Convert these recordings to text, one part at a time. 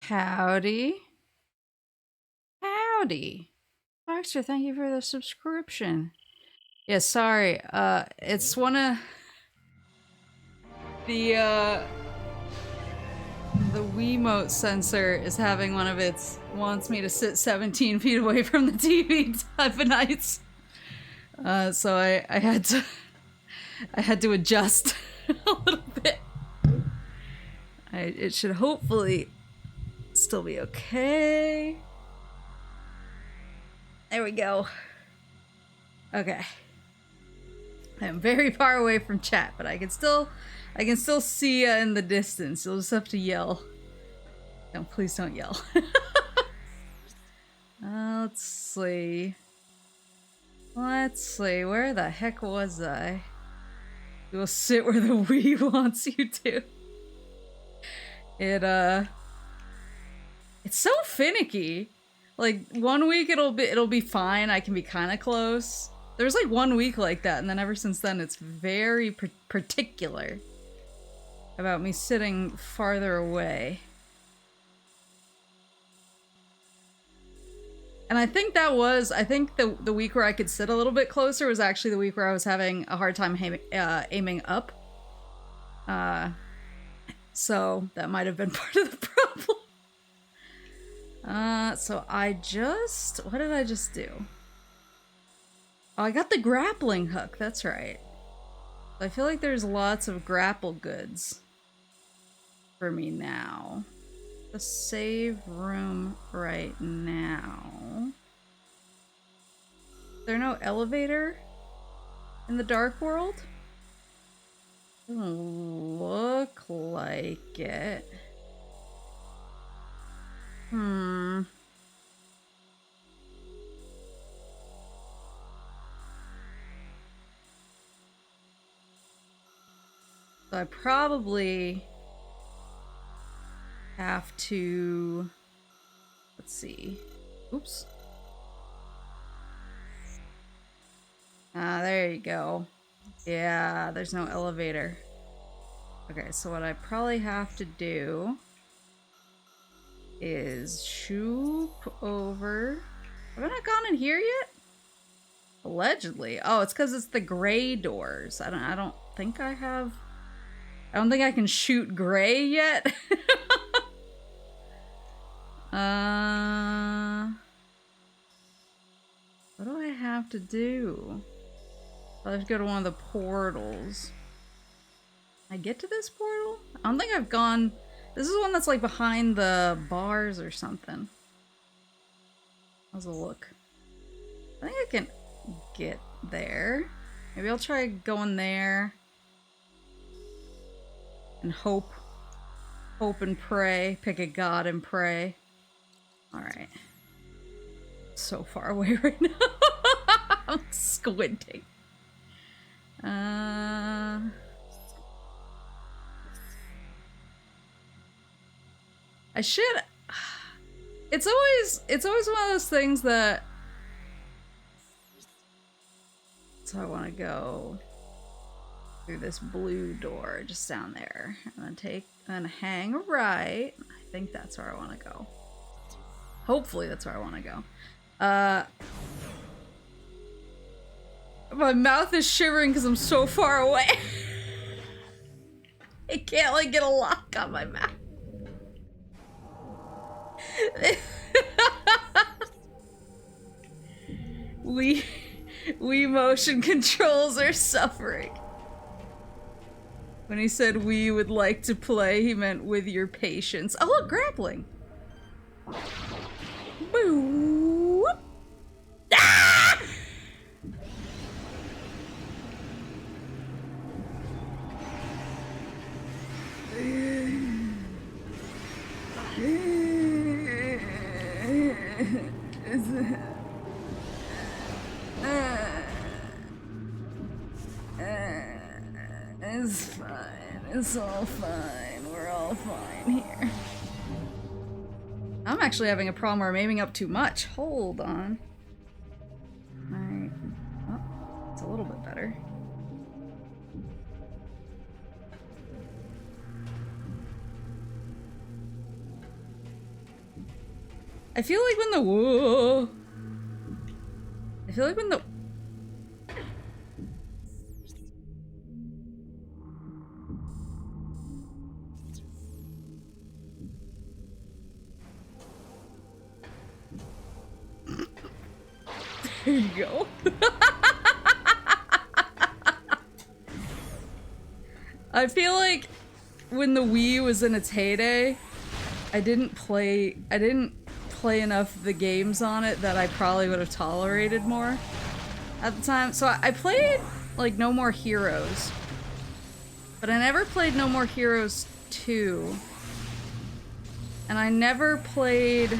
Howdy. Howdy. Baxter, thank you for the subscription. Yeah, sorry. It's one of the Wiimote sensor is having one of its wants me to sit 17 feet away from the TV type of nights. So I had to adjust a little bit. It should hopefully still be okay. There we go. Okay. I'm very far away from chat, but I can still see ya in the distance. You'll just have to yell. No, please don't yell. Let's see. Where the heck was I? You will sit where the Wii wants you to. It's so finicky. Like, 1 week it'll be fine. I can be kind of close. There's like 1 week like that, and then ever since then it's very particular about me sitting farther away. And I think the week where I could sit a little bit closer was actually the week where I was having a hard time aiming up. So that might have been part of the problem. So what did I just do? Oh, I got the grappling hook, that's right. I feel like there's lots of grapple goods for me now. The save room right now. Is there no elevator in the Dark World? Doesn't look like it. So I probably have to, let's see. Oops. There you go. Yeah, there's no elevator. Okay, so what I probably have to do is shoop over. Have I not gone in here yet? Allegedly. Oh, it's because it's the gray doors. I don't think I have. I don't think I can shoot gray yet. What do I have to do? I have to go to one of the portals. Can I get to this portal? I don't think I've gone. This is one that's like behind the bars or something. How's it look? I think I can get there. Maybe I'll try going there. And hope and pray. Pick a god and pray. Alright. So far away right now. I'm squinting. I should. It's always one of those things that. So I want to go through this blue door just down there, and then hang right. I think that's where I want to go. Hopefully that's where I want to go. My mouth is shivering because I'm so far away. I can't like get a lock on my mouth. We motion controls are suffering. When he said we would like to play, he meant with your patience. Oh look, grappling. Boo! Ah! It's fine. It's all fine. We're all fine here. I'm actually having a problem where I'm aiming up too much. Hold on. Alright. Oh, it's a little bit better. I feel like when the whoa. I feel like when the there you go. I feel like when the Wii was in its heyday, I didn't play enough of the games on it that I probably would have tolerated more at the time. So I played like No More Heroes, but I never played No More Heroes 2. And I never played...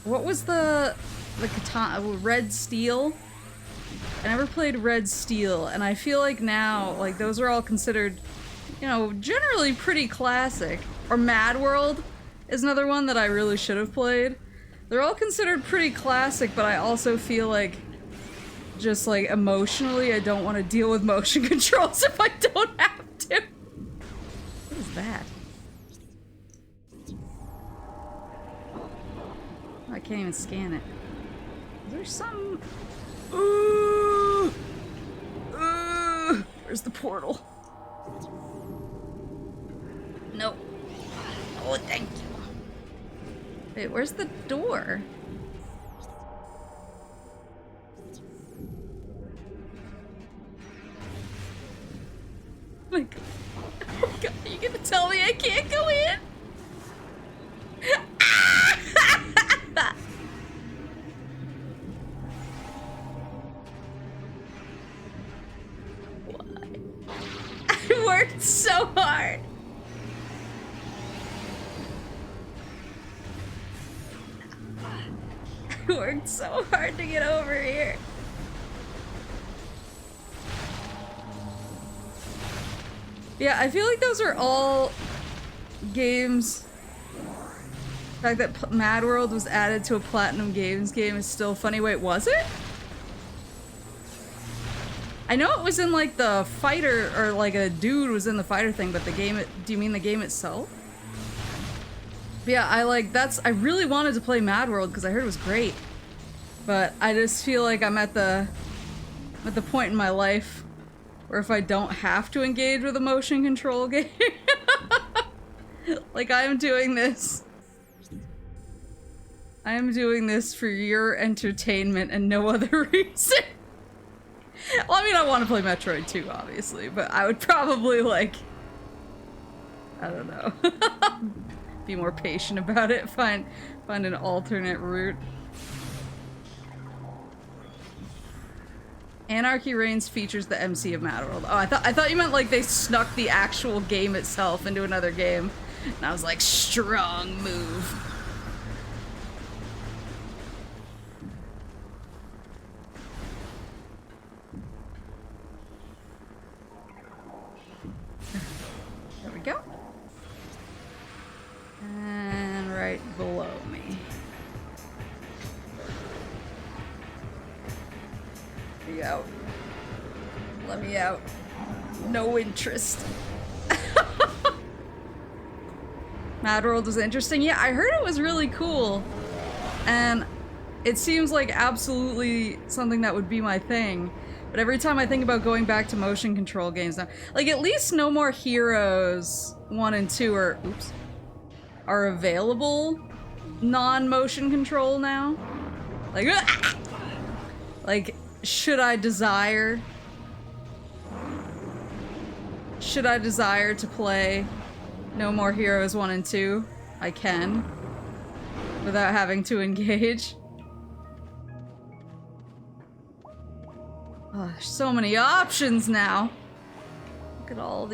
What was the katana? Red Steel? I never played Red Steel, and I feel like now, like, those are all considered, you know, generally pretty classic. Or Mad World is another one that I really should have played. They're all considered pretty classic, but I also feel like, just like, emotionally, I don't want to deal with motion controls if I don't have to. What is that? I can't even scan it. Is there some... Where's the portal? Nope. Oh, thank you. Wait, where's the door? Oh my god. Oh god, are you gonna tell me I can't go in? I worked so hard. I worked so hard to get over here. Yeah, I feel like those are all games. The fact that Mad World was added to a Platinum Games game is still funny. Wait, was it? I know it was in like the fighter, or like a dude was in the fighter thing, but the game, do you mean the game itself? But yeah, I really wanted to play Mad World because I heard it was great. But I just feel like I'm at the point in my life where if I don't have to engage with a motion control game, like I am doing this for your entertainment and no other reason. Well, I mean, I want to play Metroid too, obviously, but I would probably, like, I don't know, be more patient about it, find an alternate route. Anarchy Reigns features the MC of Mad World. Oh, I thought you meant like they snuck the actual game itself into another game, and I was like, strong move. There we go. And right below me. Let me out. Let me out. No interest. Mad World was interesting. Yeah, I heard it was really cool. And it seems like absolutely something that would be my thing. But every time I think about going back to motion control games now, like at least No More Heroes 1 and 2 are available non-motion control now. Like, should I desire to play No More Heroes 1 and 2, I can, without having to engage. Oh, there's so many options now. Look at all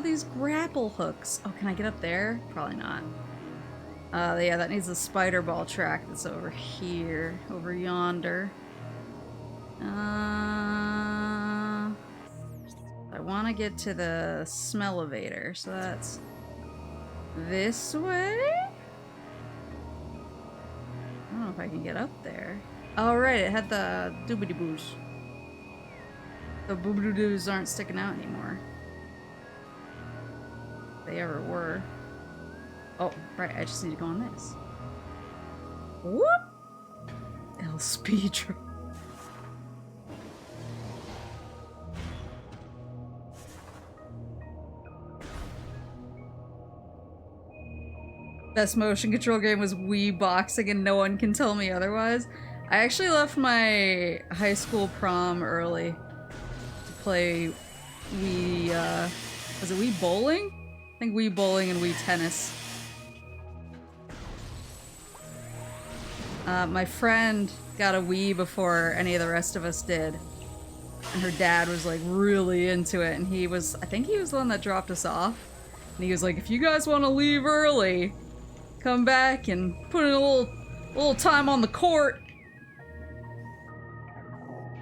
these grapple hooks. Oh, can I get up there? Probably not. Yeah, that needs a spider ball track that's over here, over yonder. I want to get to the smell-evator, so that's this way? I don't know if I can get up there. Oh, right, it had the doobity-boos. The boobity-doos aren't sticking out anymore. If they ever were. Oh, right, I just need to go on this. Whoop! El Speedro. Best motion control game was Wii Boxing, and no one can tell me otherwise. I actually left my high school prom early to play Wii, was it Wii Bowling? I think Wii Bowling and Wii Tennis. My friend got a Wii before any of the rest of us did. And her dad was like really into it, and he was, I think he was the one that dropped us off. And he was like, if you guys want to leave early, come back and put in a little time on the court.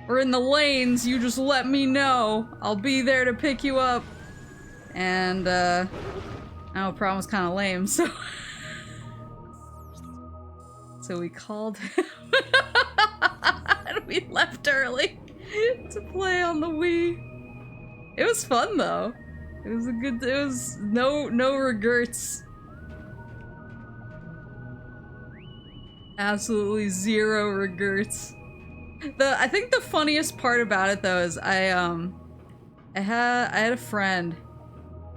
Or in the lanes, you just let me know. I'll be there to pick you up. And, I know, prom was kind of lame, so... So we called him. And we left early to play on the Wii. It was fun, though. It was a good... It was no regrets. Absolutely zero regrets. I think the funniest part about it though is I had a friend.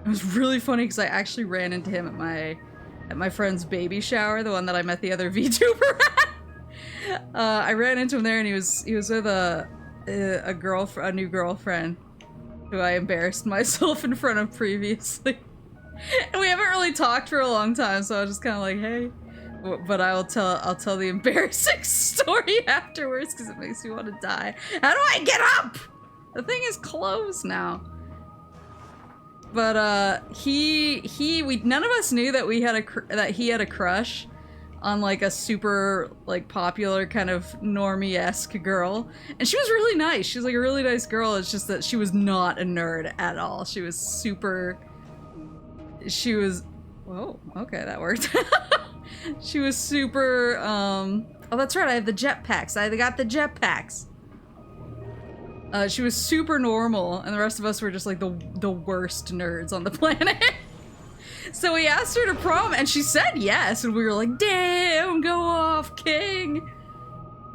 It was really funny because I actually ran into him at my friend's baby shower, the one that I met the other VTuber at. I ran into him there, and he was with a new girlfriend who I embarrassed myself in front of previously. And we haven't really talked for a long time, so I was just kind of like, hey. But I'll tell the embarrassing story afterwards because it makes me want to die. How do I get up? The thing is closed now. But none of us knew that he had a crush on like a super like popular kind of normie-esque girl, and she was really nice. She was like a really nice girl. It's just that she was not a nerd at all. She was super. She was. Whoa. Okay, that worked. She was super, oh, that's right, I have the jetpacks. I got the jetpacks. She was super normal, and the rest of us were just like the worst nerds on the planet. So we asked her to prom, and she said yes, and we were like, damn, go off, king.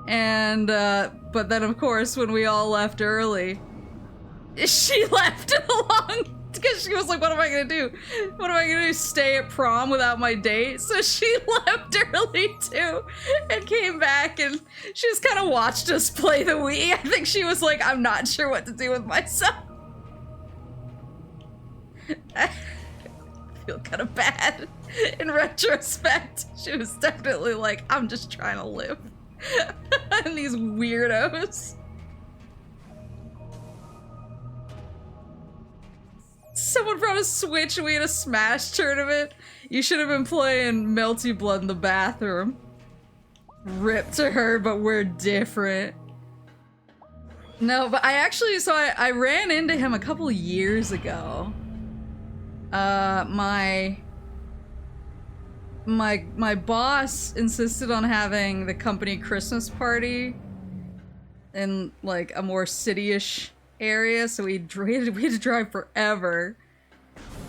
And, but then of course, when we all left early, she left along. Because she was like, what am I gonna do? What am I gonna do? Stay at prom without my date? So she left early too and came back, and she just kind of watched us play the Wii. I think she was like, I'm not sure what to do with myself. I feel kind of bad in retrospect. She was definitely like, I'm just trying to live. And these weirdos. Someone brought a Switch and we had a Smash tournament. You should have been playing Melty Blood in the bathroom. Rip to her, but we're different. No, but I actually, so I ran into him a couple years ago. My boss insisted on having the company Christmas party in like a more city-ish area, so we had to drive forever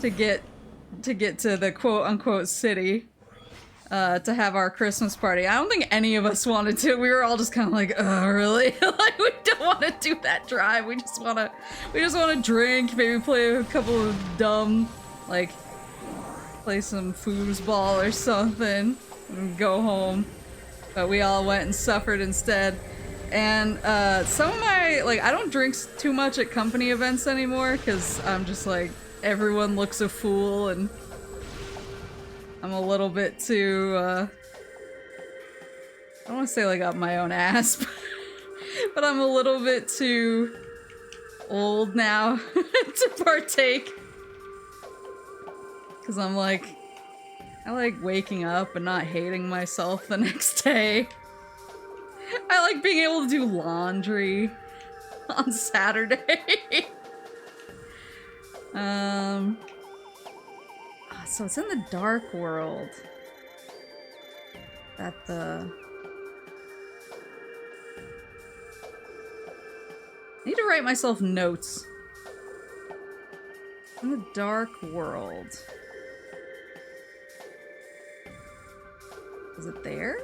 to get to the quote-unquote city to have our Christmas party. I don't think any of us wanted to. We were all just kind of like, oh, really? Like, we don't want to do that drive. We just want to drink, maybe play a couple of dumb, like, play some foosball or something, and go home. But we all went and suffered instead. And some of my, like, I don't drink too much at company events anymore because I'm just like, everyone looks a fool, and I'm a little bit too, I don't want to say like up my own ass, but I'm a little bit too old now to partake. Because I'm like, I like waking up and not hating myself the next day. I like being able to do laundry on Saturday. So it's in the dark world that I need to write myself notes. In the dark world. Is it there?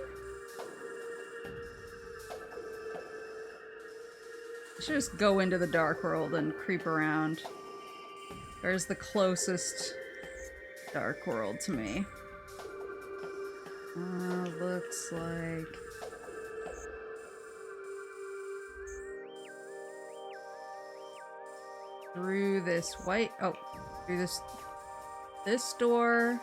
I should just go into the dark world and creep around. Where's the closest dark world to me? Looks like... through this white... oh, through this door,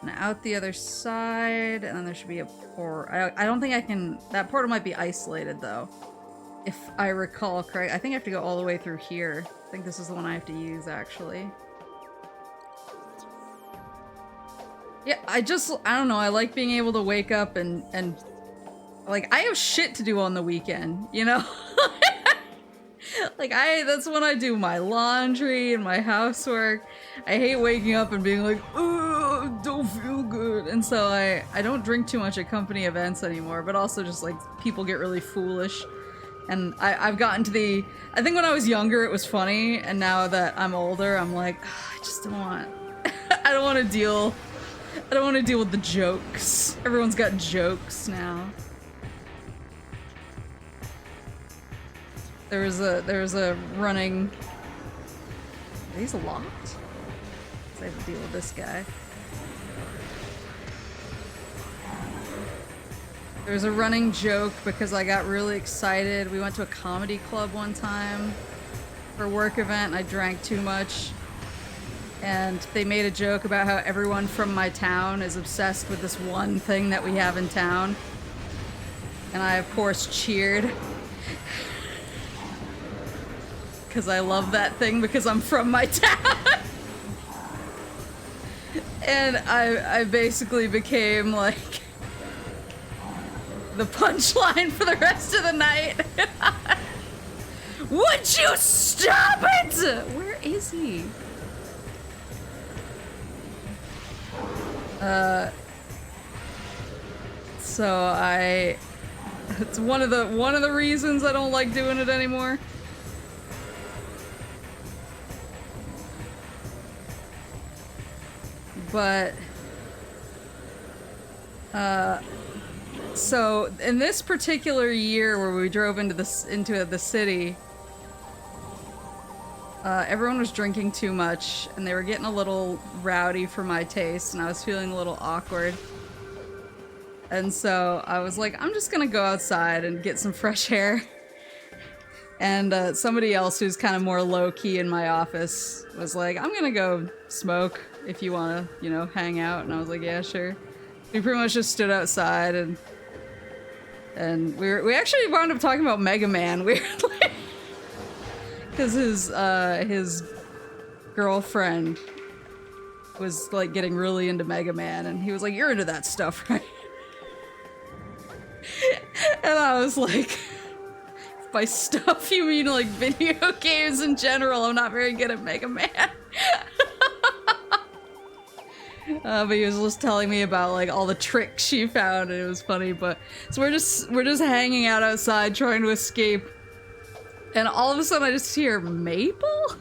and out the other side, and then there should be a portal. I don't think I can... that portal might be isolated, though. If I recall correct. I think I have to go all the way through here. I think this is the one I have to use, actually. Yeah, I don't know, I like being able to wake up and like, I have shit to do on the weekend, you know? Like, that's when I do my laundry and my housework. I hate waking up and being like, oh, don't feel good. And so I don't drink too much at company events anymore, but also just like, people get really foolish. And I've gotten to the, I think when I was younger it was funny, and now that I'm older, I'm like, oh, I just don't want, I don't want to deal with the jokes. Everyone's got jokes now. There was a running... are these locked? I have to deal with this guy. There was a running joke because I got really excited. We went to a comedy club one time for a work event. I drank too much. And they made a joke about how everyone from my town is obsessed with this one thing that we have in town. And I, of course, cheered. Because I love that thing because I'm from my town. And I basically became, like, the punchline for the rest of the night. Would you stop it? Where is he? So it's one of the reasons I don't like doing it anymore. But so in this particular year where we drove into the city, everyone was drinking too much and they were getting a little rowdy for my taste, and I was feeling a little awkward. And so I was like, I'm just gonna go outside and get some fresh air. And somebody else who's kind of more low-key in my office was like, I'm gonna go smoke if you wanna, you know, hang out. And I was like, yeah, sure. We pretty much just stood outside and we actually wound up talking about Mega Man, weirdly. Because his girlfriend was like getting really into Mega Man, and he was like, you're into that stuff, right? And I was like, by stuff you mean like video games in general, I'm not very good at Mega Man. But he was just telling me about like all the tricks she found, and it was funny. But so we're just hanging out outside trying to escape, and all of a sudden I just hear Maple,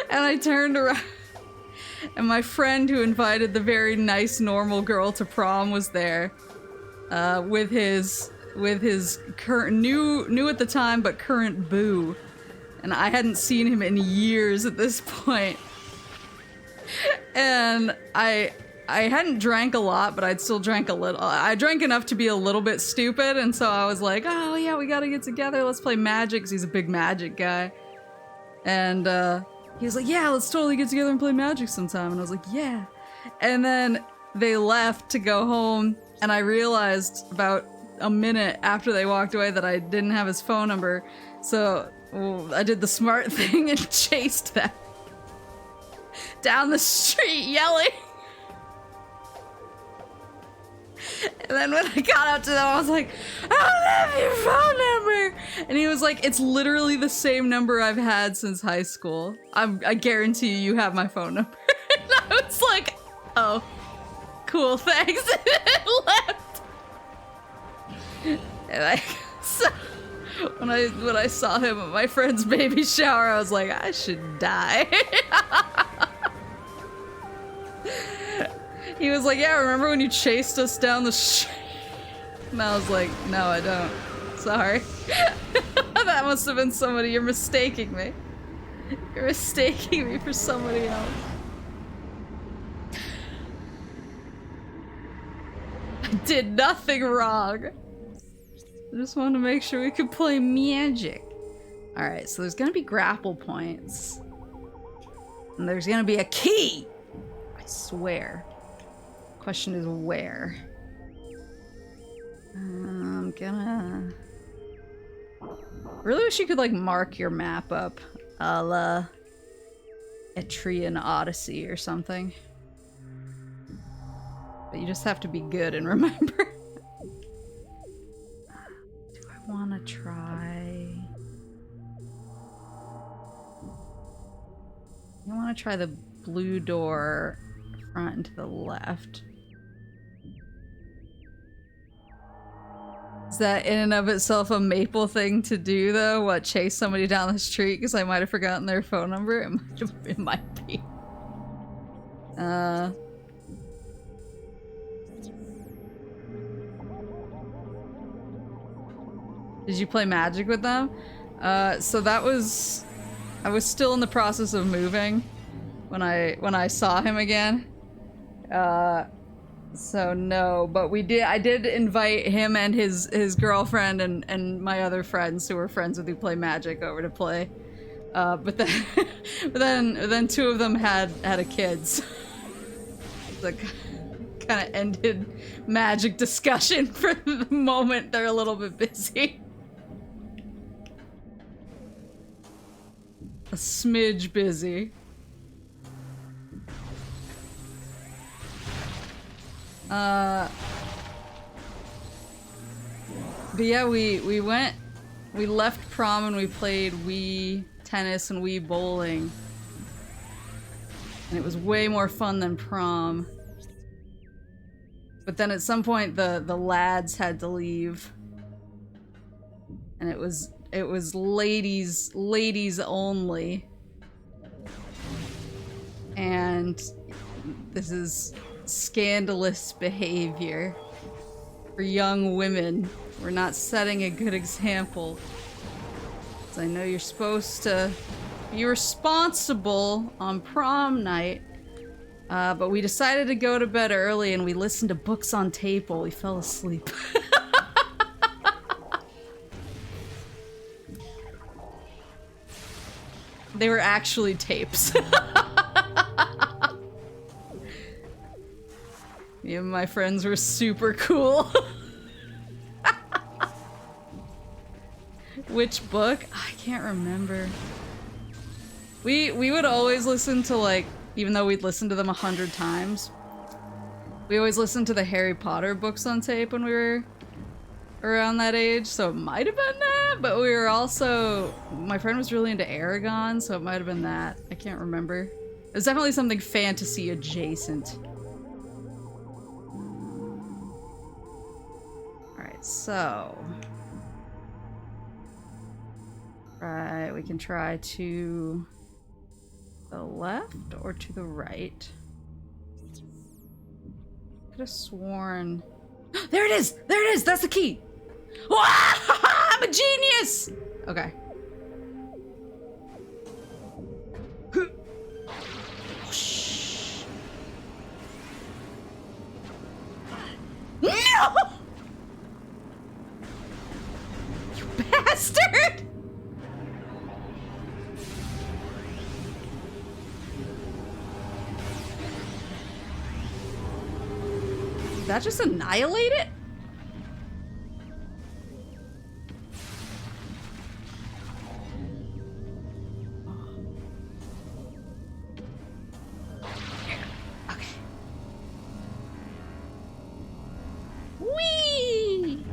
and I turned around, and my friend who invited the very nice normal girl to prom was there, with his current new at the time but current boo, and I hadn't seen him in years at this point. And I hadn't drank a lot, but I'd still drank a little. I drank enough to be a little bit stupid, and so I was like, oh yeah, we gotta get together, let's play Magic, 'cause he's a big Magic guy. And he was like, yeah, let's totally get together and play Magic sometime. And I was like, yeah. And then they left to go home, and I realized about a minute after they walked away that I didn't have his phone number, so I did the smart thing and chased them down the street yelling. And then when I got up to them, I was like, I don't have your phone number. And he was like, it's literally the same number I've had since high school. I guarantee you have my phone number. And I was like, oh, cool, thanks. And left. And so when I saw him at my friend's baby shower, I was like, I should die. He was like, yeah, remember when you chased us down the street? And I was like, no, I don't. Sorry. That must have been somebody. You're mistaking me. You're mistaking me for somebody else. I did nothing wrong. I just wanted to make sure we could play magic. Alright, so there's gonna be grapple points. And there's gonna be a key! I swear. Question is where? I'm gonna... really wish you could, like, mark your map up. A la... Etrian Odyssey or something. But you just have to be good and remember. Do I want to try... I want to try the blue door front and to the left. Is that in and of itself a Maple thing to do, though? What, chase somebody down the street because I might have forgotten their phone number? It might be. Did you play Magic with them? So that was... I was still in the process of moving when I saw him again. So no, but I did invite him and his girlfriend and my other friends who were friends with who play Magic over to play. But then two of them had a kid. So that kind of ended Magic discussion for the moment. They're a little bit busy. A smidge busy. But yeah, we left prom and we played Wii tennis and Wii bowling. And it was way more fun than prom. But then at some point the lads had to leave. And it was ladies only. And this is scandalous behavior for young women. We're not setting a good example. 'Cause I know you're supposed to be responsible on prom night. But we decided to go to bed early and we listened to books on tape while we fell asleep. They were actually tapes. Me and my friends were super cool. Which book? I can't remember. We would always listen to, like, even though we'd listened to them 100 times, we always listened to the Harry Potter books on tape when we were around that age, so it might have been that, but we were also... my friend was really into Aragon, so it might have been that. I can't remember. It was definitely something fantasy adjacent. Alright, so... right, we can try to the left or to the right. Could have sworn... there it is! There it is! That's the key! I'm a genius! Okay. No! You bastard! Did that just annihilate it? Okay. Whee!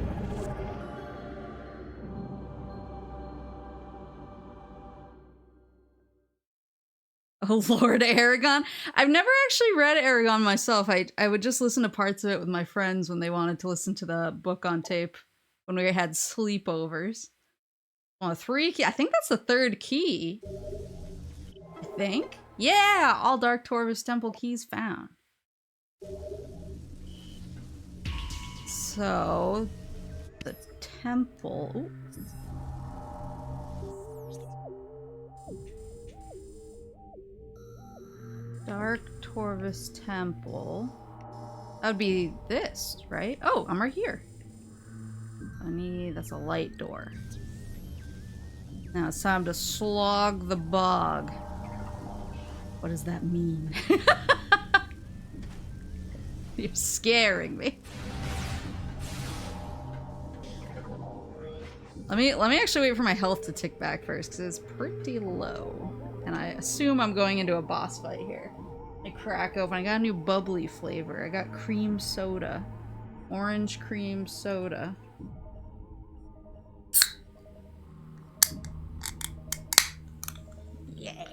Oh Lord, Aragon. I've never actually read Aragon myself. I would just listen to parts of it with my friends when they wanted to listen to the book on tape when we had sleepovers. Well, 3 key. I think that's the 3rd key. I think. Yeah, all Dark Torvus Temple keys found. So, the temple. Ooh. Dark Torvus Temple. That would be this, right? Oh, I'm right here. That's a light door. Now it's time to slog the bog. What does that mean? You're scaring me. Let me actually wait for my health to tick back first, because it's pretty low. And I assume I'm going into a boss fight here. I crack open. I got a new bubbly flavor. I got cream soda. Orange cream soda. Yeah.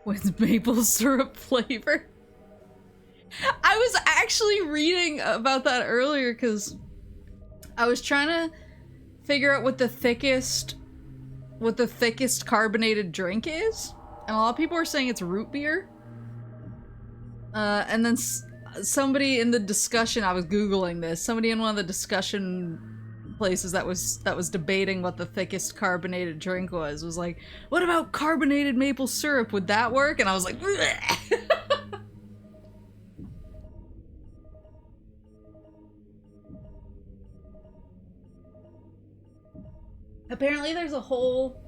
With maple syrup flavor. I was actually reading about that earlier because I was trying to figure out what the thickest carbonated drink is, and a lot of people are saying it's root beer. And then somebody in the discussion, I was googling this. Somebody in one of the discussion places that was debating what the thickest carbonated drink was like, "What about carbonated maple syrup? Would that work?" And I was like, bleh. Apparently there's a whole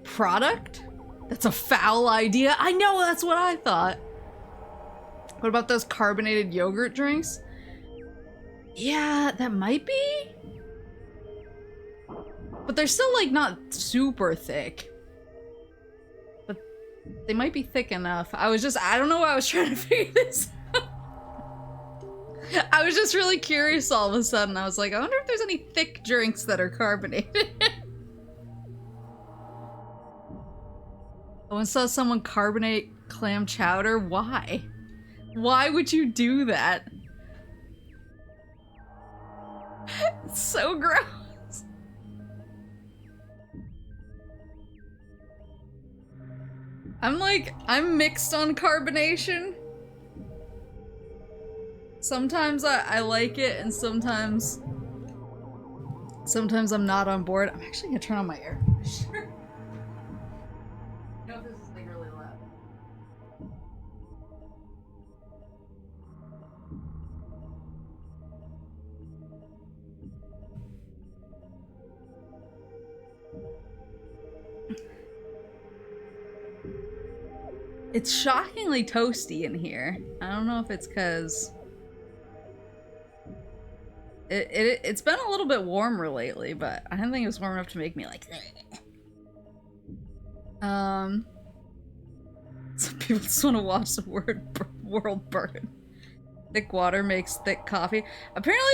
product that's a foul idea. I know, that's what I thought. What about those carbonated yogurt drinks? Yeah, that might be. But they're still, like, not super thick. But they might be thick enough. I don't know why I was trying to figure this out. I was just really curious all of a sudden. I was like, I wonder if there's any thick drinks that are carbonated. I once saw someone carbonate clam chowder. Why? Why would you do that? It's so gross. I'm mixed on carbonation. Sometimes I like it, and sometimes I'm not on board. I'm actually gonna turn on my air conditioner. I know if this is like really loud. It's shockingly toasty in here. I don't know if it's because it's been a little bit warmer lately, but I didn't think it was warm enough to make me like some people just want to watch the world burn. Thick water makes thick coffee. Apparently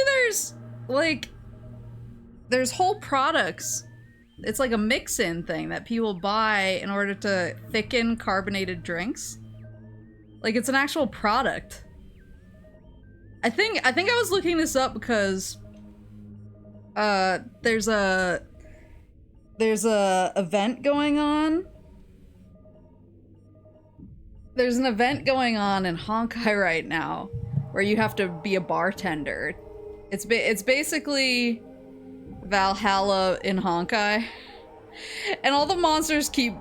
there's whole products. It's like a mix-in thing that people buy in order to thicken carbonated drinks. Like, it's an actual product. I think I was looking this up because there's a event going on. There's an event going on in Honkai right now where you have to be a bartender. It's basically Valhalla in Honkai. And all the monsters keep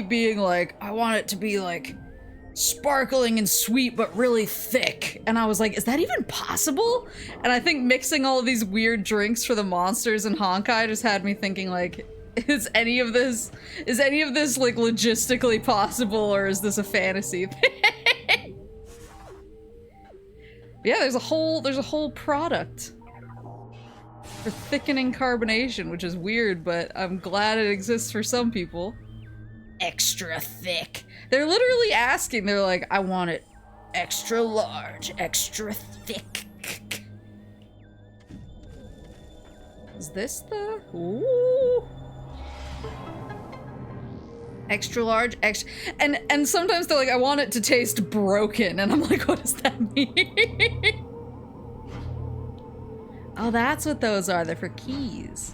being like, I want it to be like sparkling and sweet but really thick. And I was like, is that even possible? And I think mixing all of these weird drinks for the monsters in Honkai just had me thinking like, is any of this like logistically possible, or is this a fantasy thing? Yeah, there's a whole product for thickening carbonation, which is weird, but I'm glad it exists for some people. Extra thick. They're literally asking, they're like, I want it extra large, extra thick. Is this the... Ooh. Extra large, extra, and sometimes they're like, I want it to taste broken, and I'm like, what does that mean? Oh, that's what those are. They're for keys.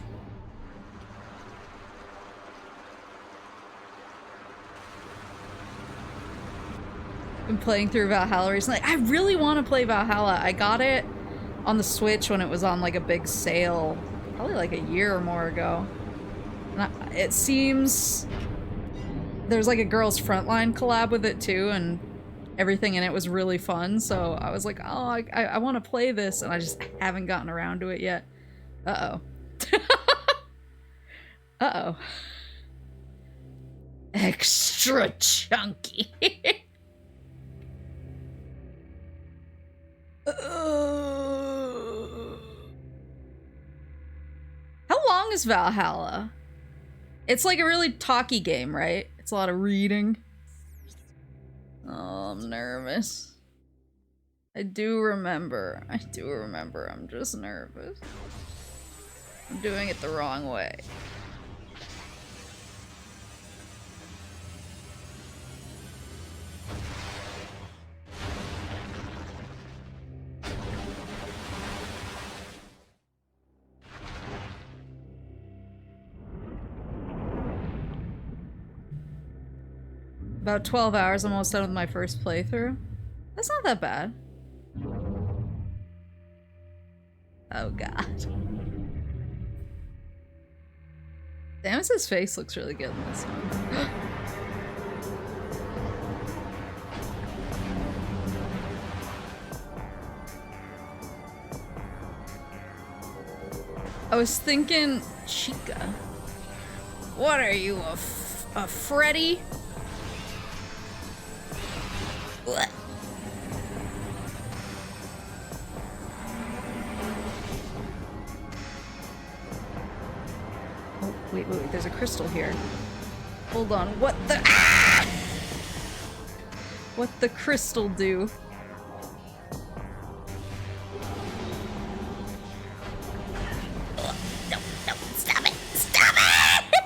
Been playing through Valhalla recently. I really want to play Valhalla. I got it on the Switch when it was on like a big sale, probably like a year or more ago. And it seems there's like a Girls Frontline collab with it too, and everything in it was really fun. So I was like, oh, I want to play this, and I just haven't gotten around to it yet. Uh-oh. Uh-oh. Extra chunky. How long is Valhalla? It's like a really talky game, right? It's a lot of reading. Oh, I'm nervous. I do remember. I'm just nervous. I'm doing it the wrong way. About 12 hours, almost done with my first playthrough. That's not that bad. Oh god. Damas's face looks really good in this one. I was thinking, Chica. What are you, a Freddy? What? Oh, wait, there's a crystal here. Hold on, what the— ah! What the crystal do? No, stop it! Stop it!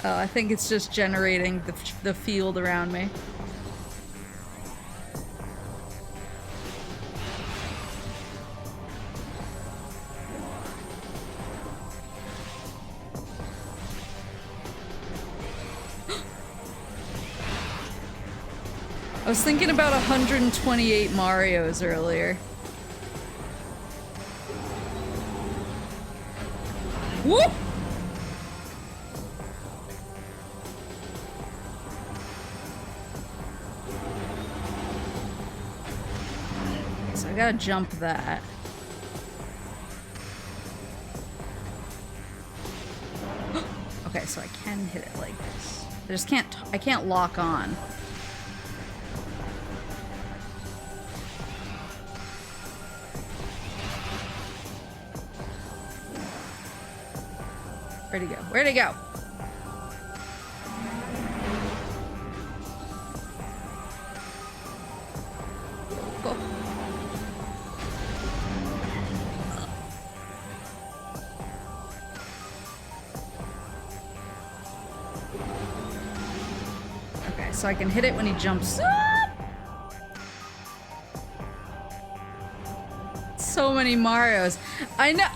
Oh, I think it's just generating the field around me. I was thinking about 128 Marios earlier. Whoop! So I gotta jump that. Okay, so I can hit it like this. I just can't— I can't lock on. Where'd he go? Where'd he go? Oh. Okay, so I can hit it when he jumps up. So many Marios. I know,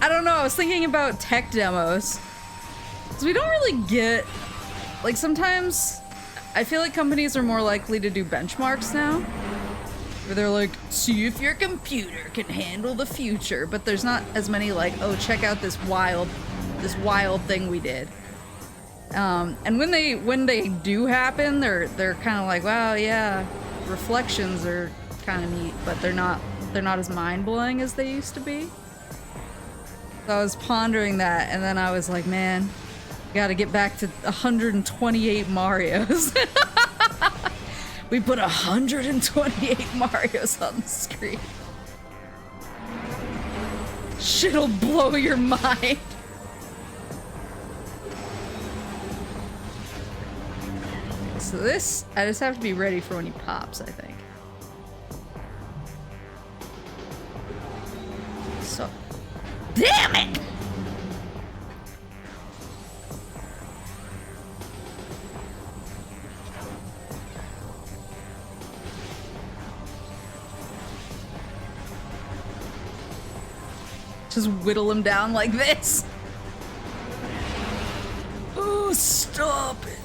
I don't know, I was thinking about tech demos. So we don't really get, like, sometimes I feel like companies are more likely to do benchmarks now. Where they're like, see if your computer can handle the future, but there's not as many like, oh, check out this wild thing we did. And when they do happen, they're kind of like, wow, yeah, reflections are kind of neat, but they're not as mind-blowing as they used to be. So I was pondering that, and then I was like, man, gotta get back to 128 Marios. We put 128 Marios on the screen. Shit'll blow your mind. So this, I just have to be ready for when he pops, I think. So, damn it! Just whittle him down like this. Oh, stop it.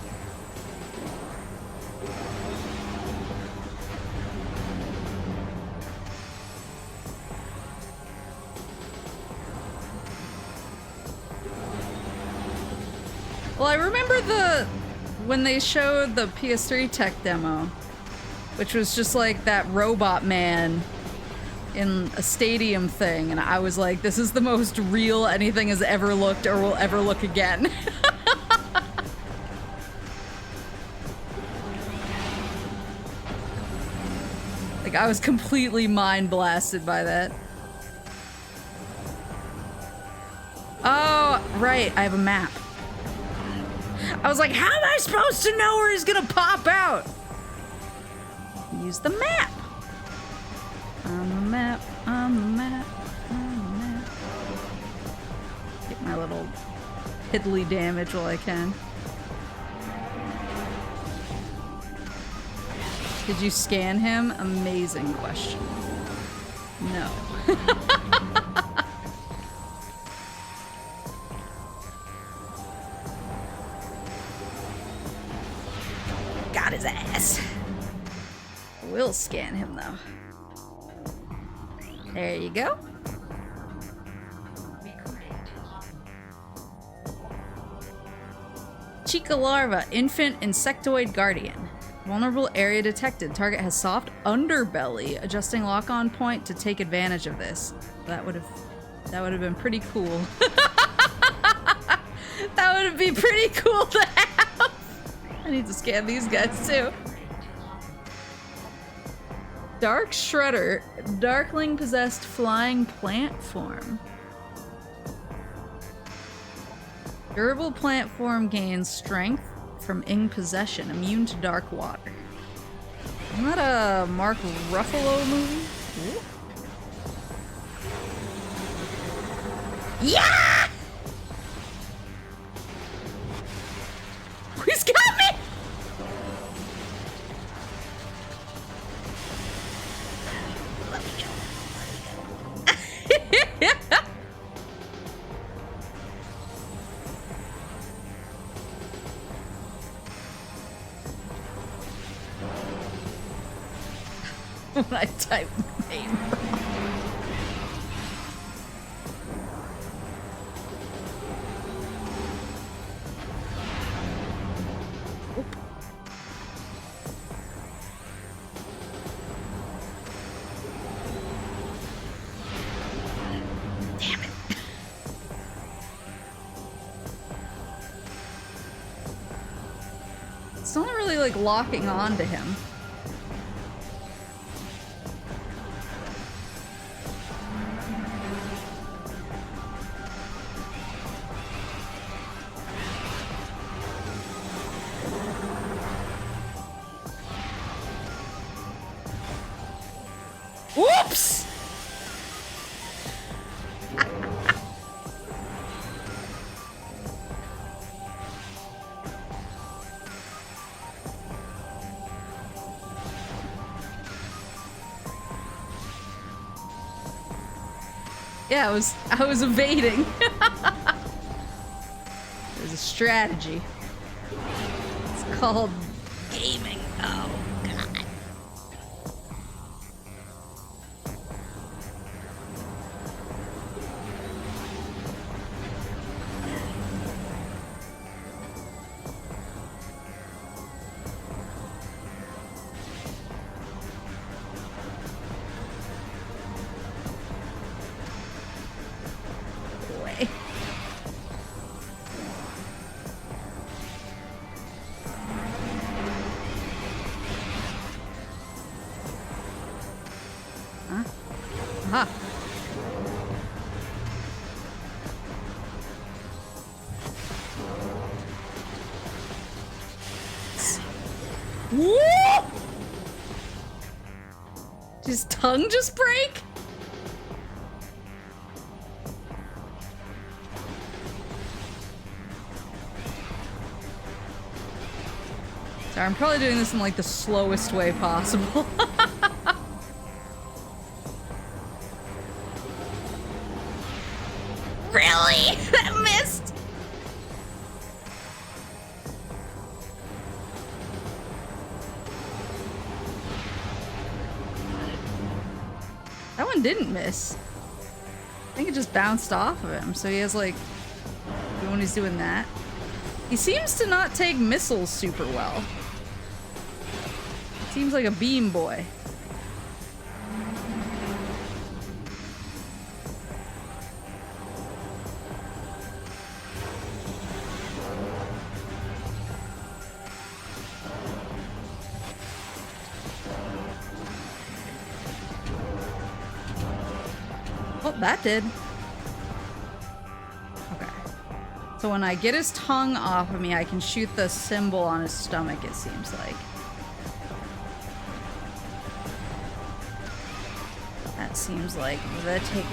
Well, I remember when they showed the PS3 tech demo, which was just like that robot man in a stadium thing, and I was like, this is the most real anything has ever looked or will ever look again. Like, I was completely mind blasted by that. Oh, right, I have a map. I was like, how am I supposed to know where he's gonna pop out? Use the map. On the map, on the map, on the map. Get my little piddly damage while I can. Did you scan him? Amazing question. No. Got his ass. We'll scan him though. There you go. Chica larva, infant insectoid guardian. Vulnerable area detected. Target has soft underbelly. Adjusting lock-on point to take advantage of this. That would have been pretty cool. That would be pretty cool to have. I need to scan these guys too. Dark Shredder, Darkling possessed flying plant form. Durable plant form gains strength from ing possession, immune to dark water. Isn't that a Mark Ruffalo movie? Ooh. Yeah! He's got me! Let me go. When I type name wrong. Damn it. It's not really like locking on to him. Whoops! Yeah, I was evading. There's a strategy. It's called gaming. Oh, God. Aha. Woo! Did his tongue just break? Sorry, I'm probably doing this in like the slowest way possible. That one didn't miss. I think it just bounced off of him, so he has like, when he's doing that. He seems to not take missiles super well. Seems like a beam boy. Oh, that did. Okay. So when I get his tongue off of me, I can shoot the symbol on his stomach, it seems like. That seems like the take.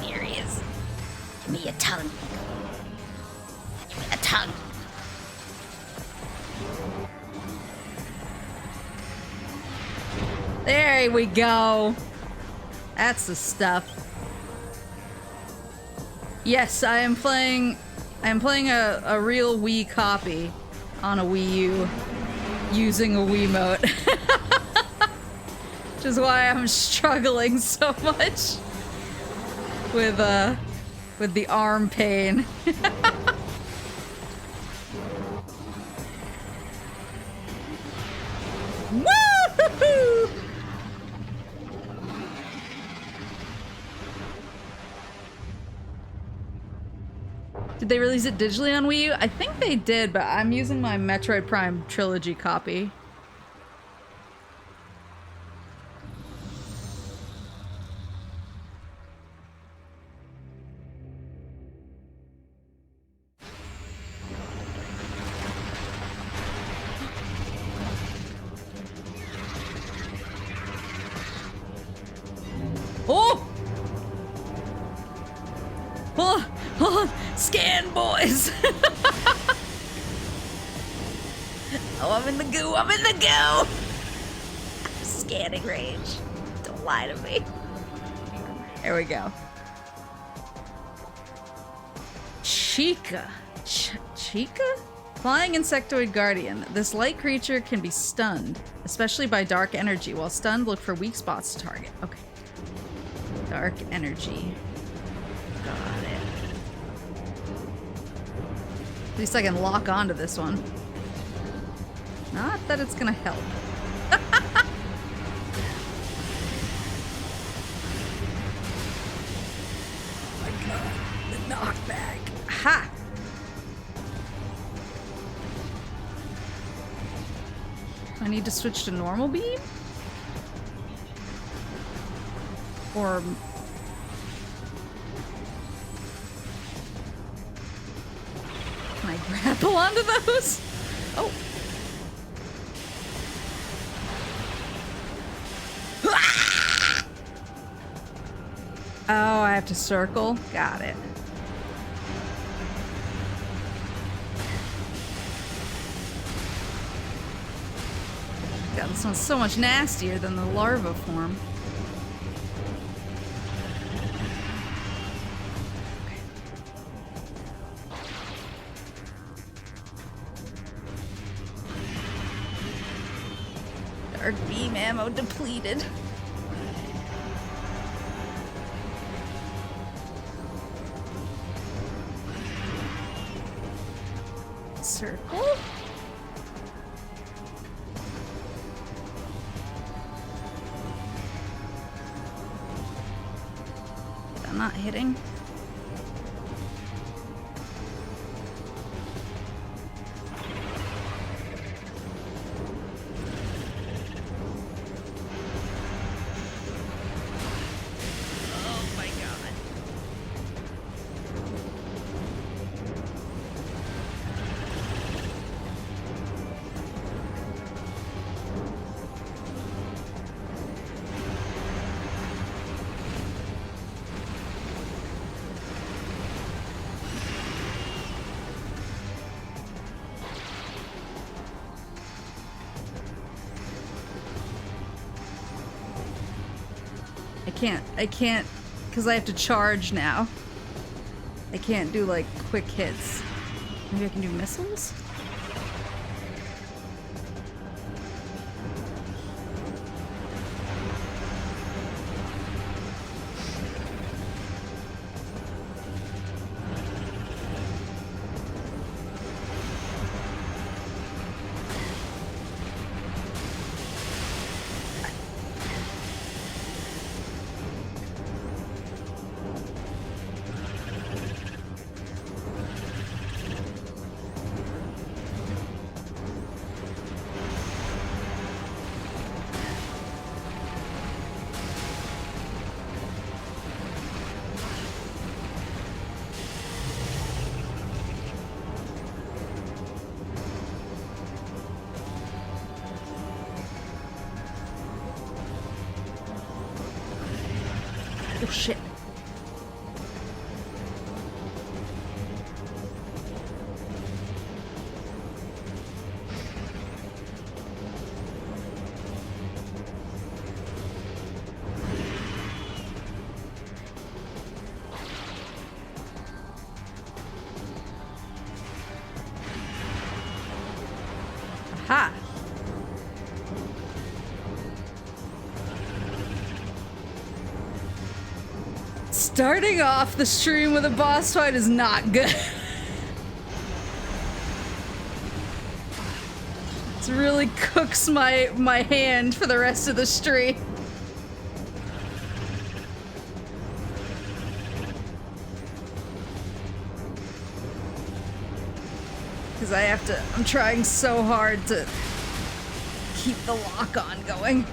Here he is. Give me a tongue. Give me a tongue. There we go. That's the stuff. Yes, I am playing a real Wii copy on a Wii U using a Wiimote. Which is why I'm struggling so much with the arm pain. Woo! Did they release it digitally on Wii U? I think they did, but I'm using my Metroid Prime trilogy copy. Oh! Oh, scan, boys! Oh, I'm in the goo. I'm in the goo. Scanning range. Don't lie to me. There we go. Chica. Chica? Flying insectoid guardian. This light creature can be stunned, especially by dark energy. While stunned, look for weak spots to target. Okay. Dark energy. Got it. At least I can lock onto this one. Not that it's gonna help. Oh my god. The knockback. Ha! I need to switch to normal beam? Or... can I grapple onto those? Oh. Oh, I have to circle? Got it. God, this one's so much nastier than the larva form. Dark beam ammo depleted. Circle? I'm not hitting. I can't, because I have to charge now. I can't do, like, quick hits. Maybe I can do missiles? Oh shit. Aha! Starting off the stream with a boss fight is not good. It really cooks my hand for the rest of the stream. Because I'm trying so hard to keep the lock on going.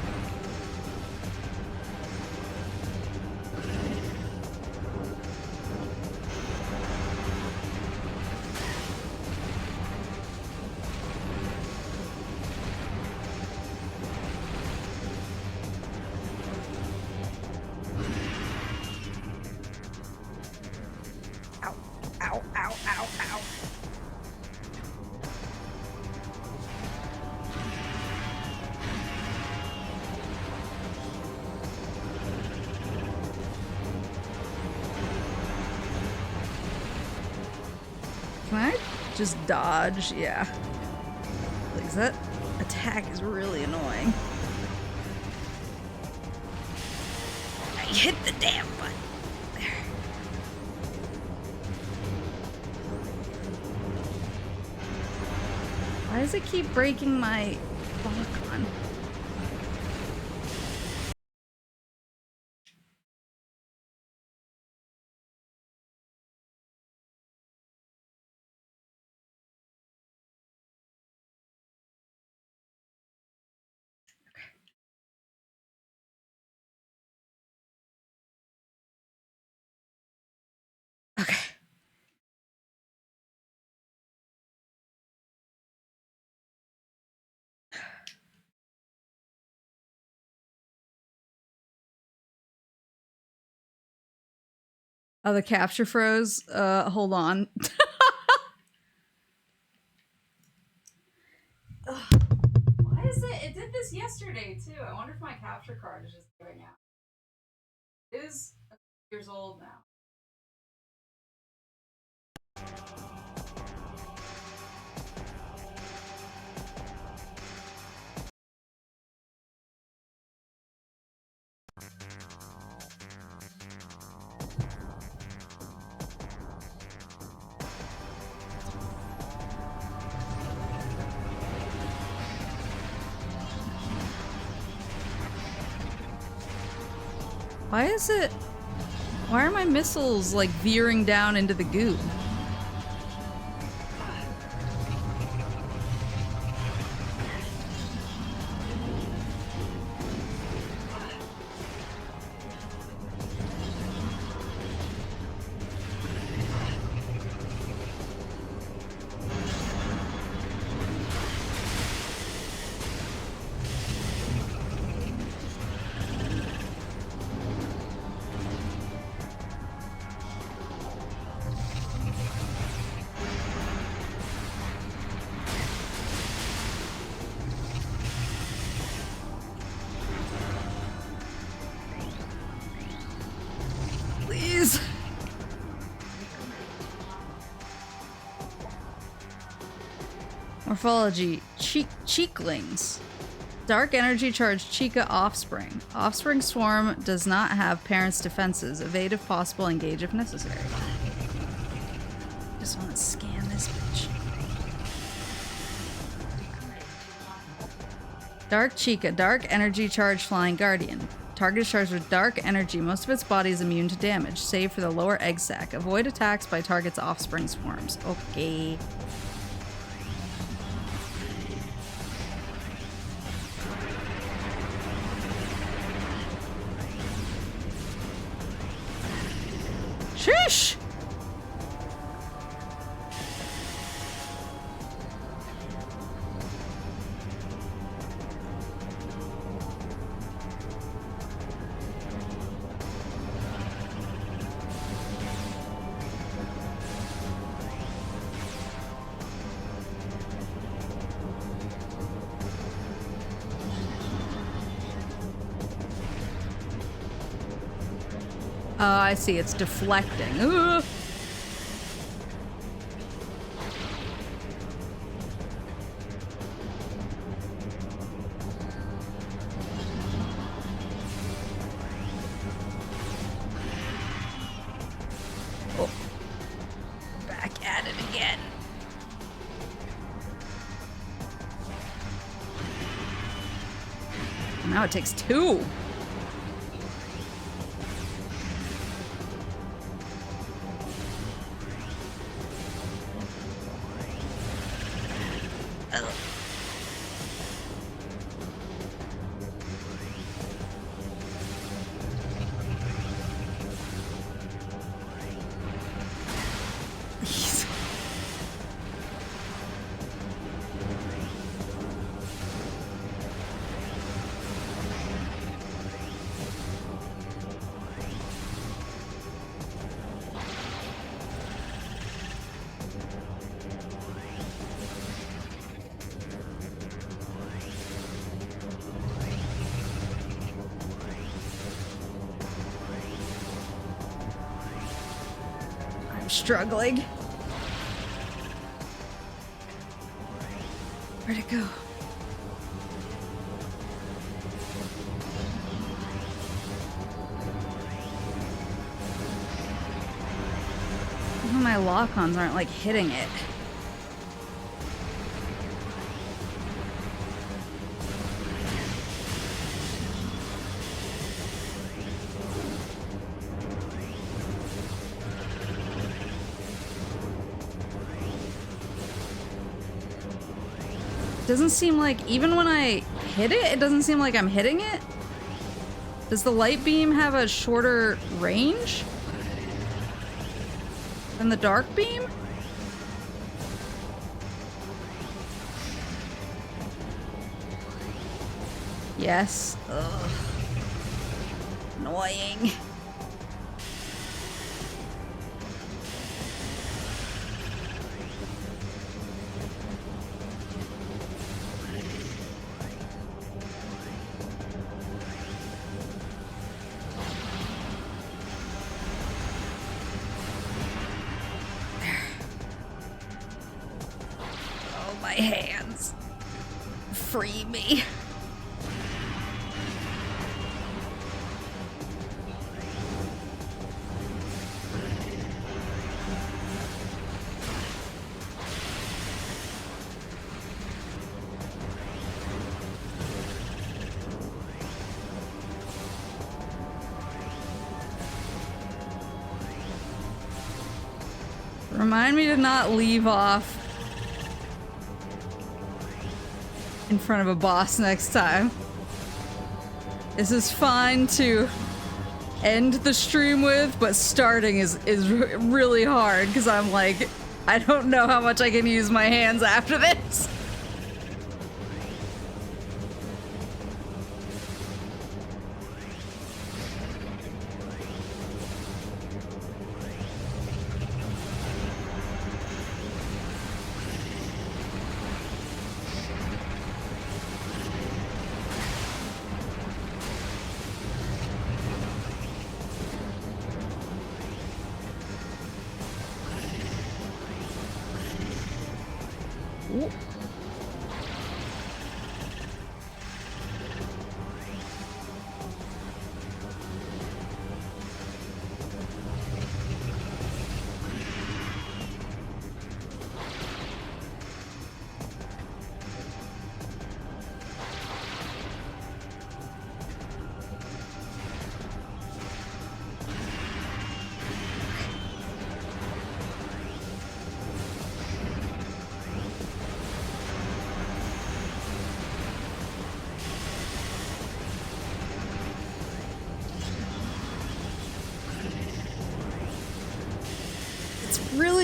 Just dodge, yeah. Like, that attack is really annoying. I hit the damn button. There. Why does it keep breaking my lock on? Okay. Oh, the capture froze. Hold on. Why is it? It did this yesterday too. I wonder if my capture card is just giving out. It is years old now. Why is it? Why are my missiles like veering down into the goo? Morphology, cheeklings. Dark energy charged Chica offspring. Offspring swarm does not have parents' defenses. Evade if possible, engage if necessary. Just want to scan this bitch. Dark Chica, dark energy charged flying guardian. Target is charged with dark energy. Most of its body is immune to damage, save for the lower egg sac. Avoid attacks by target's offspring swarms. Okay. Sheesh! Oh, I see. It's deflecting. Ugh. Oh. Back at it again. Now it takes two. Struggling. Where'd it go? Even my lock-ons aren't like hitting it. Doesn't seem like, even when I hit it, it doesn't seem like I'm hitting it. Does the light beam have a shorter range than the dark beam? Yes. Ugh. Annoying. Hands. Free me. Remind me to not leave off in front of a boss next time. This is fine to end the stream with, but starting is really hard because I'm like, I don't know how much I can use my hands after this. Ooh.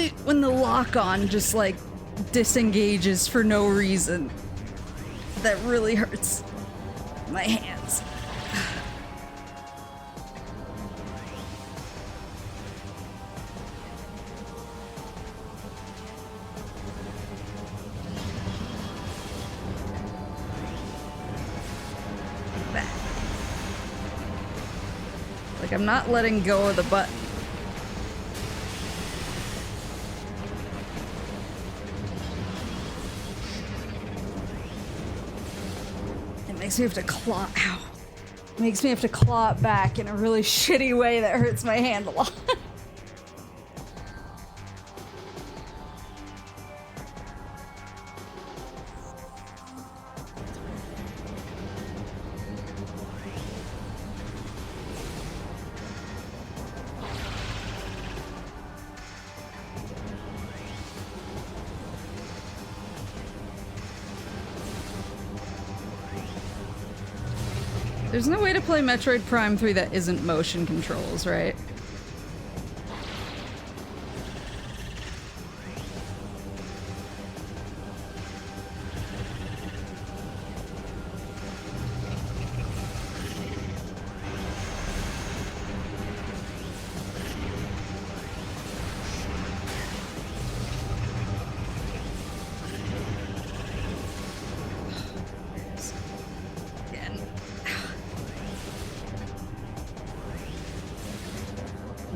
Especially when the lock-on just, like, disengages for no reason. That really hurts my hands. Like, I'm not letting go of the button. It makes me have to claw. Ow. It makes me have to claw it back in a really shitty way that hurts my hand a lot. There's no way to play Metroid Prime 3 that isn't motion controls, right?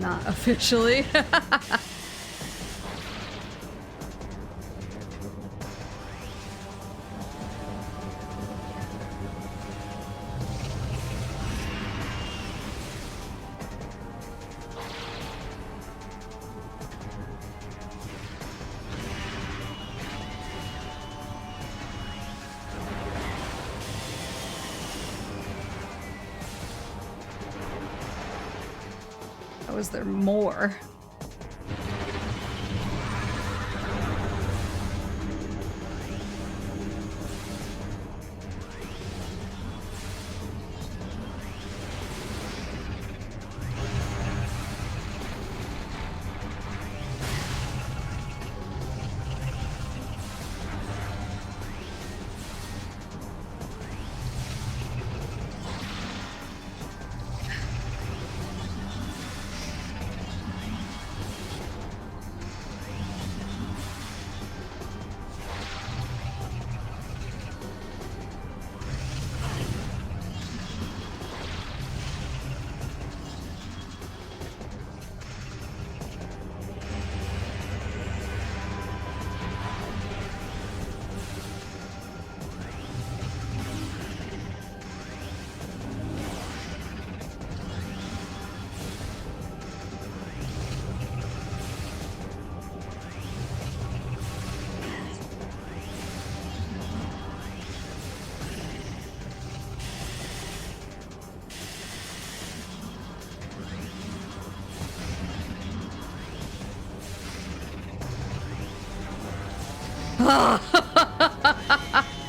Not officially. Was there more?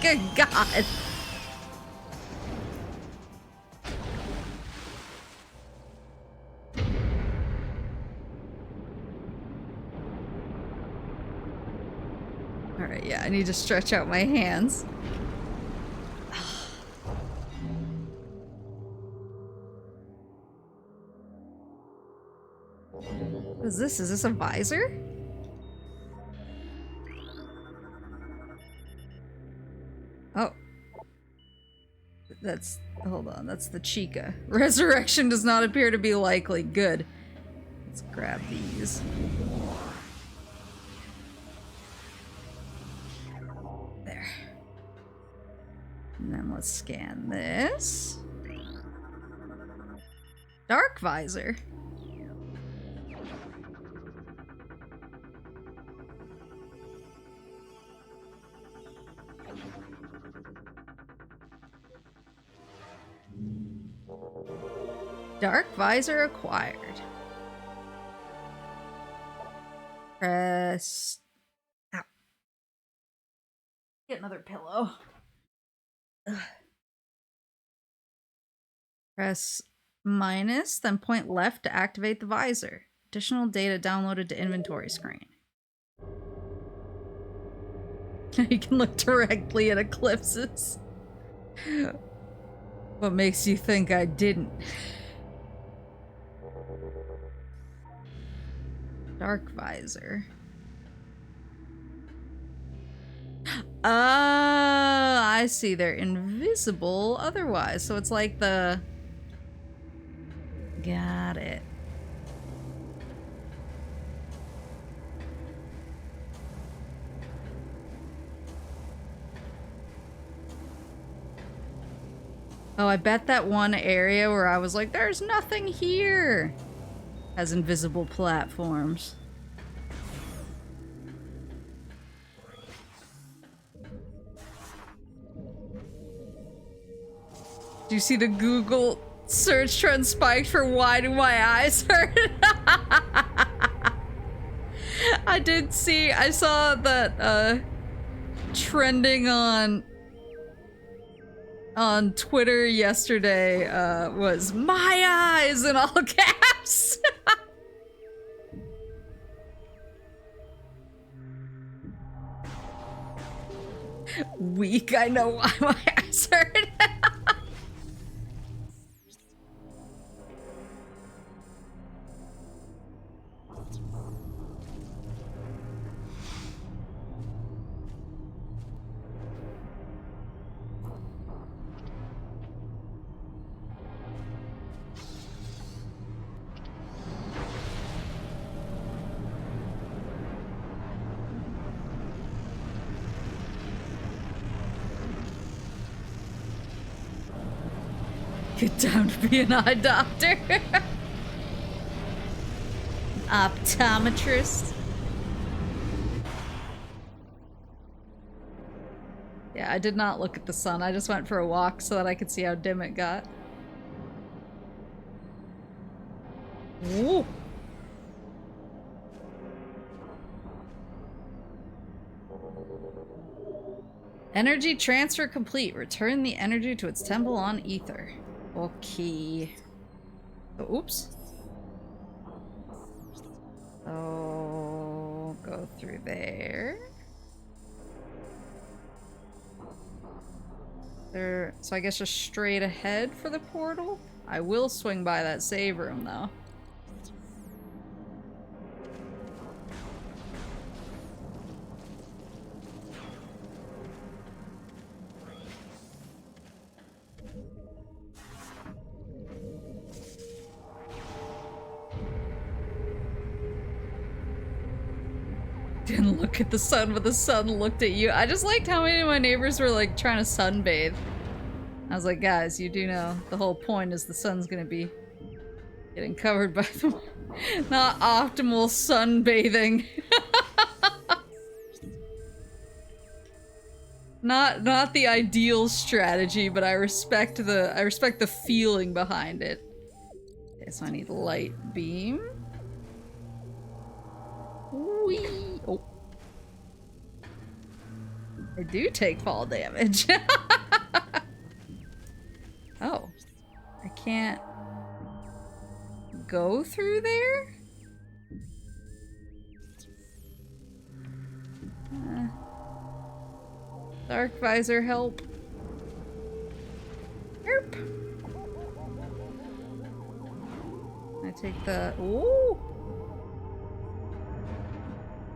Good God. All right, yeah, I need to stretch out my hands. What is this? Is this a visor? Oh. Hold on, that's the Chica. Resurrection does not appear to be likely. Good. Let's grab these. There. And then let's scan this. Dark visor. Dark visor acquired. Press... Ow. Get another pillow. Ugh. Press minus, then point left to activate the visor. Additional data downloaded to inventory screen. You can look directly at eclipses. What makes you think I didn't? Dark visor. I see. They're invisible otherwise. So it's like the... Got it. Oh, I bet that one area where I was like, there's nothing here, has invisible platforms. Do you see the Google search trend spiked for why do my eyes hurt? I did see, I saw that trending on Twitter yesterday was my eyes in all caps. Weak, I know why my eyes hurt. Get down to be an eye doctor. Optometrist. Yeah, I did not look at the sun. I just went for a walk so that I could see how dim it got. Ooh. Energy transfer complete. Return the energy to its temple on ether. Okay. Oh, oops. Oh, go through there. There. So I guess just straight ahead for the portal. I will swing by that save room though. Didn't look at the sun, but the sun looked at you. I just liked how many of my neighbors were like trying to sunbathe. I was like, guys, you do know the whole point is the sun's gonna be getting covered by the not optimal sunbathing. Not the ideal strategy, but I respect the feeling behind it. Okay, so I need light beam. Whee! Oh. I do take fall damage. Oh. I can't go through there? Dark visor help. Herp. I take the... Ooh!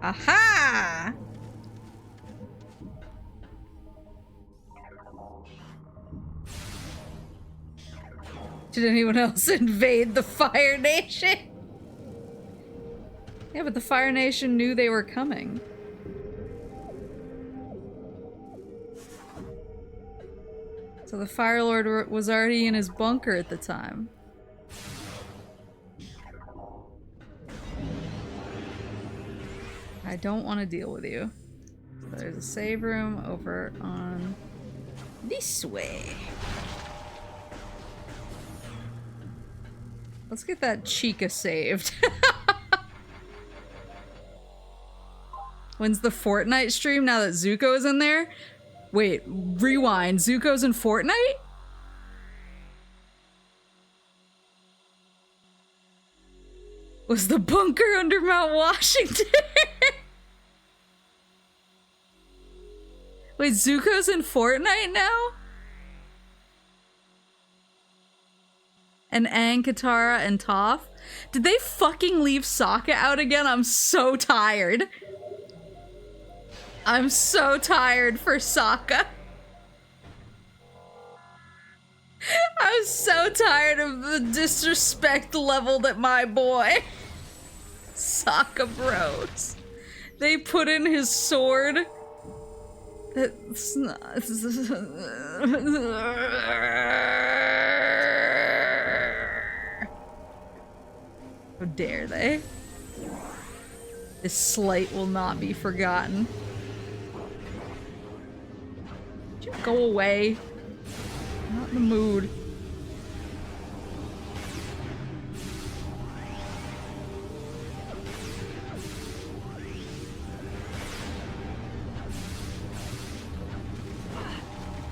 Aha! Did anyone else invade the Fire Nation? Yeah, but the Fire Nation knew they were coming. So the Fire Lord was already in his bunker at the time. I don't want to deal with you. So there's a save room over on this way. Let's get that Chica saved. When's the Fortnite stream now that Zuko is in there? Wait, rewind. Zuko's in Fortnite? Was the bunker under Mount Washington? Wait, Zuko's in Fortnite now? And Aang, Katara, and Toph? Did they fucking leave Sokka out again? I'm so tired. I'm so tired for Sokka. I'm so tired of the disrespect leveled at my boy. Sokka bros. They put in his sword. That's not... How dare they? This slight will not be forgotten. Would you go away? I'm not in the mood.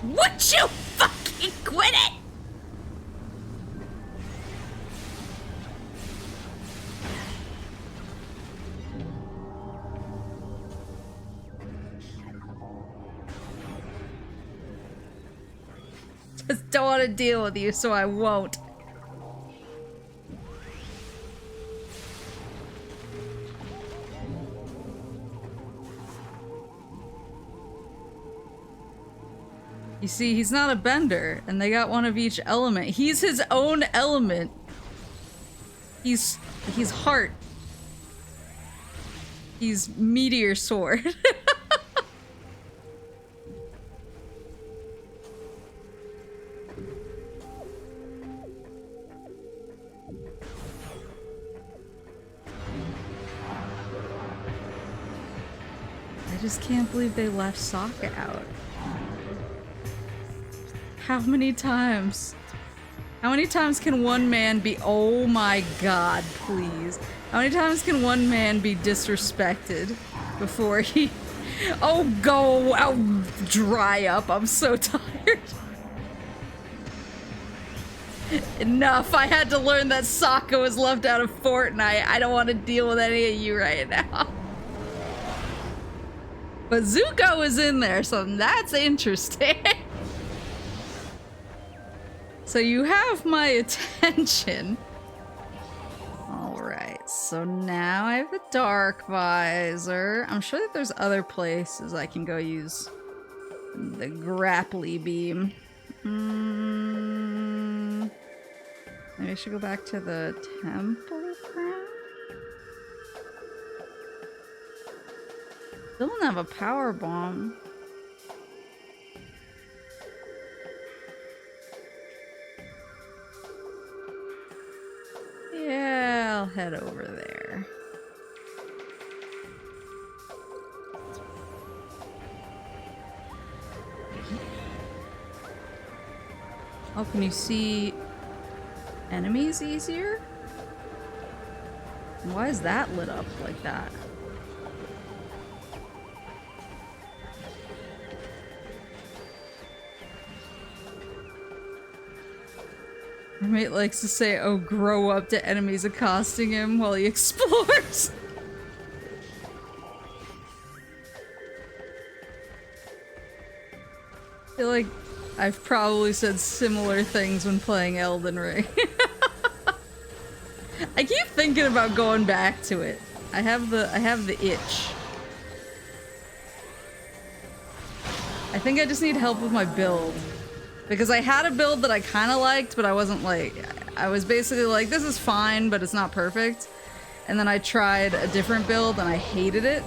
Would you fucking quit it? Just don't want to deal with you, so I won't. You see, he's not a bender, and they got one of each element. He's his own element. He's heart. He's meteor sword. I just can't believe they left Sokka out. How many times? How many times can one man be— oh my god, please. How many times can one man be disrespected before he— oh, go out, dry up, I'm so tired. Enough, I had to learn that Sokka was left out of Fortnite. I don't want to deal with any of you right now. But Zuko is in there, so that's interesting. So you have my attention. Alright, so now I have the dark visor. I'm sure that there's other places I can go use the grapply beam. Maybe I should go back to the temple crown? Still don't have a power bomb. Yeah, I'll head over there. Oh, can you see enemies easier? Why is that lit up like that? My mate likes to say, oh, grow up, to enemies accosting him while he explores. I feel like I've probably said similar things when playing Elden Ring. I keep thinking about going back to it. I have the itch. I think I just need help with my build. Because I had a build that I kind of liked, but I wasn't like... I was basically like, this is fine, but it's not perfect. And then I tried a different build and I hated it.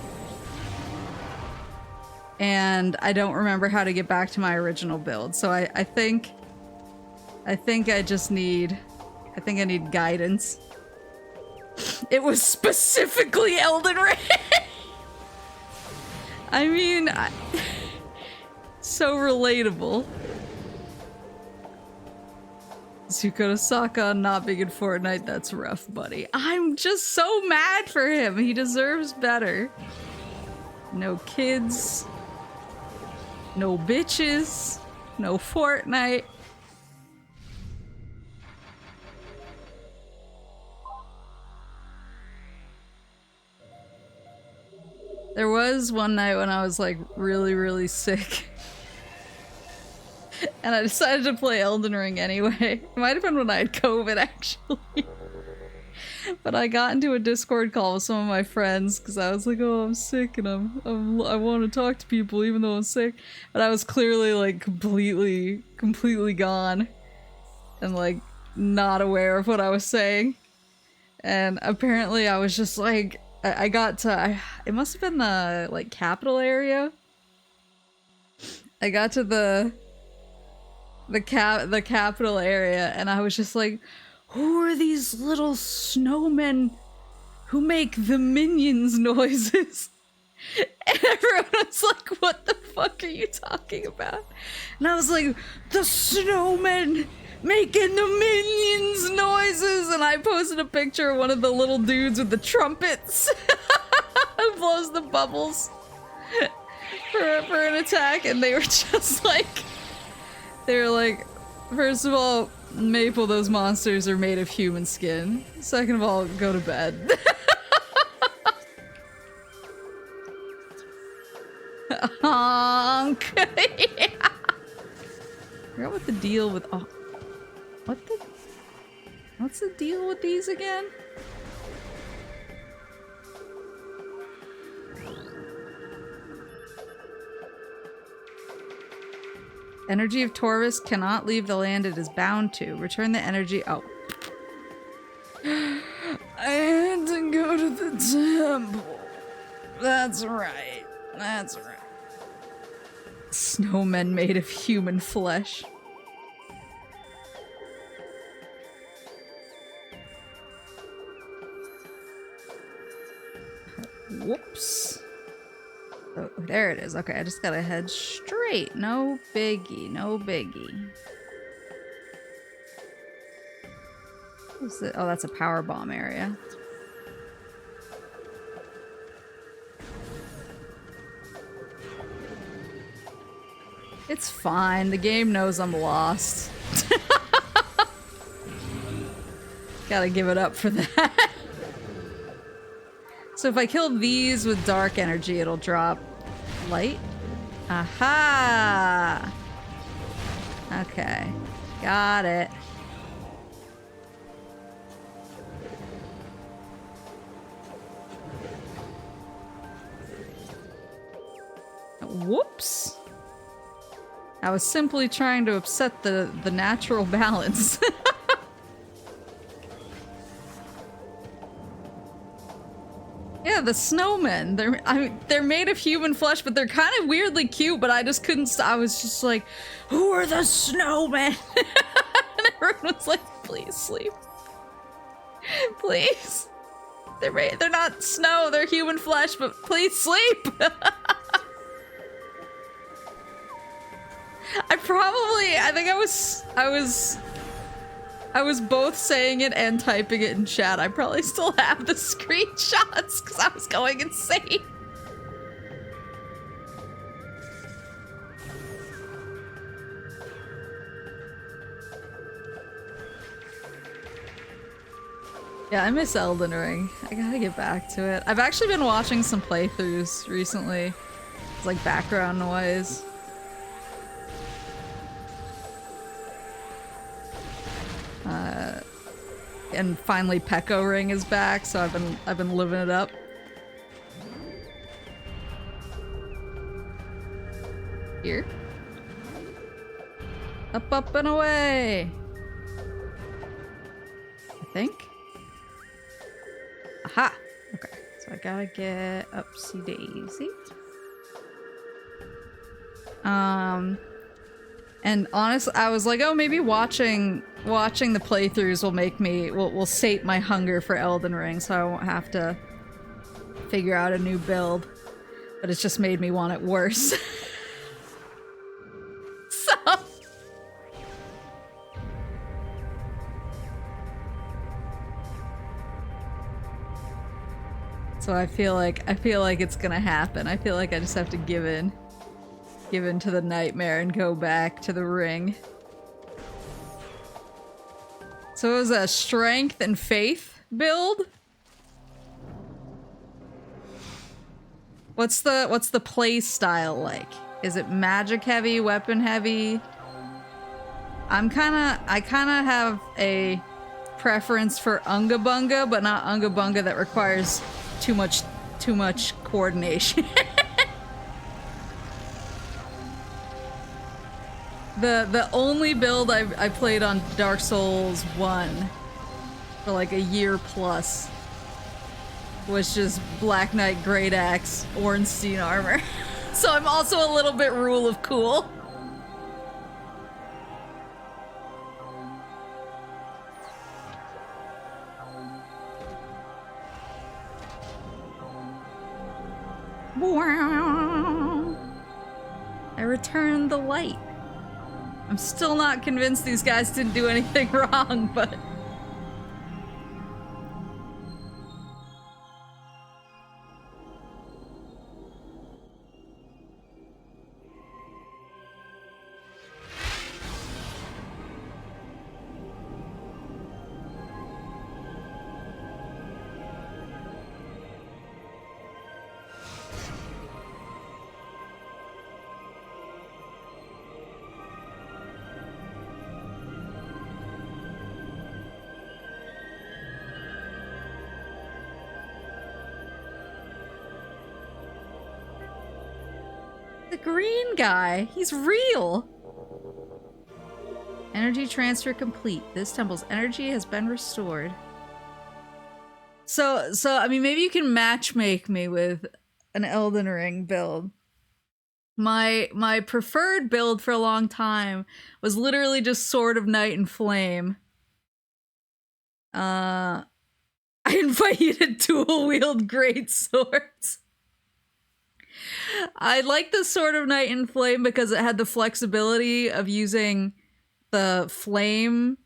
And I don't remember how to get back to my original build. So I think I just need... I think I need guidance. It was specifically Elden Ring! I mean... so relatable. Zuko to Sokka not being in Fortnite, that's rough, buddy. I'm just so mad for him. He deserves better. No kids. No bitches. No Fortnite. There was one night when I was like really, really sick. And I decided to play Elden Ring anyway. It might have been when I had COVID, actually. But I got into a Discord call with some of my friends because I was like, oh, I'm sick and I want to talk to people even though I'm sick. But I was clearly like completely gone and like not aware of what I was saying. And apparently I was just like, I got to, it must have been the like capital area. I got to the capital area and I was just like, who are these little snowmen who make the minions noises? And everyone was like, what the fuck are you talking about? And I was like, the snowmen making the minions noises. And I posted a picture of one of the little dudes with the trumpets who blows the bubbles for an attack. And they were just like, they were like, first of all, Maple, those monsters are made of human skin. Second of all, go to bed. Honk! Yeah. I forgot what the deal with- oh. What's the deal with these again? Energy of Taurus cannot leave the land it is bound to. Return the energy- oh. I had to go to the temple. That's right. That's right. Snowmen made of human flesh. Whoops. Oh, there it is. Okay, I just gotta head straight. No biggie, no biggie. What's it? Oh, that's a power bomb area. It's fine. The game knows I'm lost. Gotta give it up for that. So if I kill these with dark energy, it'll drop light? Aha! Okay. Got it. Whoops. I was simply trying to upset the natural balance. Yeah, the snowmen. They're made of human flesh, but they're kind of weirdly cute, but I just couldn't stop. I was just like, who are the snowmen? And everyone was like, please sleep. Please. They're not snow, they're human flesh, but please sleep. I think I was both saying it and typing it in chat. I probably still have the screenshots because I was going insane. Yeah, I miss Elden Ring. I gotta get back to it. I've actually been watching some playthroughs recently. It's like background noise. And finally Pecco Ring is back, so I've been living it up. Here. Up, up, and away! I think? Aha! Okay, so I gotta get Upsy Daisy. And honestly, I was like, oh, maybe watching the playthroughs will sate my hunger for Elden Ring, so I won't have to figure out a new build. But it's just made me want it worse. So I feel like it's gonna happen. I feel like I just have to give in to the nightmare and go back to the ring. So it was a strength and faith build? What's the play style like? Is it magic heavy, weapon heavy? I kinda have a preference for Unga Bunga, but not Unga Bunga that requires too much coordination. The only build I played on Dark Souls 1 for like a year plus was just Black Knight Great Axe, Ornstein armor. So I'm also a little bit rule of cool. I returned the light. I'm still not convinced these guys didn't do anything wrong, but... The green guy, he's real. Energy transfer complete. This temple's energy has been restored. So I mean, maybe you can matchmake me with an Elden Ring build. My preferred build for a long time was literally just Sword of Night and Flame. I invite you to dual wield great swords. I like the Sword of Night and Flame because it had the flexibility of using the flame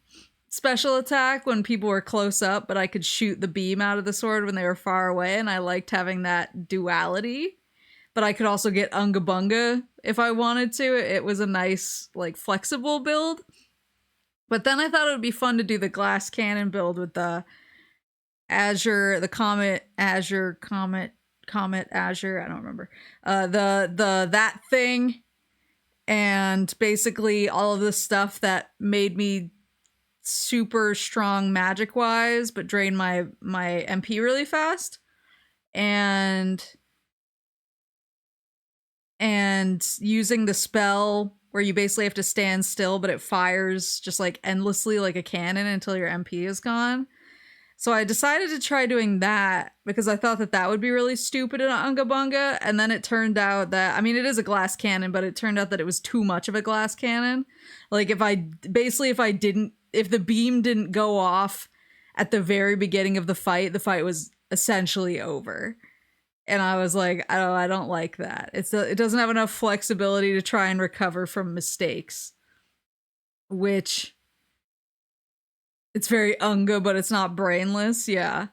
special attack when people were close up, but I could shoot the beam out of the sword when they were far away, and I liked having that duality. But I could also get Unga Bunga if I wanted to. It was a nice, like, flexible build. But then I thought it would be fun to do the glass cannon build with the Azure, the Comet Azure, I don't remember. That thing, and basically all of the stuff that made me super strong magic wise, but drain my MP really fast. And using the spell where you basically have to stand still, but it fires just like endlessly like a cannon until your MP is gone. So I decided to try doing that because I thought that that would be really stupid in Unga Bunga. And then it turned out that, I mean, it is a glass cannon, but it turned out that it was too much of a glass cannon. Like if the beam didn't go off at the very beginning of the fight was essentially over. And I was like, oh, I don't like that. It doesn't have enough flexibility to try and recover from mistakes. Which, it's very Unga, but it's not brainless. Yeah.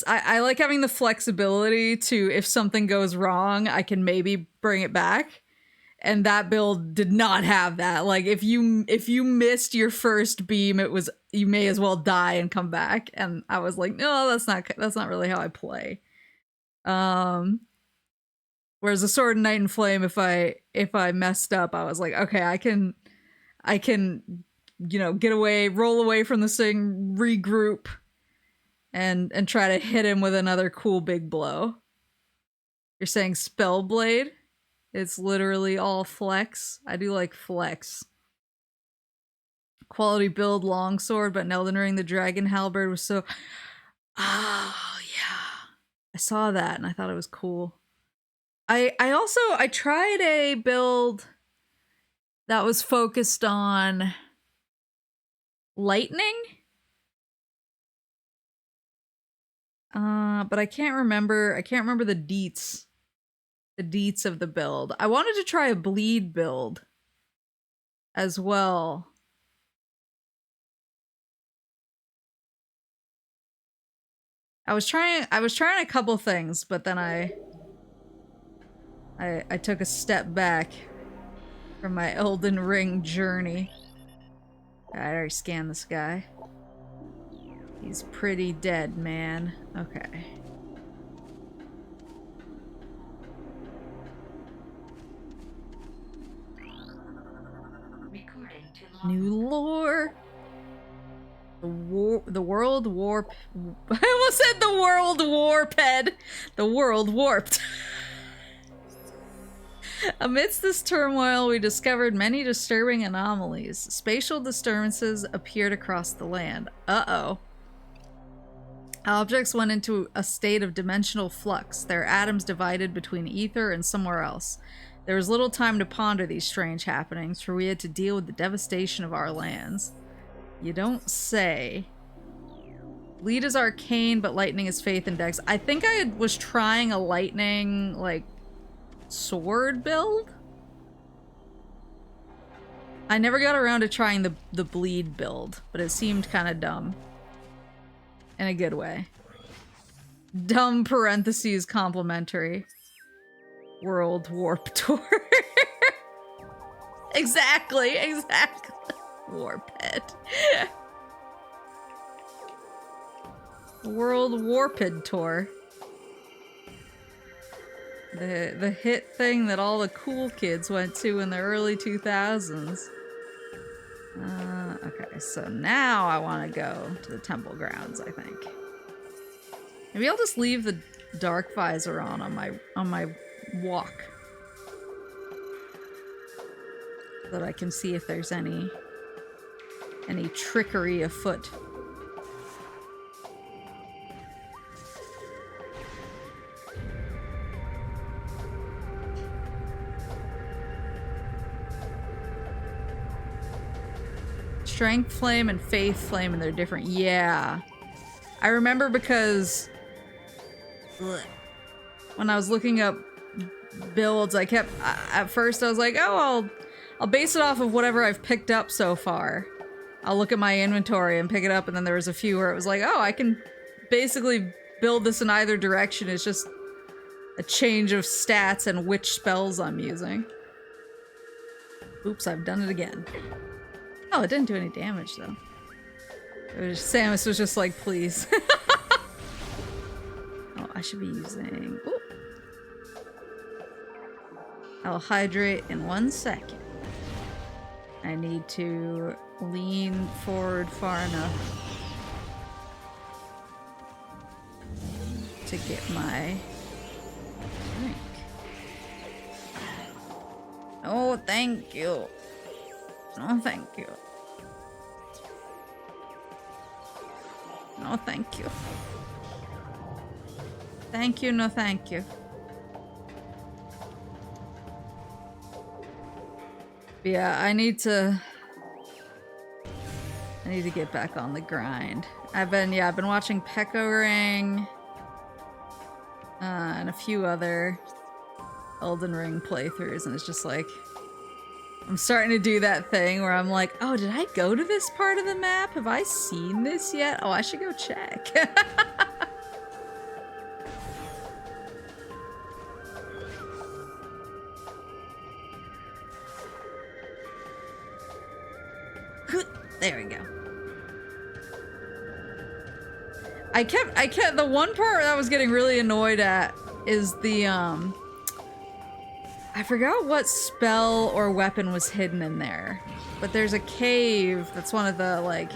I like having the flexibility to, if something goes wrong, I can maybe bring it back. And that build did not have that. Like if you missed your first beam, you may as well die and come back. And I was like, no, that's not really how I play. Whereas the Sword of Night and Flame, if I messed up, I was like, okay, I can, get away, roll away from this thing, regroup, and try to hit him with another cool big blow. You're saying Spellblade? It's literally all flex. I do like flex. Quality build longsword, but in Elden Ring, the dragon halberd was so... Oh, yeah. I saw that and I thought it was cool. I tried a build that was focused on lightning. But I can't remember the deets. The deets of the build. I wanted to try a bleed build as well. I was trying a couple things, but then I took a step back from my Elden Ring journey. I already scanned this guy. He's pretty dead, man. Okay. Recording to New lore. The world warp. I almost said the world warped. The world warped. Amidst this turmoil, we discovered many disturbing anomalies. Spatial disturbances appeared across the land. Uh-oh. Objects went into a state of dimensional flux, their atoms divided between ether and somewhere else. There was little time to ponder these strange happenings, for we had to deal with the devastation of our lands. You don't say. Bleed is arcane, but lightning is faith and dex. I think I was trying a lightning, like, sword build? I never got around to trying the bleed build, but it seemed kind of dumb. In a good way. Dumb parentheses complimentary. World Warp Tour. Exactly. Warped. World Warped Tour. The hit thing that all the cool kids went to in the early 2000s. Okay, so now I want to go to the temple grounds, I think. Maybe I'll just leave the dark visor on my walk. So that I can see if there's any trickery afoot. Strength Flame and Faith Flame, and they're different. Yeah. I remember because when I was looking up builds, I kept, at first I was like, oh, I'll base it off of whatever I've picked up so far. I'll look at my inventory and pick it up, and then there was a few where it was like, oh, I can basically build this in either direction. It's just a change of stats and which spells I'm using. Oops, I've done it again. Oh, it didn't do any damage, though. It was just, Samus was just like, please. Oh, I should be using... Ooh. I'll hydrate in 1 second. I need to lean forward far enough to get my drink. Oh, thank you. No, thank you. No, thank you. Thank you, no thank you. But yeah, I need to get back on the grind. I've been watching Pecco Ring and a few other Elden Ring playthroughs, and it's just like I'm starting to do that thing where I'm like, oh, did I go to this part of the map? Have I seen this yet? Oh, I should go check. There we go. I kept the one part that I was getting really annoyed at is the I forgot what spell or weapon was hidden in there, but there's a cave that's one of the, like,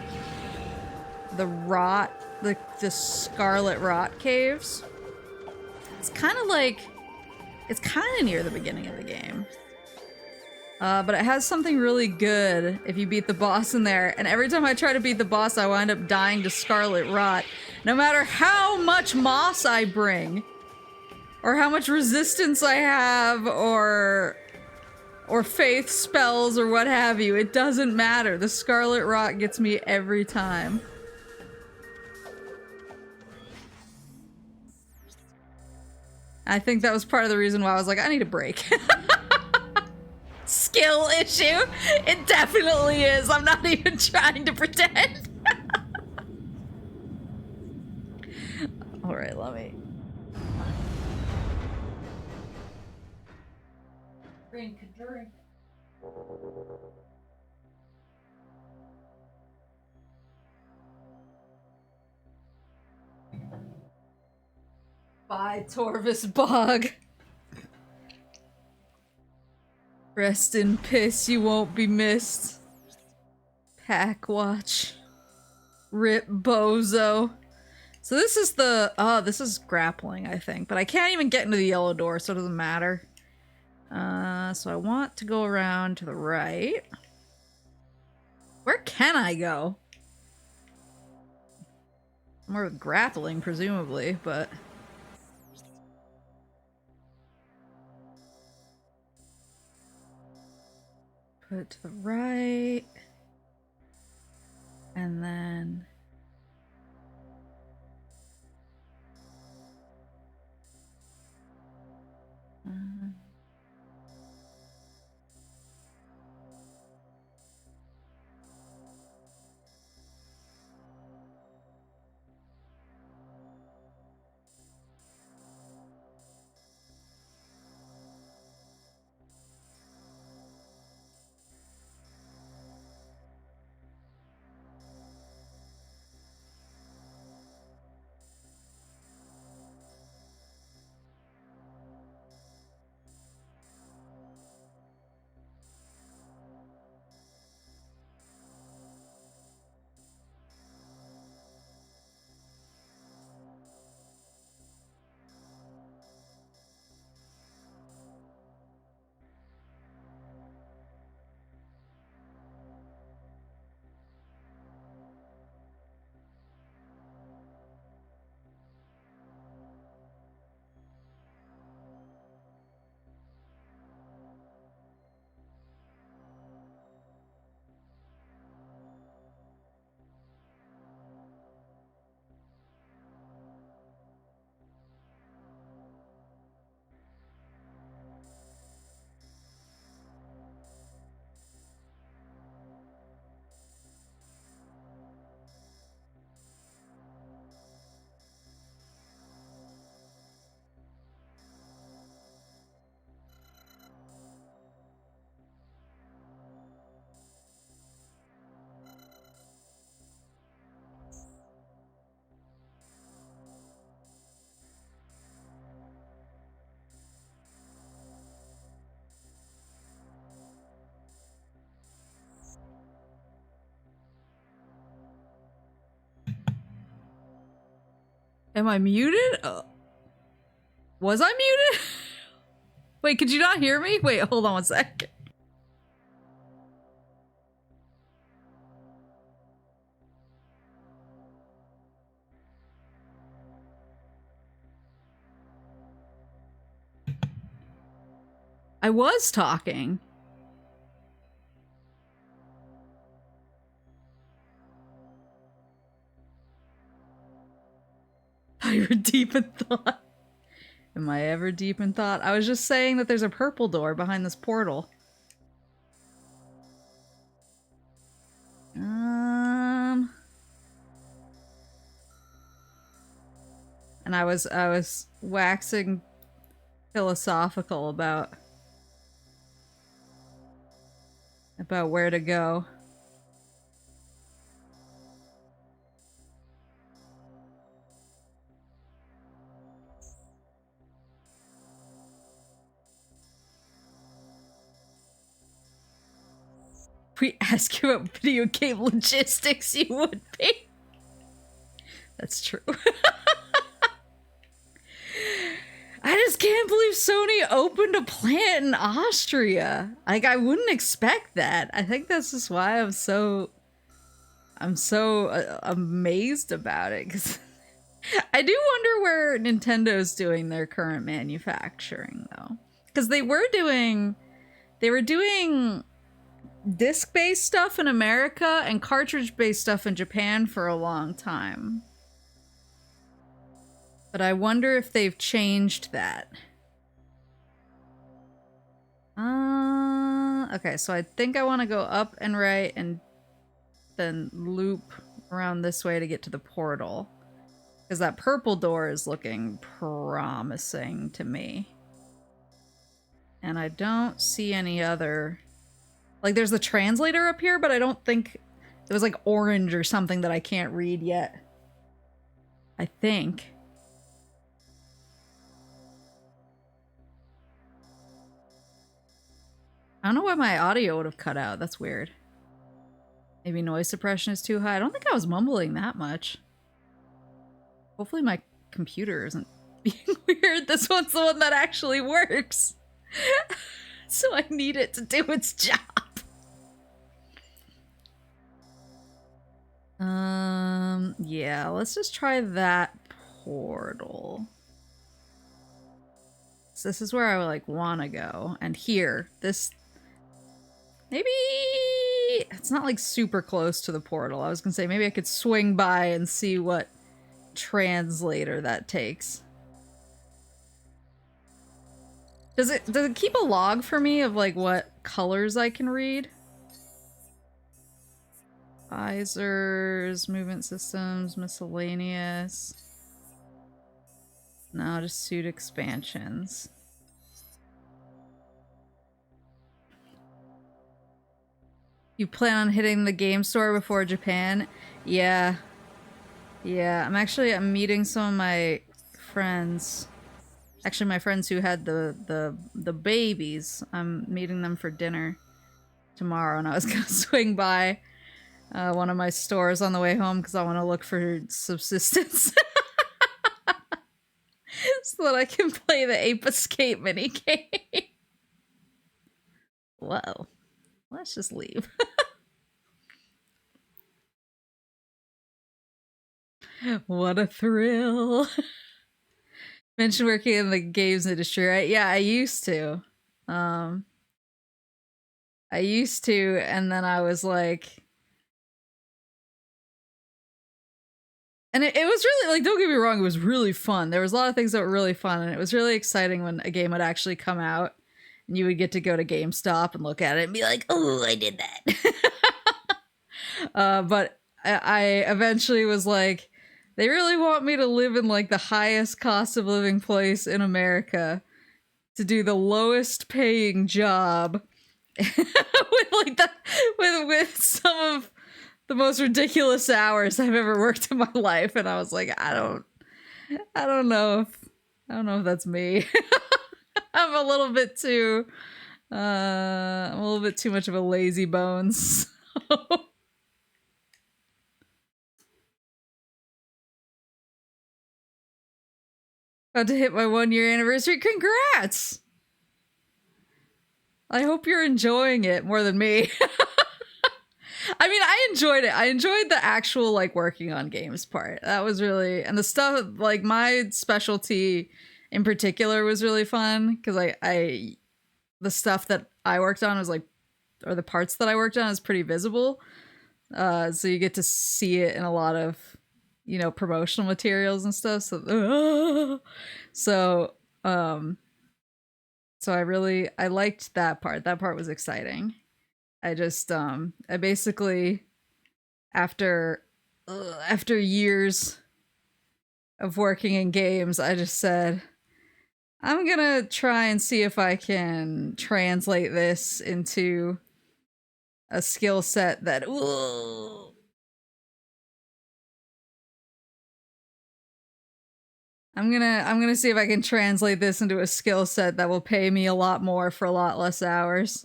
the Scarlet Rot caves. It's kind of like, it's kind of near the beginning of the game. But it has something really good if you beat the boss in there, and every time I try to beat the boss, I wind up dying to Scarlet Rot, no matter how much moss I bring. Or how much resistance I have, or faith spells, or what have you. It doesn't matter. The Scarlet Rot gets me every time. I think that was part of the reason why I was like, I need a break. Skill issue? It definitely is. I'm not even trying to pretend. Alright, let me... Drink a drink. Bye, Torvis Bog. Rest in piss, you won't be missed. Hack watch. Rip bozo. So this is the, oh, this is grappling, I think. But I can't even get into the yellow door, so it doesn't matter. So I want to go around to the right. Where can I go? More with grappling, presumably, but... Put it to the right. And then... Am I muted? Was I muted? Wait, could you not hear me? Wait, hold on one sec. I was talking. You're deep in thought. Am I ever deep in thought? I was just saying that there's a purple door behind this portal. And I was waxing philosophical about where to go. If we ask you about video game logistics, you would be. That's true. I just can't believe Sony opened a plant in Austria. Like, I wouldn't expect that. I think that's just why I'm so amazed about it, because I do wonder where Nintendo's doing their current manufacturing, though. Because they were doing disc-based stuff in America and cartridge-based stuff in Japan for a long time. But I wonder if they've changed that. Okay, so I think I want to go up and right and then loop around this way to get to the portal. Because that purple door is looking promising to me. And I don't see any other... Like, there's the translator up here, but I don't think... It was like orange or something that I can't read yet. I think. I don't know why my audio would have cut out. That's weird. Maybe noise suppression is too high. I don't think I was mumbling that much. Hopefully my computer isn't being weird. This one's the one that actually works. So I need it to do its job. Yeah, let's just try that portal. So this is where I like want to go. And here, this maybe it's not like super close to the portal. I was gonna say maybe I could swing by and see what translator that takes. Does it keep a log for me of like what colors I can read? Visors, movement systems, miscellaneous. No, just suit expansions. You plan on hitting the game store before Japan? Yeah. Yeah, I'm meeting some of my friends. Actually, my friends who had the babies. I'm meeting them for dinner tomorrow, and I was gonna swing by one of my stores on the way home because I want to look for subsistence. So that I can play the Ape Escape minigame. Whoa. Let's just leave. What a thrill. Mentioned working in the games industry, right? Yeah, I used to. And then I was like... And it was really, like, don't get me wrong, it was really fun. There was a lot of things that were really fun, and it was really exciting when a game would actually come out, and you would get to go to GameStop and look at it and be like, oh, I did that. But I eventually was like, they really want me to live in, like, the highest cost of living place in America to do the lowest paying job with, like, with some of the most ridiculous hours I've ever worked in my life, and I was like, I don't know if that's me. I'm a little bit too much of a lazy bones. About to hit my 1-year anniversary. Congrats! I hope you're enjoying it more than me. I mean, I enjoyed it. I enjoyed the actual, like, working on games part. That was really... And the stuff, like, my specialty in particular was really fun. Because the stuff that I worked on was, like... Or the parts that I worked on is pretty visible. So you get to see it in a lot of, you know, promotional materials and stuff. So... So I liked that part. That part was exciting. I just, I basically, after years of working in games, I just said, I'm gonna try and see if I can translate this into a skill set that, ooh. I'm gonna see if I can translate this into a skill set that will pay me a lot more for a lot less hours.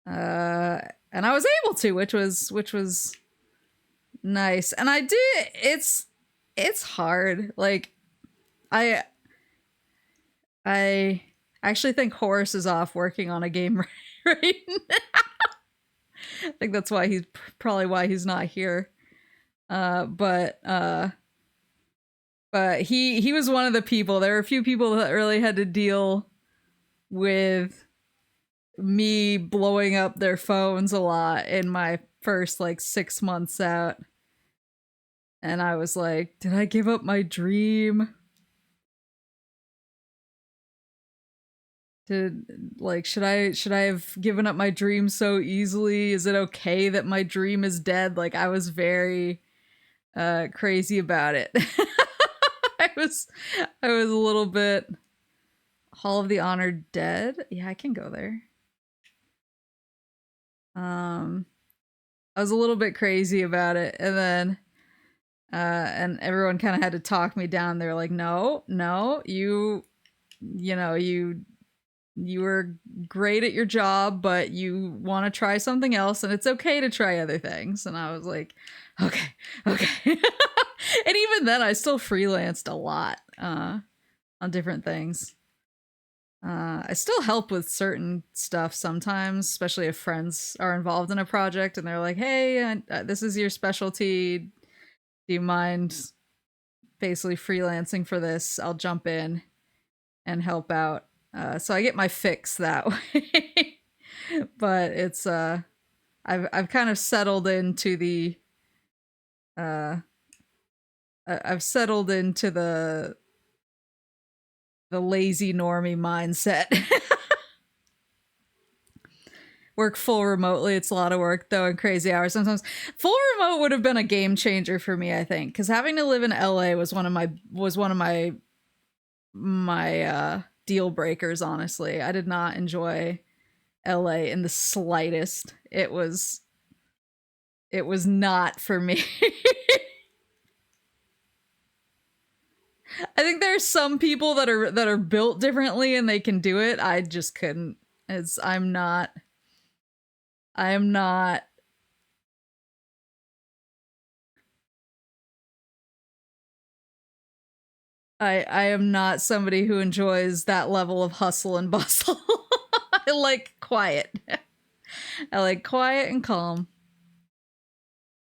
And I was able to, which was nice. And I did, it's hard. Like, I actually think Horace is off working on a game right now. I think that's why probably why he's not here. But he was one of the people. There were a few people that really had to deal with me blowing up their phones a lot in my first, like, 6 months out. And I was like, did I give up my dream? Should I have given up my dream so easily? Is it okay that my dream is dead? Like, I was very crazy about it. I was a little bit... Hall of the Honored dead? Yeah, I can go there. I was a little bit crazy about it, and then and everyone kind of had to talk me down. They're like, no, you You were great at your job, but you want to try something else, and it's okay to try other things. And I was like, okay, okay. And even then, I still freelanced a lot on different things. I still help with certain stuff sometimes, especially if friends are involved in a project and they're like, hey, this is your specialty. Do you mind basically freelancing for this? I'll jump in and help out. So I get my fix that way. But it's I've kind of settled into the I've settled into the lazy normie mindset. Work full remotely. It's a lot of work though, and crazy hours sometimes. Full remote would have been a game changer for me, I think, because having to live in LA was one of my deal breakers. Honestly, I did not enjoy LA in the slightest. It was not for me. I think there are some people that are built differently and they can do it. I just couldn't. I am not I am not somebody who enjoys that level of hustle and bustle. I like quiet. I like quiet and calm.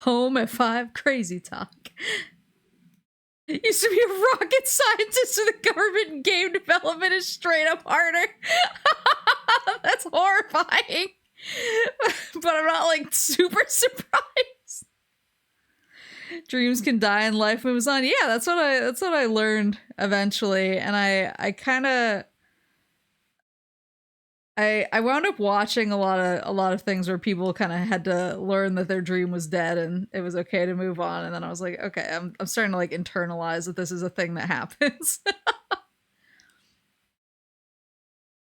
Home at 5, crazy talk. Used to be a rocket scientist in the government. Game development is straight up harder. That's horrifying. But I'm not like super surprised. Dreams can die and life moves on. Yeah, that's what I learned eventually. And I kind of I wound up watching a lot of things where people kind of had to learn that their dream was dead and it was okay to move on. And then I was like, okay, I'm starting to like internalize that this is a thing that happens.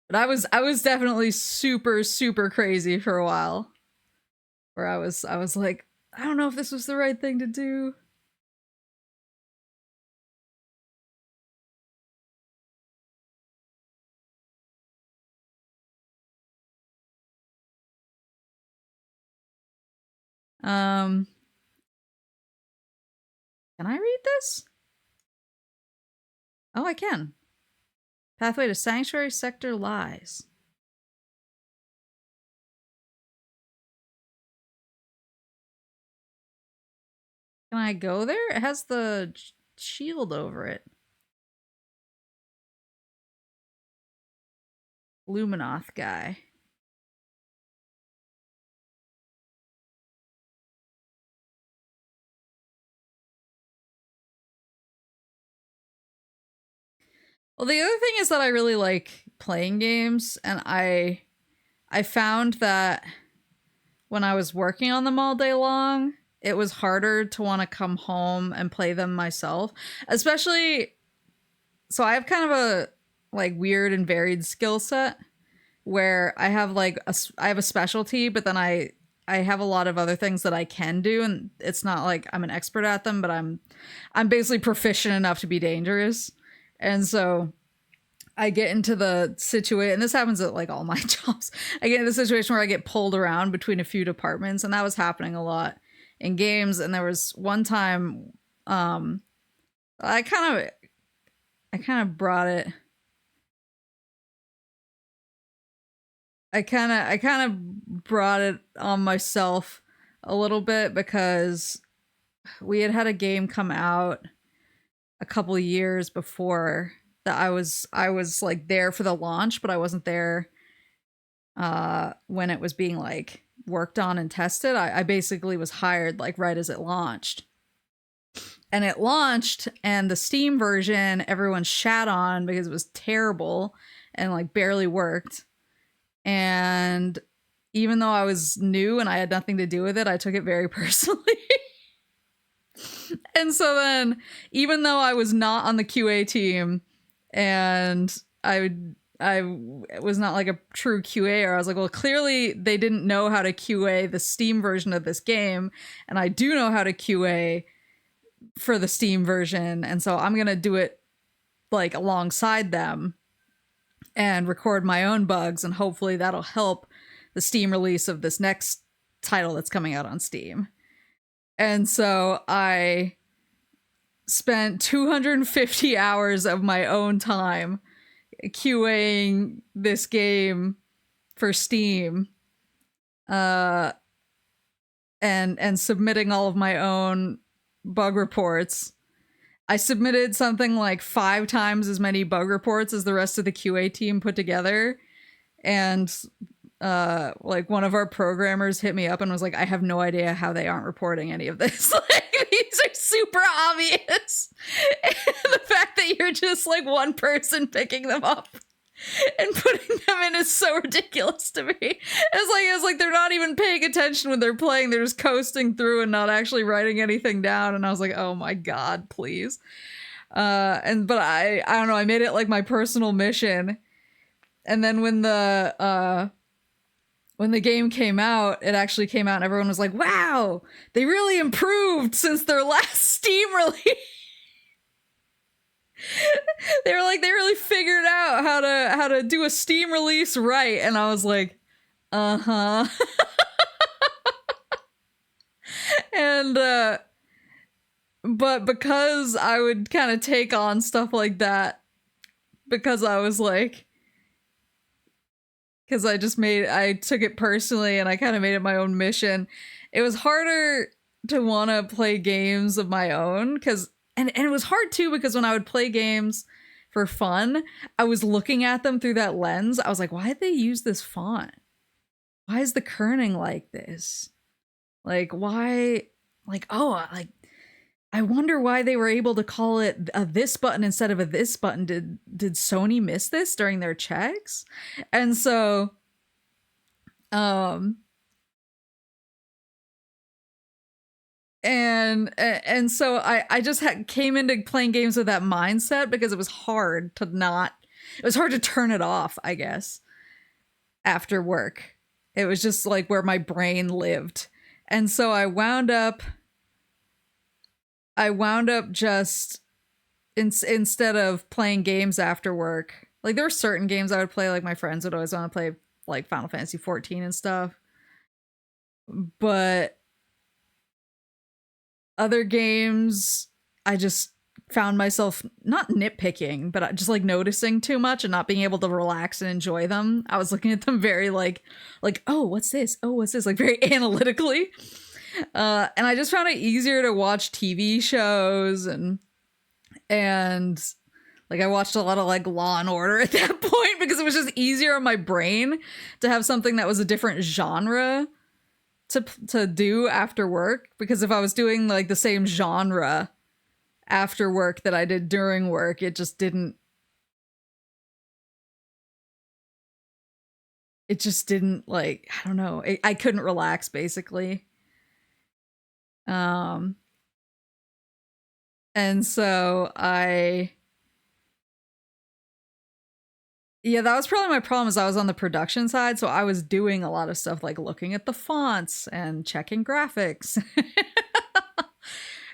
But I was definitely super crazy for a while, where I was like, I don't know if this was the right thing to do. Um, can I read this? Oh, I can. Pathway to Sanctuary Sector lies. Can I go there? It has the shield over it. Luminoth guy. Well, the other thing is that I really like playing games, and I found that when I was working on them all day long, it was harder to want to come home and play them myself. Especially, so I have kind of a like weird and varied skill set where I have like I have a specialty, but then I have a lot of other things that I can do, and it's not like I'm an expert at them, but I'm basically proficient enough to be dangerous. And so I get into the situation, and this happens at like all my jobs. I get into the situation where I get pulled around between a few departments, and that was happening a lot in games. And there was one time, I kind of brought it. I kind of brought it on myself a little bit because we had a game come out a couple of years before that I was like there for the launch, but I wasn't there when it was being like worked on and tested. I basically was hired like right as it launched. And it launched, and the Steam version everyone shat on because it was terrible and like barely worked. And even though I was new and I had nothing to do with it, I took it very personally. And so then, even though I was not on the QA team and I was not like a true QA, I was like, well, clearly they didn't know how to QA the Steam version of this game, and I do know how to QA for the Steam version, and so I'm gonna do it like alongside them. and record my own bugs, and hopefully that'll help the Steam release of this next title that's coming out on Steam. And so I spent 250 hours of my own time QAing this game for Steam, and submitting all of my own bug reports. I submitted something like 5 times as many bug reports as the rest of the QA team put together. And like one of our programmers hit me up and was like, I have no idea how they aren't reporting any of this. Like, these are super obvious. And the fact that you're just like one person picking them up and putting them in is so ridiculous to me. It's like they're not even paying attention when they're playing. They're just coasting through and not actually writing anything down. And I was like, oh my God, please. But I don't know, I made it like my personal mission. And then when the game came out, it actually came out and everyone was like, wow, they really improved since their last Steam release. They were like, they really figured out how to do a Steam release right. And I was like, uh-huh. And but because I would kind of take on stuff like that, because I was like, because I took it personally and I kind of made it my own mission, it was harder to want to play games of my own, and it was hard too, because when I would play games for fun, I was looking at them through that lens. I was like, why did they use this font? Why is the kerning like this? Like, why? Like, oh, like, I wonder why they were able to call it a this button instead of a this button. Did Sony miss this during their checks? And so, and so I just came into playing games with that mindset, because it was hard to turn it off, I guess, after work. It was just like where my brain lived. And so I wound up just instead of playing games after work, like there were certain games I would play, like my friends would always want to play like Final Fantasy 14 and stuff. But other games, I just found myself not nitpicking, but just like noticing too much and not being able to relax and enjoy them. I was looking at them very like, oh, what's this? Oh, what's this? Like very analytically. And I just found it easier to watch TV shows and like I watched a lot of like Law and Order at that point, because it was just easier on my brain to have something that was a different genre to do after work. Because if I was doing like the same genre after work that I did during work, it just didn't like, I don't know, I couldn't relax basically. And so that was probably my problem, is I was on the production side, so I was doing a lot of stuff like looking at the fonts and checking graphics,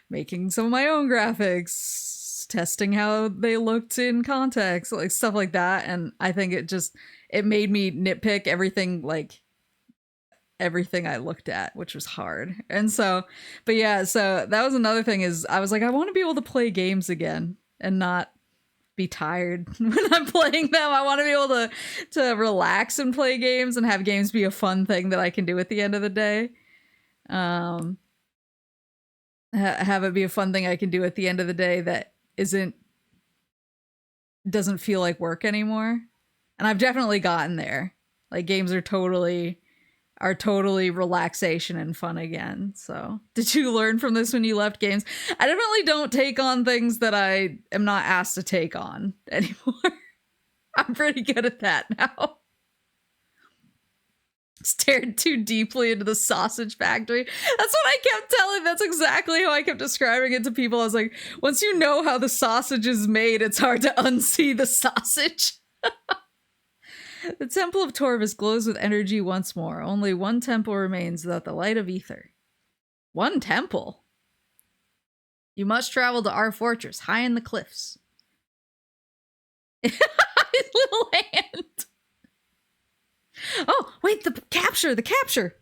making some of my own graphics, testing how they looked in context, like stuff like that. And I think it made me nitpick everything I looked at, which was hard. And so, but yeah, so that was another thing, is I was like, I want to be able to play games again and not be tired when I'm playing them. I want to be able to relax and play games and have games be a fun thing that I can do at the end of the day. Have it be a fun thing I can do at the end of the day that doesn't feel like work anymore. And I've definitely gotten there. Like games are totally relaxation and fun again. So did you learn from this when you left games? I definitely don't take on things that I am not asked to take on anymore. I'm pretty good at that now. Stared too deeply into the sausage factory. That's what I kept telling. That's exactly how I kept describing it to people. I was like, once you know how the sausage is made, it's hard to unsee the sausage. The Temple of Torvus glows with energy once more. Only one temple remains without the light of ether. One temple? You must travel to our fortress, high in the cliffs. his little hand. Oh, wait, the capture, the capture.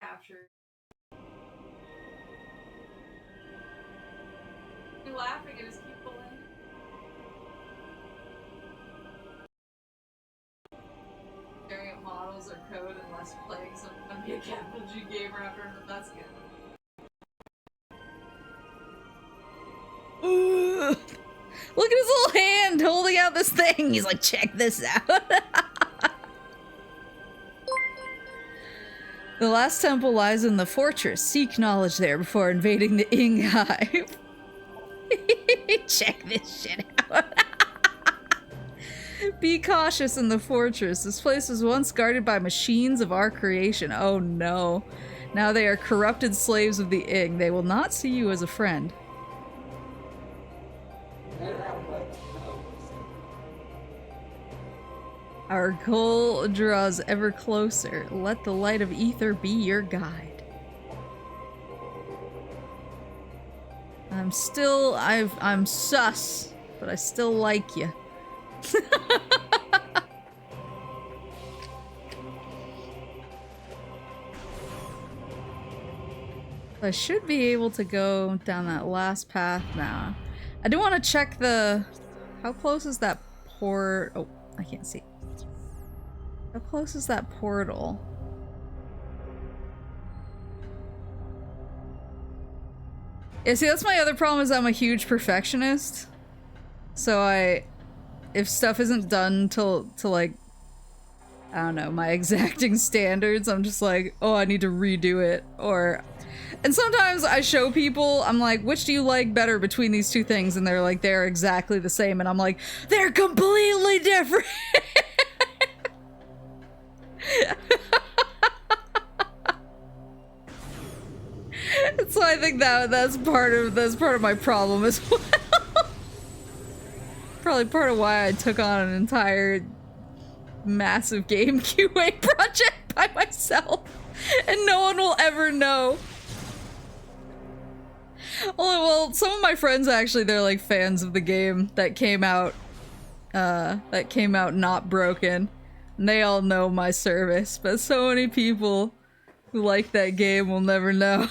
Capture. You're laughing and just keep pulling. Staring at models or code unless playing some be a capital G gamer after, but that's good. Look at his little hand holding out this thing. He's like, check this out. The last temple lies in the fortress. Seek knowledge there before invading the Ing Hive. Check this shit out. Be cautious in the fortress. This place was once guarded by machines of our creation. Oh no. Now they are corrupted slaves of the Ing. They will not see you as a friend. Our goal draws ever closer. Let the light of ether be your guide. I'm sus, but I still like you. I should be able to go down that last path now. I do want to check the... How close is that port? Oh, I can't see. How close is that portal? Yeah, see, that's my other problem is I'm a huge perfectionist. So if stuff isn't done to like, I don't know, my exacting standards, I'm just like, oh, I need to redo it. And sometimes I show people, I'm like, which do you like better between these two things? And they're like, they're exactly the same. And I'm like, they're completely different. So I think that's part of my problem as well. Probably part of why I took on an entire massive game QA project by myself, and no one will ever know. Well, some of my friends actually, they're like fans of the game that came out not broken. And they all know my service, but so many people who like that game will never know.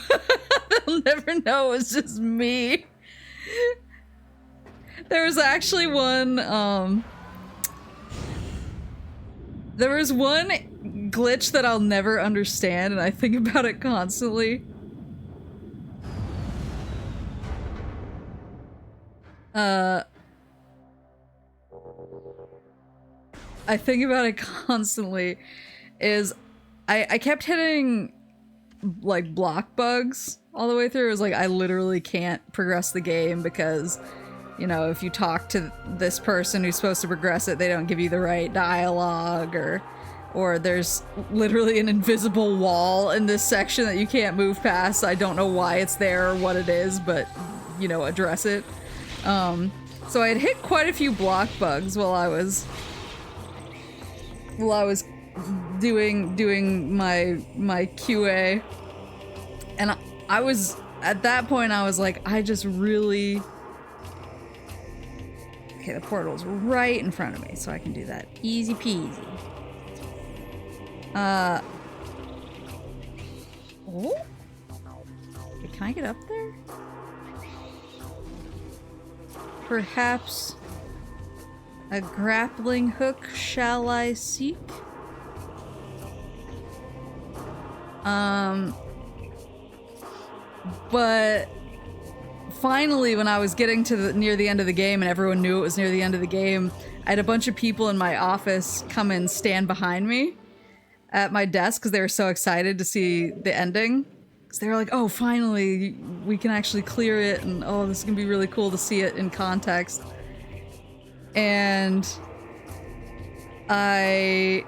They'll never know it's just me. There was actually one, there was one glitch that I'll never understand, and I think about it constantly. I think about it constantly, is I kept hitting, like, block bugs all the way through. It was like, I literally can't progress the game because, you know, if you talk to this person who's supposed to progress it, they don't give you the right dialogue, or there's literally an invisible wall in this section that you can't move past. I don't know why it's there or what it is, but, you know, address it. So I had hit quite a few block bugs while I was doing my QA, and I was at that point I was like, I just really, okay, the portal's right in front of me, so I can do that easy peasy. Oh, can I get up there? Perhaps a grappling hook shall I seek? But finally, when I was getting to near the end of the game and everyone knew it was near the end of the game, I had a bunch of people in my office come and stand behind me at my desk because they were so excited to see the ending. Because they were like, oh, finally, we can actually clear it, and oh, this is gonna be really cool to see it in context. And I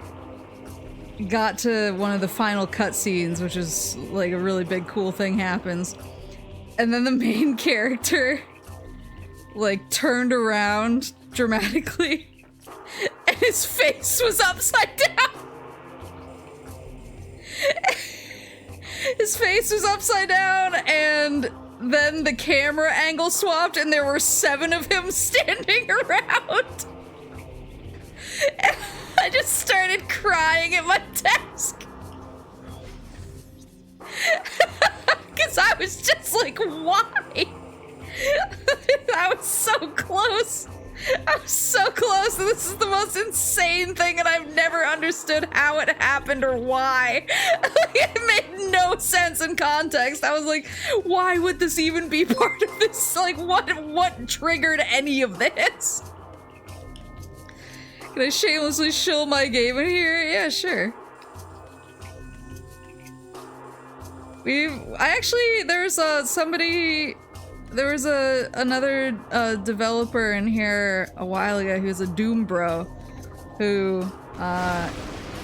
got to one of the final cutscenes, which is like a really big cool thing happens. And then the main character, like, turned around dramatically, and his face was upside down. His face was upside down, and then the camera angle swapped, and there were 7 of him standing around. And I just started crying at my desk. Because I was just like, why? I was so close. I was so close. This is the most insane thing, and I've never understood how it happened or why. It made no sense in context. I was like, why would this even be part of this? Like, what triggered any of this? Can I shamelessly shill my game in here? Yeah, sure. There's another developer in here a while ago who's a Doom bro who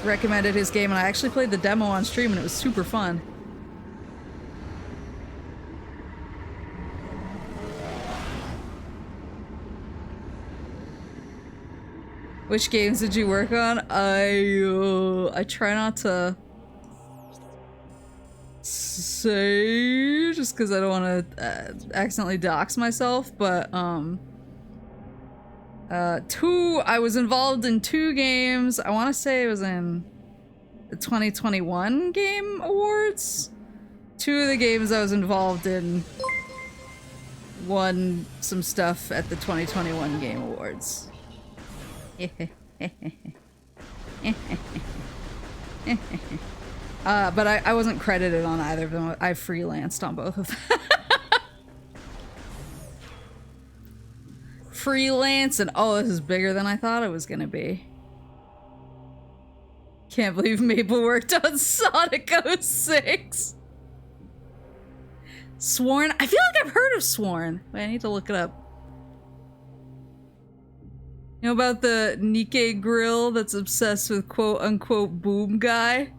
recommended his game, and I actually played the demo on stream and it was super fun. Which games did you work on? I try not to say just because I don't want to accidentally dox myself, but I was involved in 2 games. I want to say it was in the 2021 Game Awards. 2 of the games I was involved in won some stuff at the 2021 Game Awards. But I wasn't credited on either of them. I freelanced on both of them. Freelance, and oh, this is bigger than I thought it was gonna be. Can't believe Maple worked on Sonic 06. Sworn? I feel like I've heard of Sworn. Wait, I need to look it up. You know about the Nikkei grill that's obsessed with quote-unquote boom guy?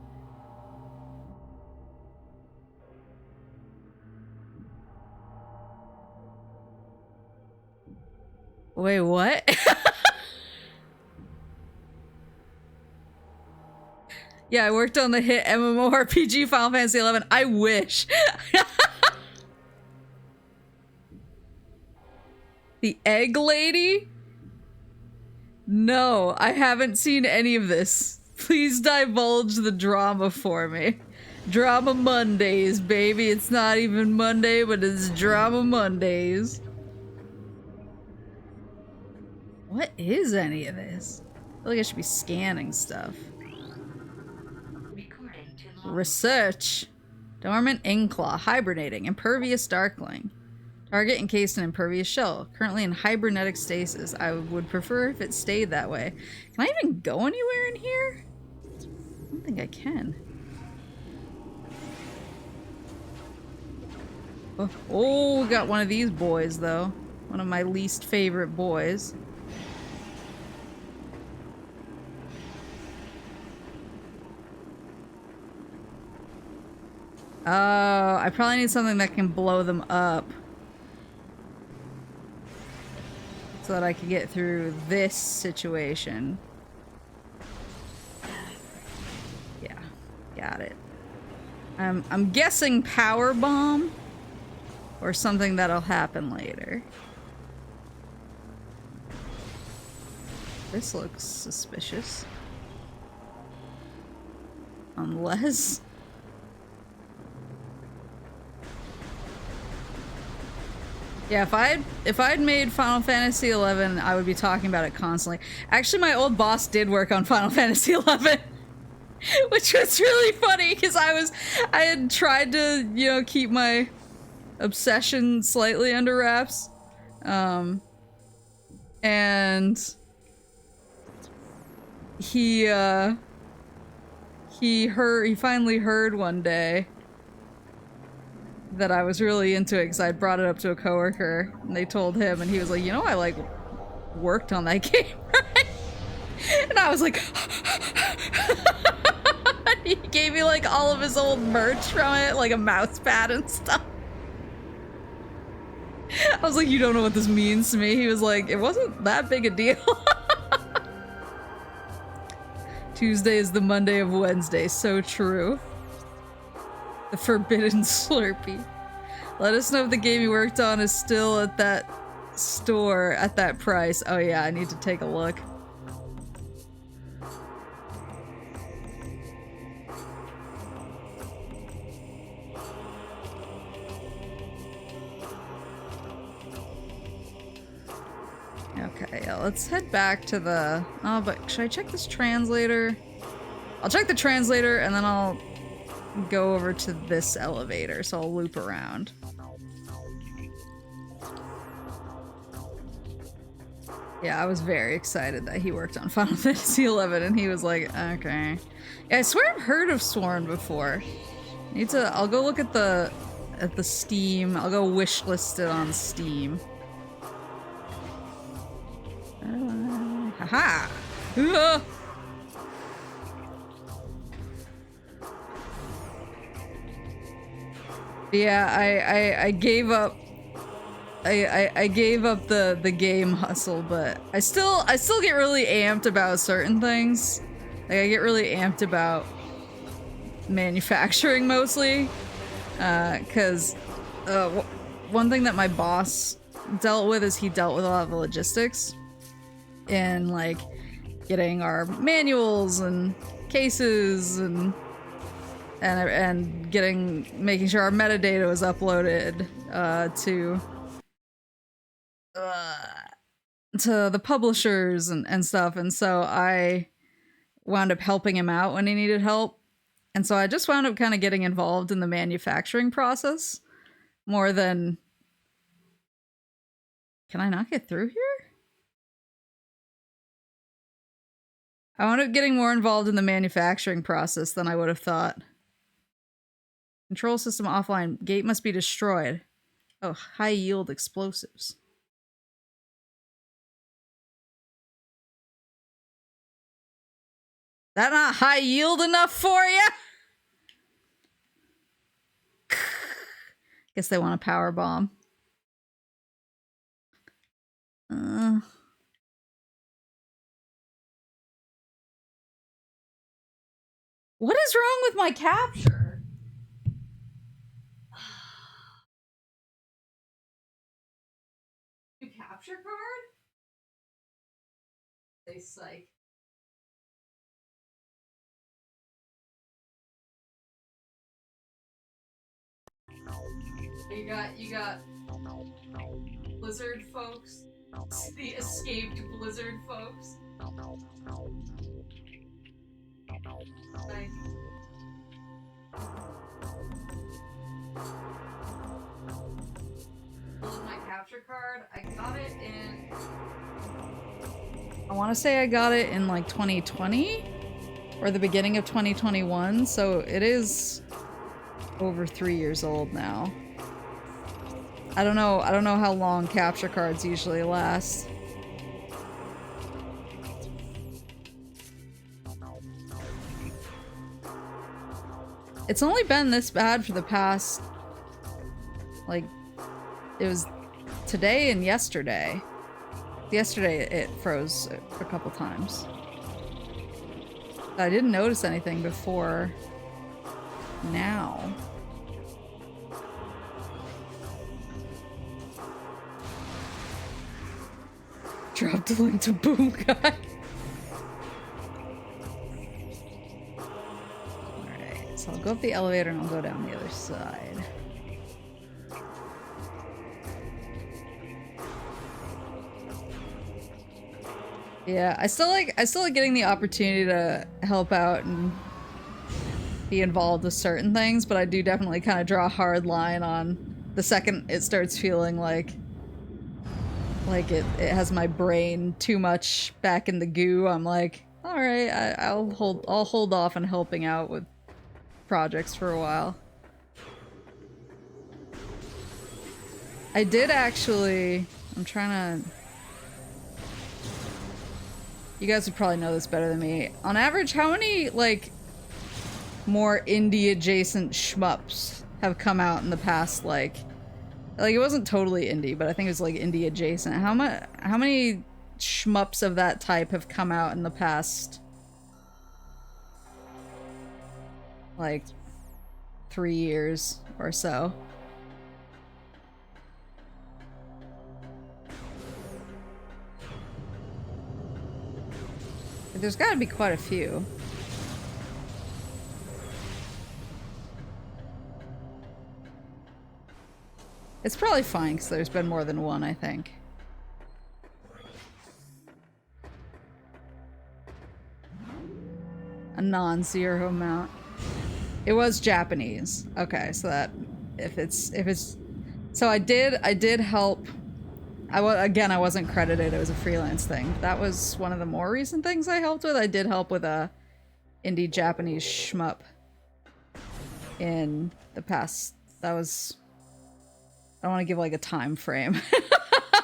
Wait, what? Yeah, I worked on the hit MMORPG Final Fantasy XI. I wish. The Egg Lady? No, I haven't seen any of this. Please divulge the drama for me. Drama Mondays, baby. It's not even Monday, but it's Drama Mondays. What is any of this? I feel like I should be scanning stuff. Research. Dormant Inkclaw. Hibernating. Impervious Darkling. Target encased in impervious shell. Currently in hibernetic stasis. I would prefer if it stayed that way. Can I even go anywhere in here? I don't think I can. Oh, we got one of these boys, though. One of my least favorite boys. Oh, I probably need something that can blow them up. So that I can get through this situation. Yeah, got it. I'm guessing power bomb or something that'll happen later. This looks suspicious. Unless... Yeah, if I'd made Final Fantasy XI, I would be talking about it constantly. Actually, my old boss did work on Final Fantasy XI, which was really funny because I had tried to, you know, keep my obsession slightly under wraps, and he finally heard one day that I was really into it because I brought it up to a coworker and they told him, and he was like, you know, I like worked on that game, right? And I was like, he gave me like all of his old merch from it, like a mouse pad and stuff. I was like, you don't know what this means to me. He was like, it wasn't that big a deal. Tuesday is the Monday of Wednesday, so true. The forbidden Slurpee. Let us know if the game you worked on is still at that store at that price. Oh yeah, I need to take a look. Okay, yeah, let's head back to the... Oh, but should I check this translator? I'll check the translator and then I'll go over to this elevator, so I'll loop around. Yeah, I was very excited that he worked on Final Fantasy XI and he was like, okay. Yeah, I swear I've heard of Sworn before. I'll go look at the Steam. I'll go wishlist it on Steam. Haha! Yeah, I gave up. I gave up the game hustle, but I still get really amped about certain things. Like I get really amped about manufacturing mostly, because one thing that my boss dealt with is he dealt with a lot of the logistics in like getting our manuals and cases and making sure our metadata was uploaded to the publishers and stuff, and so I wound up helping him out when he needed help, and so I just wound up kind of getting involved in the manufacturing process more than... Can I not get through here? I wound up getting more involved in the manufacturing process than I would have thought. Control system offline. Gate must be destroyed. Oh, high yield explosives. That not high yield enough for you? Guess they want a power bomb. What is wrong with my capture? New capture card? They psych. You got Blizzard folks. The escaped Blizzard folks. Like, my capture card. I got it in... I want to say I got it in like 2020 or the beginning of 2021, so it is over 3 years old now. I don't know how long capture cards usually last. It's only been this bad for the past, like, it was today and yesterday. Yesterday it froze a couple times. I didn't notice anything before now. Dropped a link to Boom Guy. Alright, so I'll go up the elevator and I'll go down the other side. Yeah, I still like getting the opportunity to help out and be involved with certain things, but I do definitely kind of draw a hard line on the second it starts feeling like it has my brain too much back in the goo. I'm like, all right, I'll hold off on helping out with projects for a while. I did actually. I'm trying to. You guys would probably know this better than me. On average, how many like more indie adjacent shmups have come out in the past like it wasn't totally indie, but I think it was like indie adjacent. How many shmups of that type have come out in the past like 3 years or so. But there's got to be quite a few. It's probably fine because there's been more than one, I think. A non-zero amount. It was Japanese. Okay, so that if it's so I did help. Again, I wasn't credited. It was a freelance thing. That was one of the more recent things I helped with. I did help with a indie Japanese shmup in the past. That was, I don't want to give like a time frame.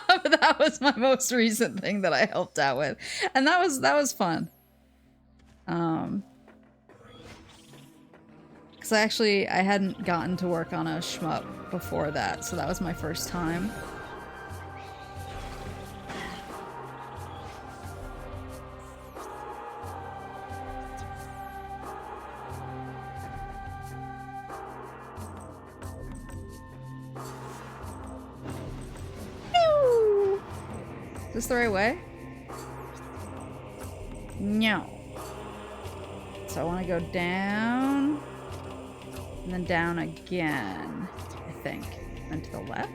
But that was my most recent thing that I helped out with. And that was fun. Because I hadn't gotten to work on a shmup before that, so that was my first time. Is this the right way? No. So I want to go down, and then down again, I think. And to the left?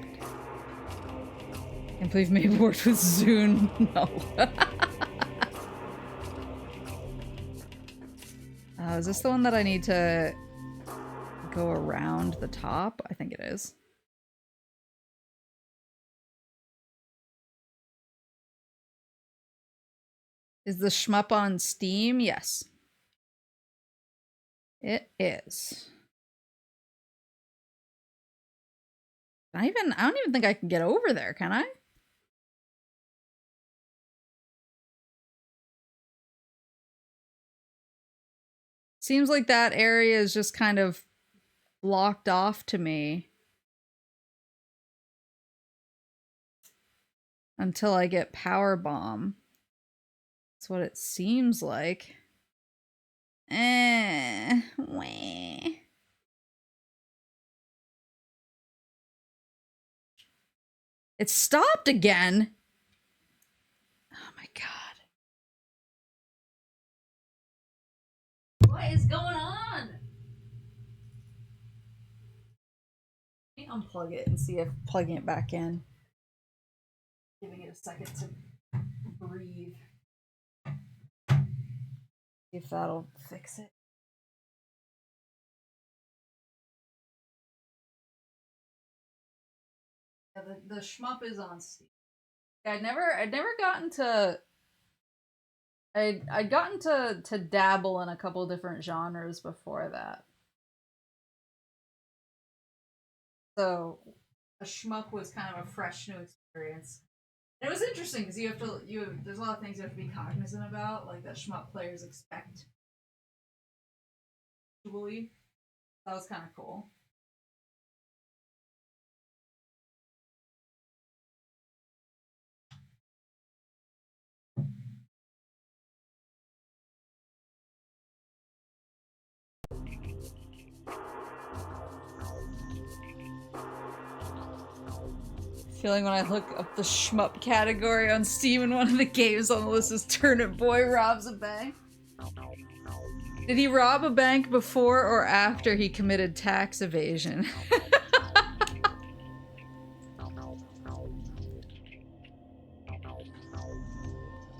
Can't believe Maple worked with Zune. No. Is this the one that I need to go around the top? I think it is. Is the shmup on Steam? Yes. It is. I don't even think I can get over there, can I? Seems like that area is just kind of blocked off to me until I get Power Bomb. That's what it seems like. Wah. It stopped again. Oh my god. What is going on? Let me unplug it and see if plugging it back in. Giving it a second to breathe. See if that'll fix it. Yeah, the shmup is on Steam. I'd never gotten to. I'd gotten to dabble in a couple different genres before that. So a shmup was kind of a fresh new experience. And it was interesting because there's a lot of things you have to be cognizant about, like that shmup players expect. That was kind of cool. Feeling when I look up the shmup category on Steam and one of the games on the list is Turnip Boy robs a bank. Did he rob a bank before or after he committed tax evasion?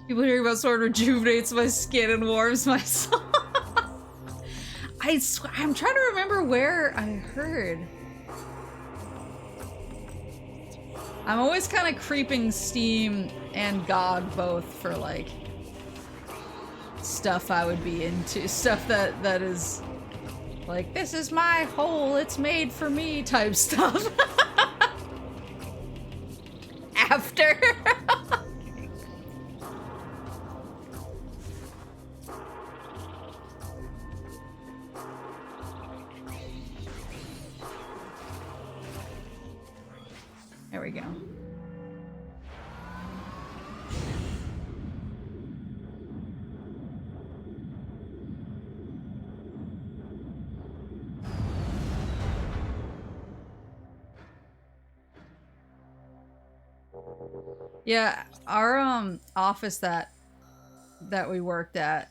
People hearing about sword rejuvenates my skin and warms my soul. I'm trying to remember where I heard. I'm always kind of creeping Steam and GOG both for like stuff I would be into, stuff that is like, this is my hole, it's made for me type stuff. After. There we go. Yeah, our office that we worked at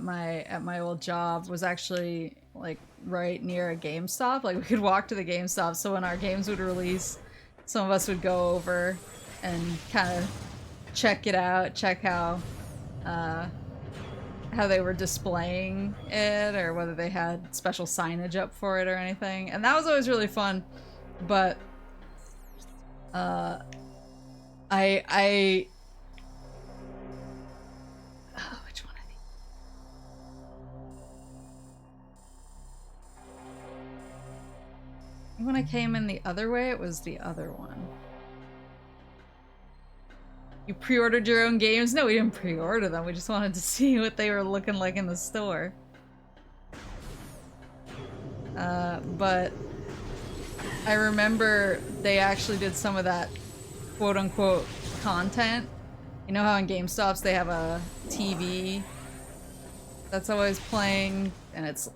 my old job was actually like right near a GameStop. Like we could walk to the GameStop, so when our games would release, some of us would go over and kind of check it out, check how they were displaying it, or whether they had special signage up for it or anything. And that was always really fun. But I oh, which one? When I came in the other way, it was the other one. You pre-ordered your own games? No, we didn't pre-order them. We just wanted to see what they were looking like in the store. But I remember they actually did some of that quote-unquote content. You know how in GameStops they have a TV that's always playing, and it's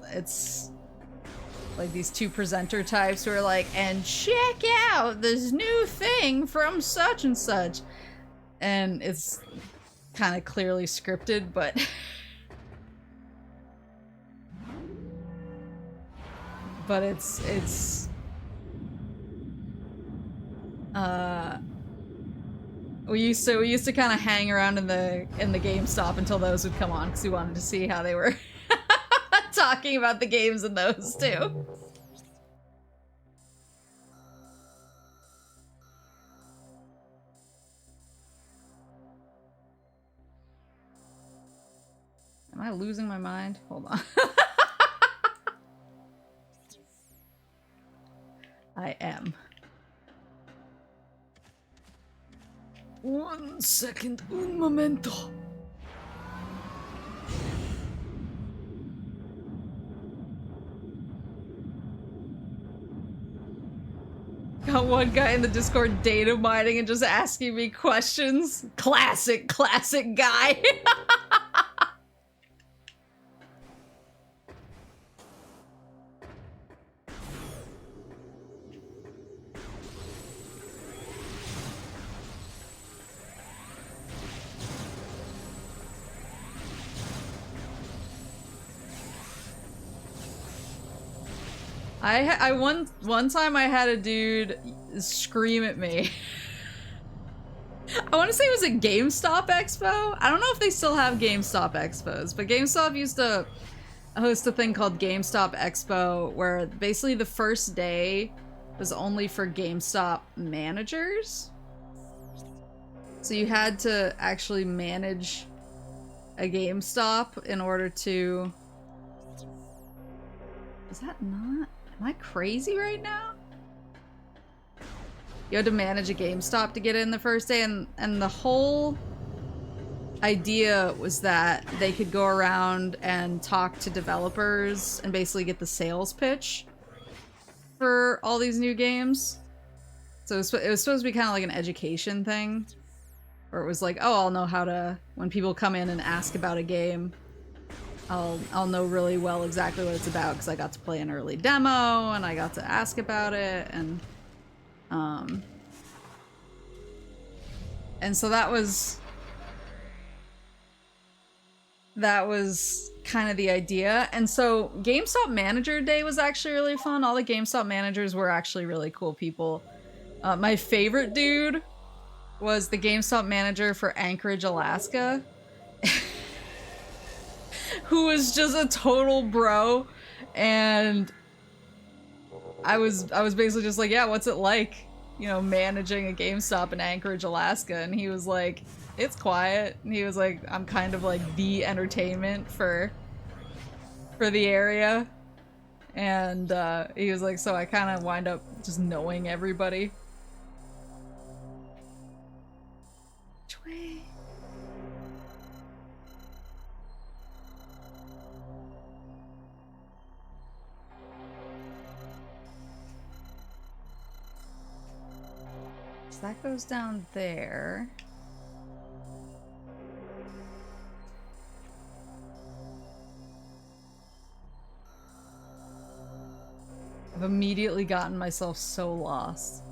like these two presenter types who are like, and check out this new thing from such and such. And it's kind of clearly scripted, but but it's we used to kind of hang around in the GameStop until those would come on because we wanted to see how they were talking about the games in those too. Am I losing my mind? Hold on. I am. 1 second, un momento. Got one guy in the Discord data mining and just asking me questions. Classic guy. One time I had a dude scream at me. I want to say it was at GameStop Expo. I don't know if they still have GameStop Expos, but GameStop used to host a thing called GameStop Expo where basically the first day was only for GameStop managers. So you had to actually manage a GameStop in order to... Is that not... Am I crazy right now? You had to manage a GameStop to get in the first day, and the whole idea was that they could go around and talk to developers and basically get the sales pitch for all these new games. So it was supposed to be kind of like an education thing, where it was like, oh, I'll know how to, when people come in and ask about a game, I'll know really well exactly what it's about because I got to play an early demo and I got to ask about it, and so that was kind of the idea. And so GameStop Manager Day was actually really fun. All the GameStop managers were actually really cool people. My favorite dude was the GameStop manager for Anchorage, Alaska. Who was just a total bro, and I was basically just like, yeah, what's it like, you know, managing a GameStop in Anchorage, Alaska? And he was like, it's quiet. And he was like, I'm kind of like the entertainment for the area. And he was like, so I kind of wind up just knowing everybody. Which way? So that goes down there. I've immediately gotten myself so lost.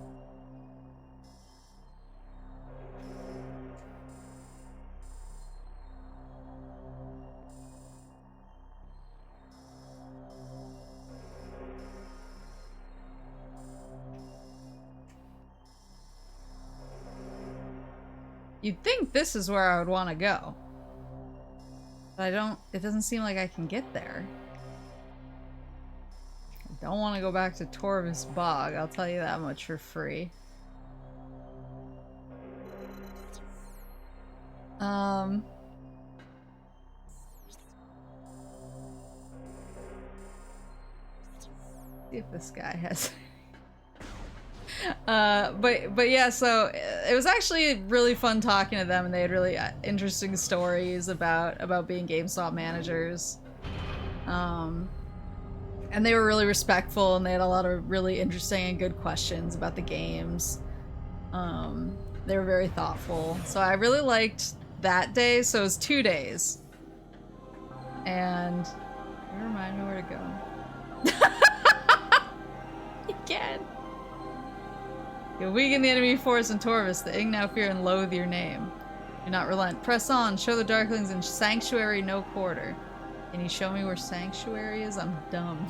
You'd think this is where I would want to go. But it doesn't seem like I can get there. I don't want to go back to Torvis Bog, I'll tell you that much for free. See if this guy has... but yeah, so it was actually really fun talking to them, and they had really interesting stories about being GameStop managers. And they were really respectful, and they had a lot of really interesting and good questions about the games. They were very thoughtful. So I really liked that day. So it was 2 days. And you remind me where to go. You can. You'll weaken the enemy force in Torvis. The Ing now fear and loathe your name. Do not relent. Press on. Show the Darklings in Sanctuary no quarter. Can you show me where Sanctuary is? I'm dumb.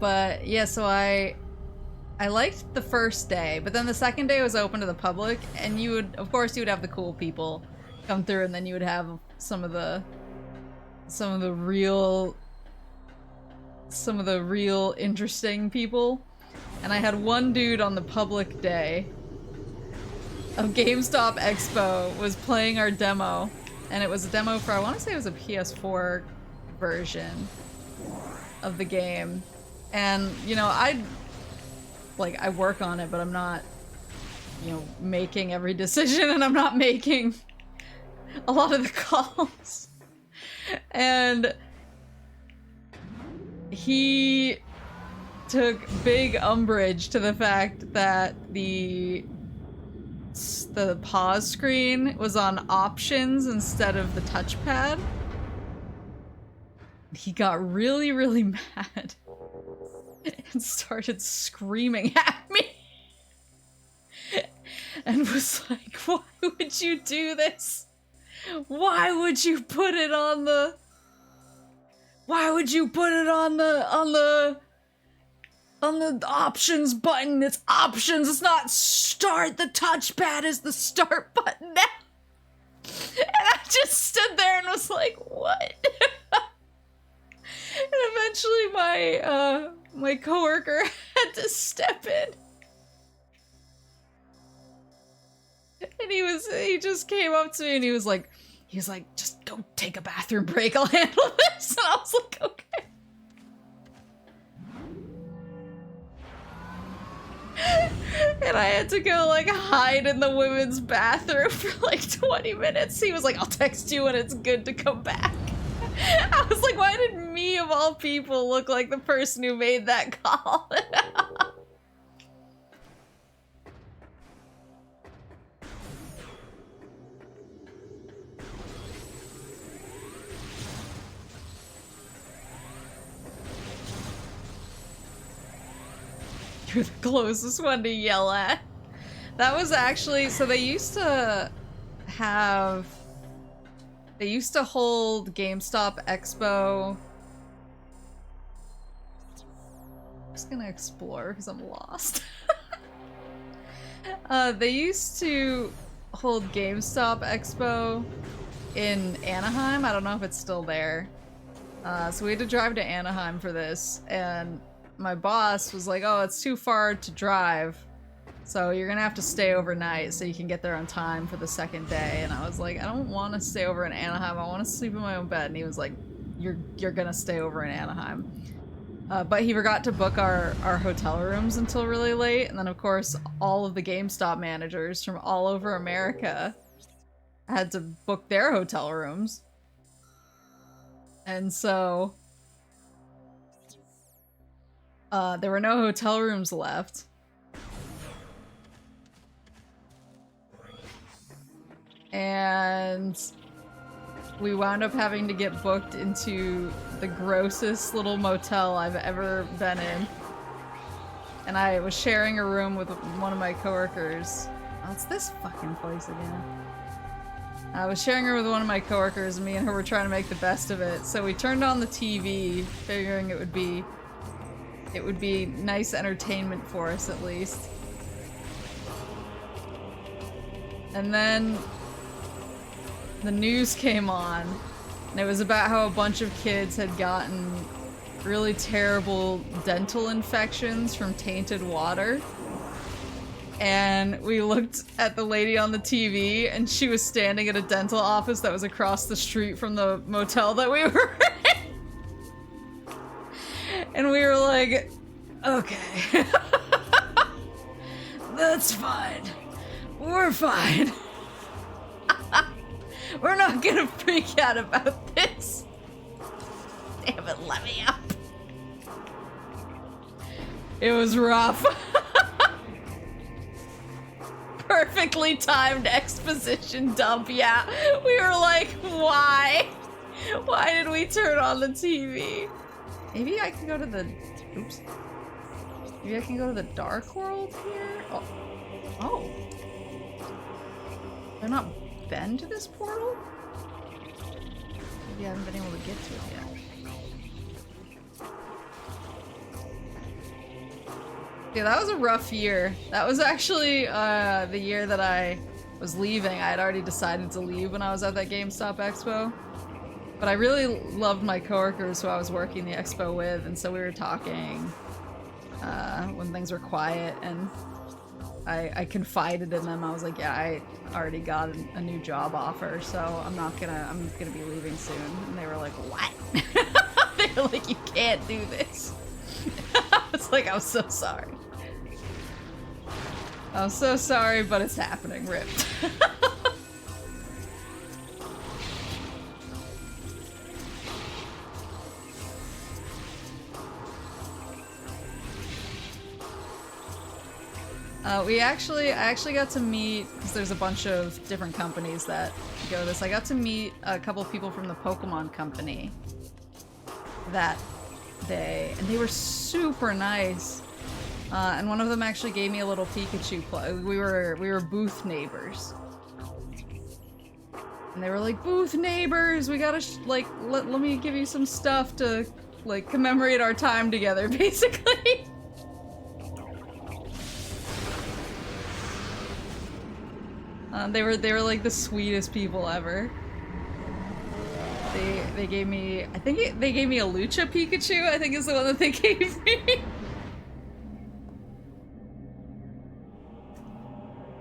But yeah, so I liked the first day, but then the second day was open to the public, and you would, of course, you would have the cool people come through, and then you would have some of the real interesting people. And I had one dude on the public day of GameStop Expo was playing our demo, and it was a demo for, I want to say it was a PS4 version of the game. And, you know, I work on it, but I'm not, you know, making every decision, and I'm not making a lot of the calls. And he took big umbrage to the fact that the pause screen was on options instead of the touchpad. He got really, really mad and started screaming at me and was like, why would you do this? Why would you put it on the options button? It's options, it's not start. The touchpad is the start button now. And I just stood there and was like, what? And eventually my coworker had to step in. And he just came up to me and he was like, just go take a bathroom break, I'll handle this. And I was like, okay. And I had to go like hide in the women's bathroom for like 20 minutes. He was like, I'll text you when it's good to come back. I was like, why did me of all people look like the person who made that call? You're the closest one to yell at. That was actually, so they used to hold GameStop Expo. I'm just gonna explore because I'm lost. They used to hold GameStop Expo in Anaheim. I don't know if it's still there. So we had to drive to Anaheim for this, and my boss was like, oh, it's too far to drive, so you're gonna have to stay overnight so you can get there on time for the second day. And I was like, I don't want to stay over in Anaheim, I want to sleep in my own bed. And he was like, you're gonna stay over in Anaheim. But he forgot to book our hotel rooms until really late, and then of course all of the GameStop managers from all over America had to book their hotel rooms. And so there were no hotel rooms left. And we wound up having to get booked into the grossest little motel I've ever been in. And I was sharing a room with one of my coworkers. Oh, it's this fucking place again. I was sharing her with one of my coworkers, and me and her were trying to make the best of it. So we turned on the TV, figuring it would be nice entertainment for us at least. And then the news came on, and it was about how a bunch of kids had gotten really terrible dental infections from tainted water. And we looked at the lady on the TV, and she was standing at a dental office that was across the street from the motel that we were in. And we were like, okay. That's fine. We're fine. We're not gonna freak out about this. Damn it, let me up. It was rough. Perfectly timed exposition dump, yeah. We were like, why? Why did we turn on the TV? Maybe I can go to the... Oops. Maybe I can go to the dark world here? Oh. Oh. Have I not been to this portal? Maybe I haven't been able to get to it yet. Yeah, that was a rough year. That was actually the year that I was leaving. I had already decided to leave when I was at that GameStop Expo. But I really loved my coworkers who I was working the expo with, and so we were talking when things were quiet, and I confided in them. I was like, yeah, I already got a new job offer, so I'm gonna be leaving soon. And they were like, what? They were like, you can't do this. It's like, I'm so sorry. I'm so sorry, but it's happening. Ripped. I actually got to meet, because there's a bunch of different companies that go to this. I got to meet a couple of people from the Pokemon company that day, and they were super nice. And one of them actually gave me a little Pikachu plug. We were booth neighbors. And they were like, booth neighbors, we gotta like, let me give you some stuff to like commemorate our time together, basically. They were like the sweetest people ever. They gave me, I think they gave me a Lucha Pikachu, I think is the one that they gave me.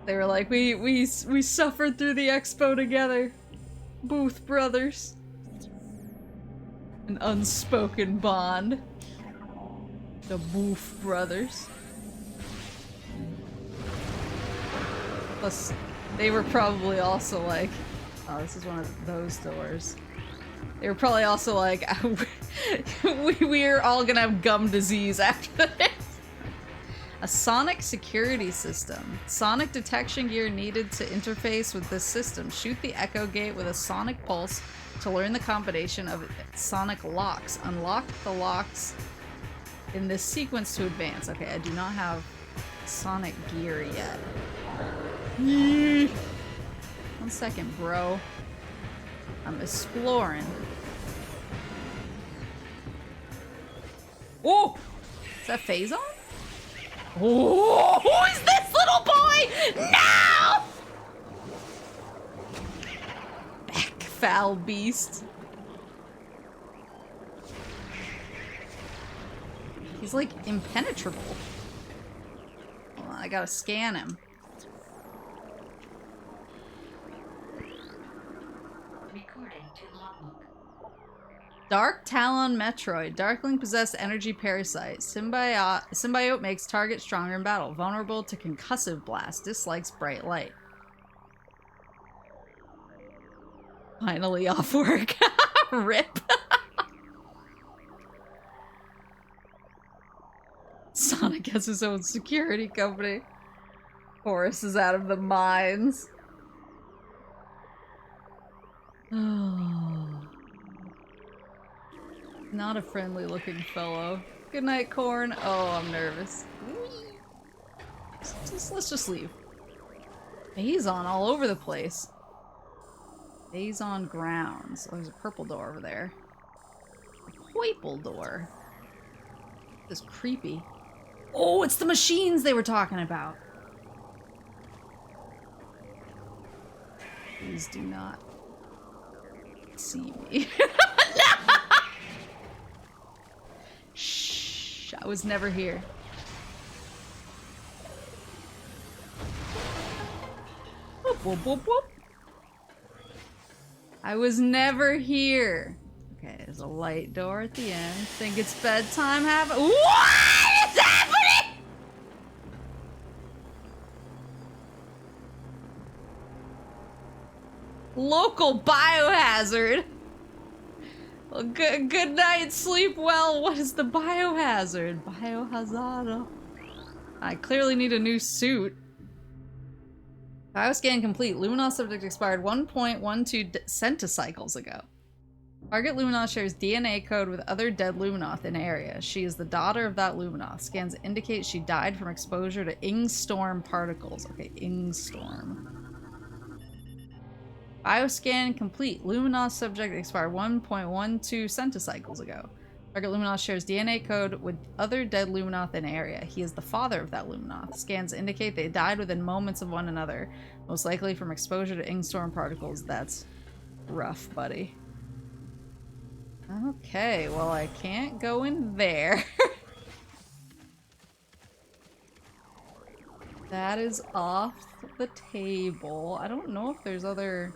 They were like, we suffered through the expo together. Booth brothers. An unspoken bond. The Booth brothers. Plus, they were probably also like, oh, this is one of those doors. They were probably also like, we're all gonna have gum disease after this. A sonic security system. Sonic detection gear needed to interface with this system. Shoot the echo gate with a sonic pulse to learn the combination of sonic locks. Unlock the locks in this sequence to advance. Okay, I do not have sonic gear yet. 1 second, bro. I'm exploring. Oh! Is that Phazon? Oh, who is this little boy? No! Back, foul beast. He's like impenetrable. Hold on, I gotta scan him. Dark Talon Metroid. Darkling possessed energy parasite. Symbiote makes target stronger in battle. Vulnerable to concussive blast. Dislikes bright light. Finally off work. Rip. Sonic has his own security company. Horus is out of the mines. Oh. Not a friendly looking fellow. Good night, Corn. Oh, I'm nervous. Let's just leave. He's on all over the place. Days on grounds. Oh, there's a purple door over there. A purple door. This is creepy. Oh, it's the machines they were talking about. Please do not see me. No! Shh, I was never here. Whoop, whoop, whoop, whoop. I was never here. Okay, there's a light door at the end. Think it's bedtime? What is happening? Local biohazard. Well, good night, sleep well. What is the biohazard? Biohazard. I clearly need a new suit. Bioscan complete. Luminos subject expired 1.12 centicycles ago. Target Luminoth shares DNA code with other dead Luminoth in area. She is the daughter of that Luminoth. Scans indicate she died from exposure to Ingstorm particles. Okay, Ingstorm. Bioscan complete. Luminoth subject expired 1.12 centicycles ago. Target Luminoth shares DNA code with other dead Luminoth in area. He is the father of that Luminoth. Scans indicate they died within moments of one another, most likely from exposure to Ingstorm particles. That's rough, buddy. Okay, well, I can't go in there. That is off the table. I don't know if there's other...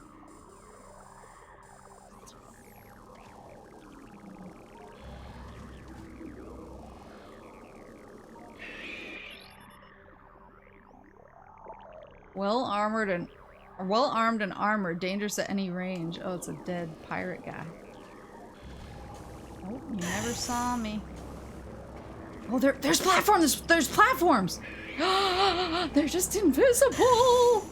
Well-armed and armored, dangerous at any range. Oh, it's a dead pirate guy. Oh, you never saw me. Oh, there's platforms! There's platforms! They're just invisible!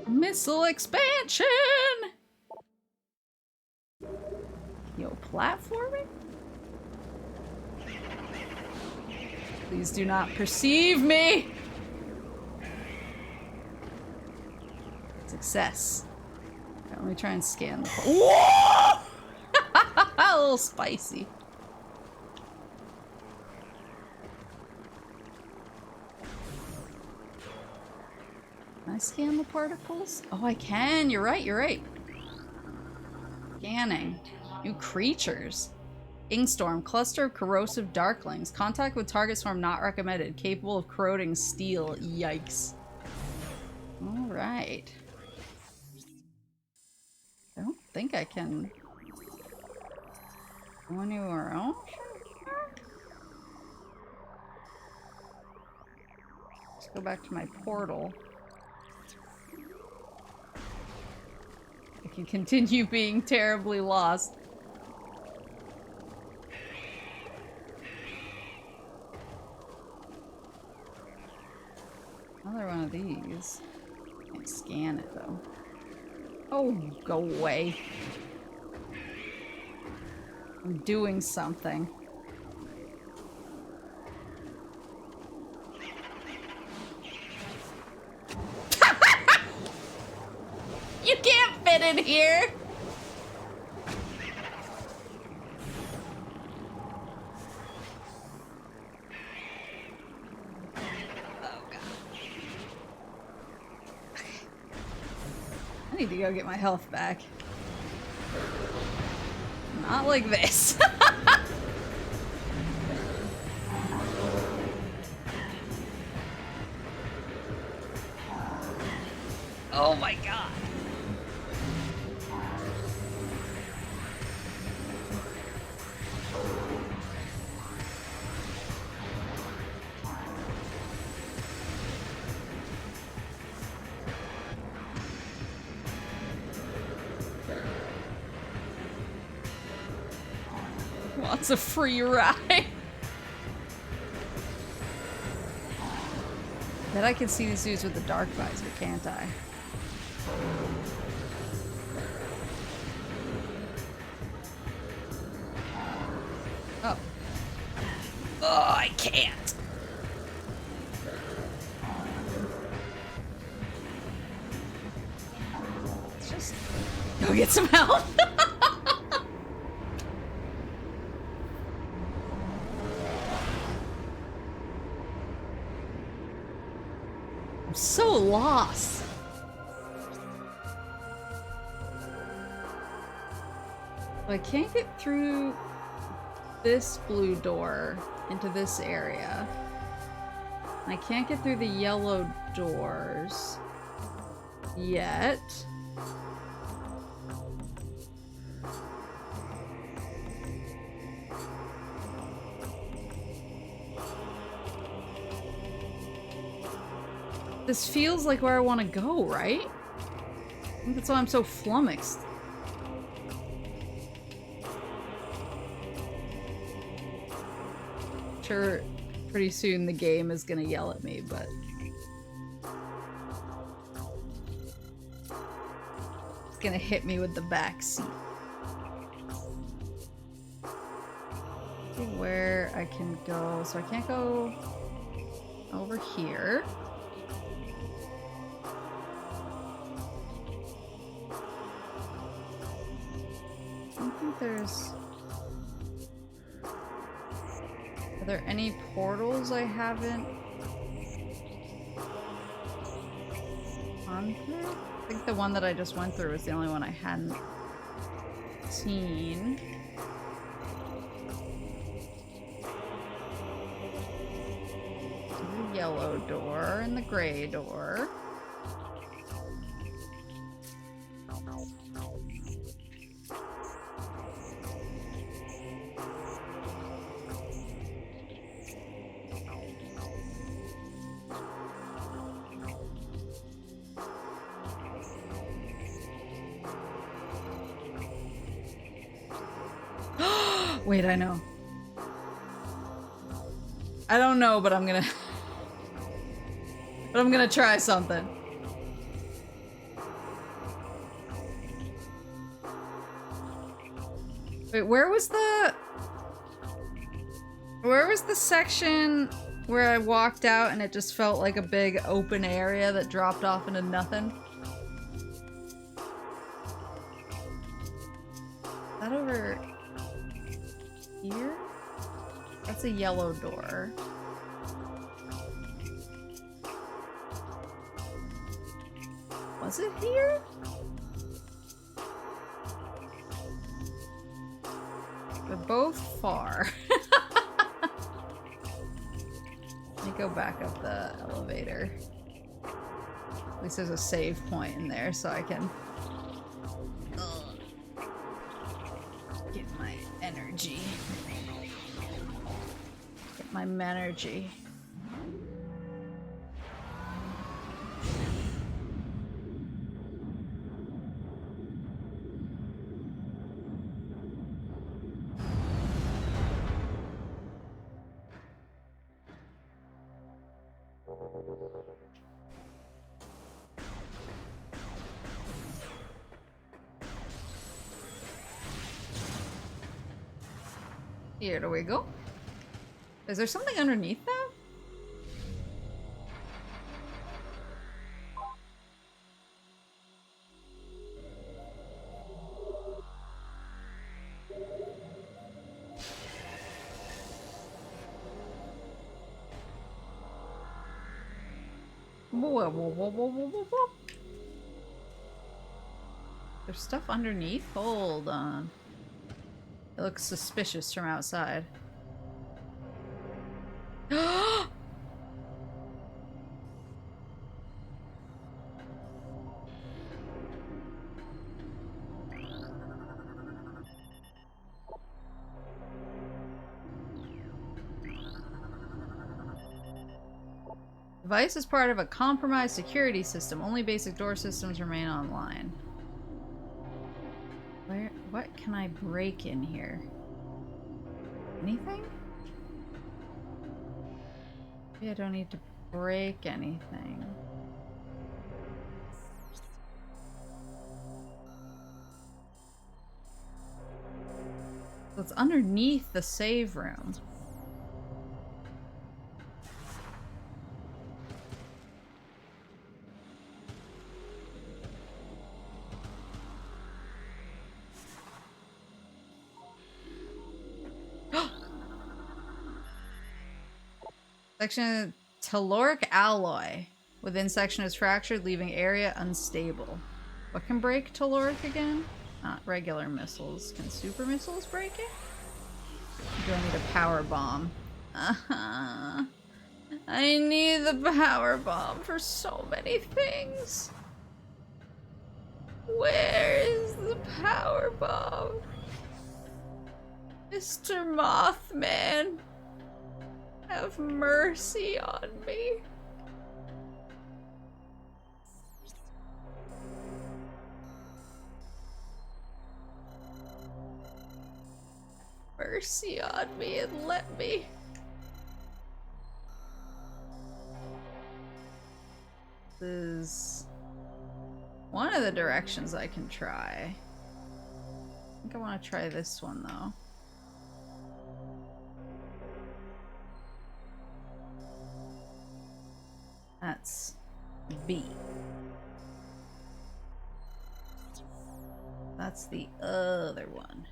Missile expansion! Yo, platforming? Please do not perceive me! Success. Okay, let me try and scan the... Whoa! A little spicy. Can I scan the particles? Oh, I can! You're right, you're right. Scanning. New creatures. Ingstorm. Cluster of corrosive darklings. Contact with target storm not recommended. Capable of corroding steel. Yikes. Alright. I don't think I can go anywhere else. Let's go back to my portal. I can continue being terribly lost. Another one of these. Can't scan it though. Oh, go away. I'm doing something. You can't fit in here! I need to go get my health back. Not like this. Oh my god. Wants a free ride. Bet I can see these dudes with the dark visor, can't I? Oh. Oh, I can't. Let's just go get some help. I'm so lost. I can't get through this blue door into this area. I can't get through the yellow doors yet. This feels like where I want to go, right? I think that's why I'm so flummoxed. Sure, pretty soon the game is gonna yell at me, but it's gonna hit me with the back seat. See where I can go. So I can't go over here. I don't think there's... Are there any portals I haven't gone through? I think the one that I just went through was the only one I hadn't seen. The yellow door and the gray door. Wait, I know. I don't know, but I'm gonna... but I'm gonna try something. Wait, where was the... Where was the section where I walked out and it just felt like a big open area that dropped off into nothing? Is that over... here? That's a yellow door. Was it here? They're both far. Let me go back up the elevator. At least there's a save point in there so I can get my energy. Get my manergy. Here do we go. Is there something underneath that? Whoa, whoa, whoa, whoa, whoa, whoa, whoa. There's stuff underneath? Hold on. It looks suspicious from outside. Device is part of a compromised security system. Only basic door systems remain online. What can I break in here? Anything? Maybe I don't need to break anything. So it's underneath the save room. Section telluric alloy. Within section is fractured, leaving area unstable. What can break telluric again? Not regular missiles. Can super missiles break it? Do I need a power bomb? I need the power bomb for so many things. Where is the power bomb? Mr. Mothman, have mercy on me. Mercy on me and let me. This is one of the directions I can try. I think I want to try this one though. That's B. That's the other one.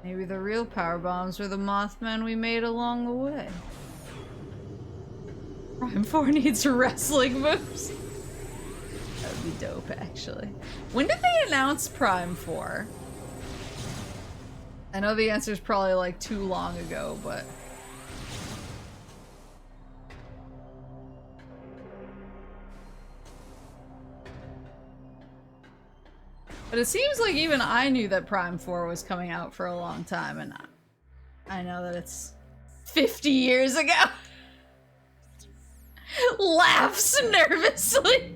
Maybe the real power bombs were the Mothman we made along the way. Prime 4 needs wrestling moves. That would be dope, actually. When did they announce Prime 4? I know the answer is probably like too long ago, but... But it seems like even I knew that Prime 4 was coming out for a long time, and I know that it's 50 years ago. Laughs nervously.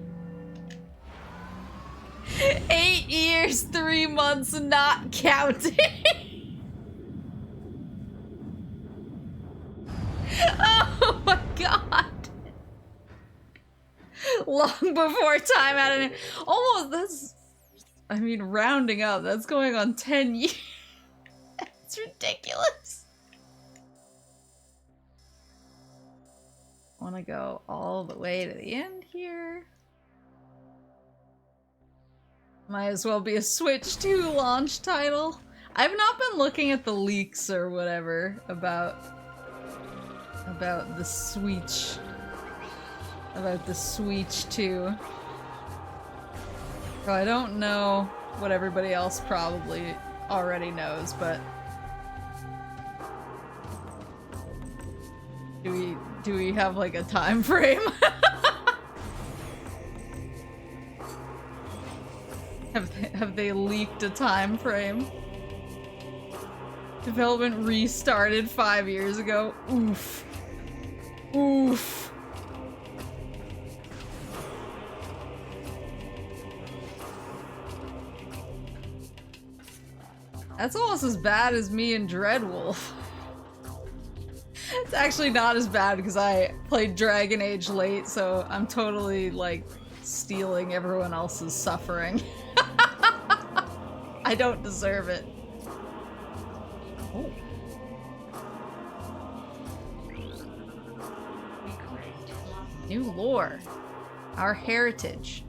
8 years, 3 months, not counting. Oh my god. Long before time had an... Almost, that's... I mean, rounding up, that's going on 10 years. That's ridiculous. I want to go all the way to the end here. Might as well be a Switch 2 launch title. I've not been looking at the leaks or whatever about the Switch. About the Switch 2. So I don't know what everybody else probably already knows, but do we have like a time frame? Have they leaked a time frame? Development restarted 5 years ago. Oof. Oof. That's almost as bad as me and Dreadwolf. It's actually not as bad because I played Dragon Age late, so I'm totally, like, stealing everyone else's suffering. I don't deserve it. Oh. New lore. Our heritage.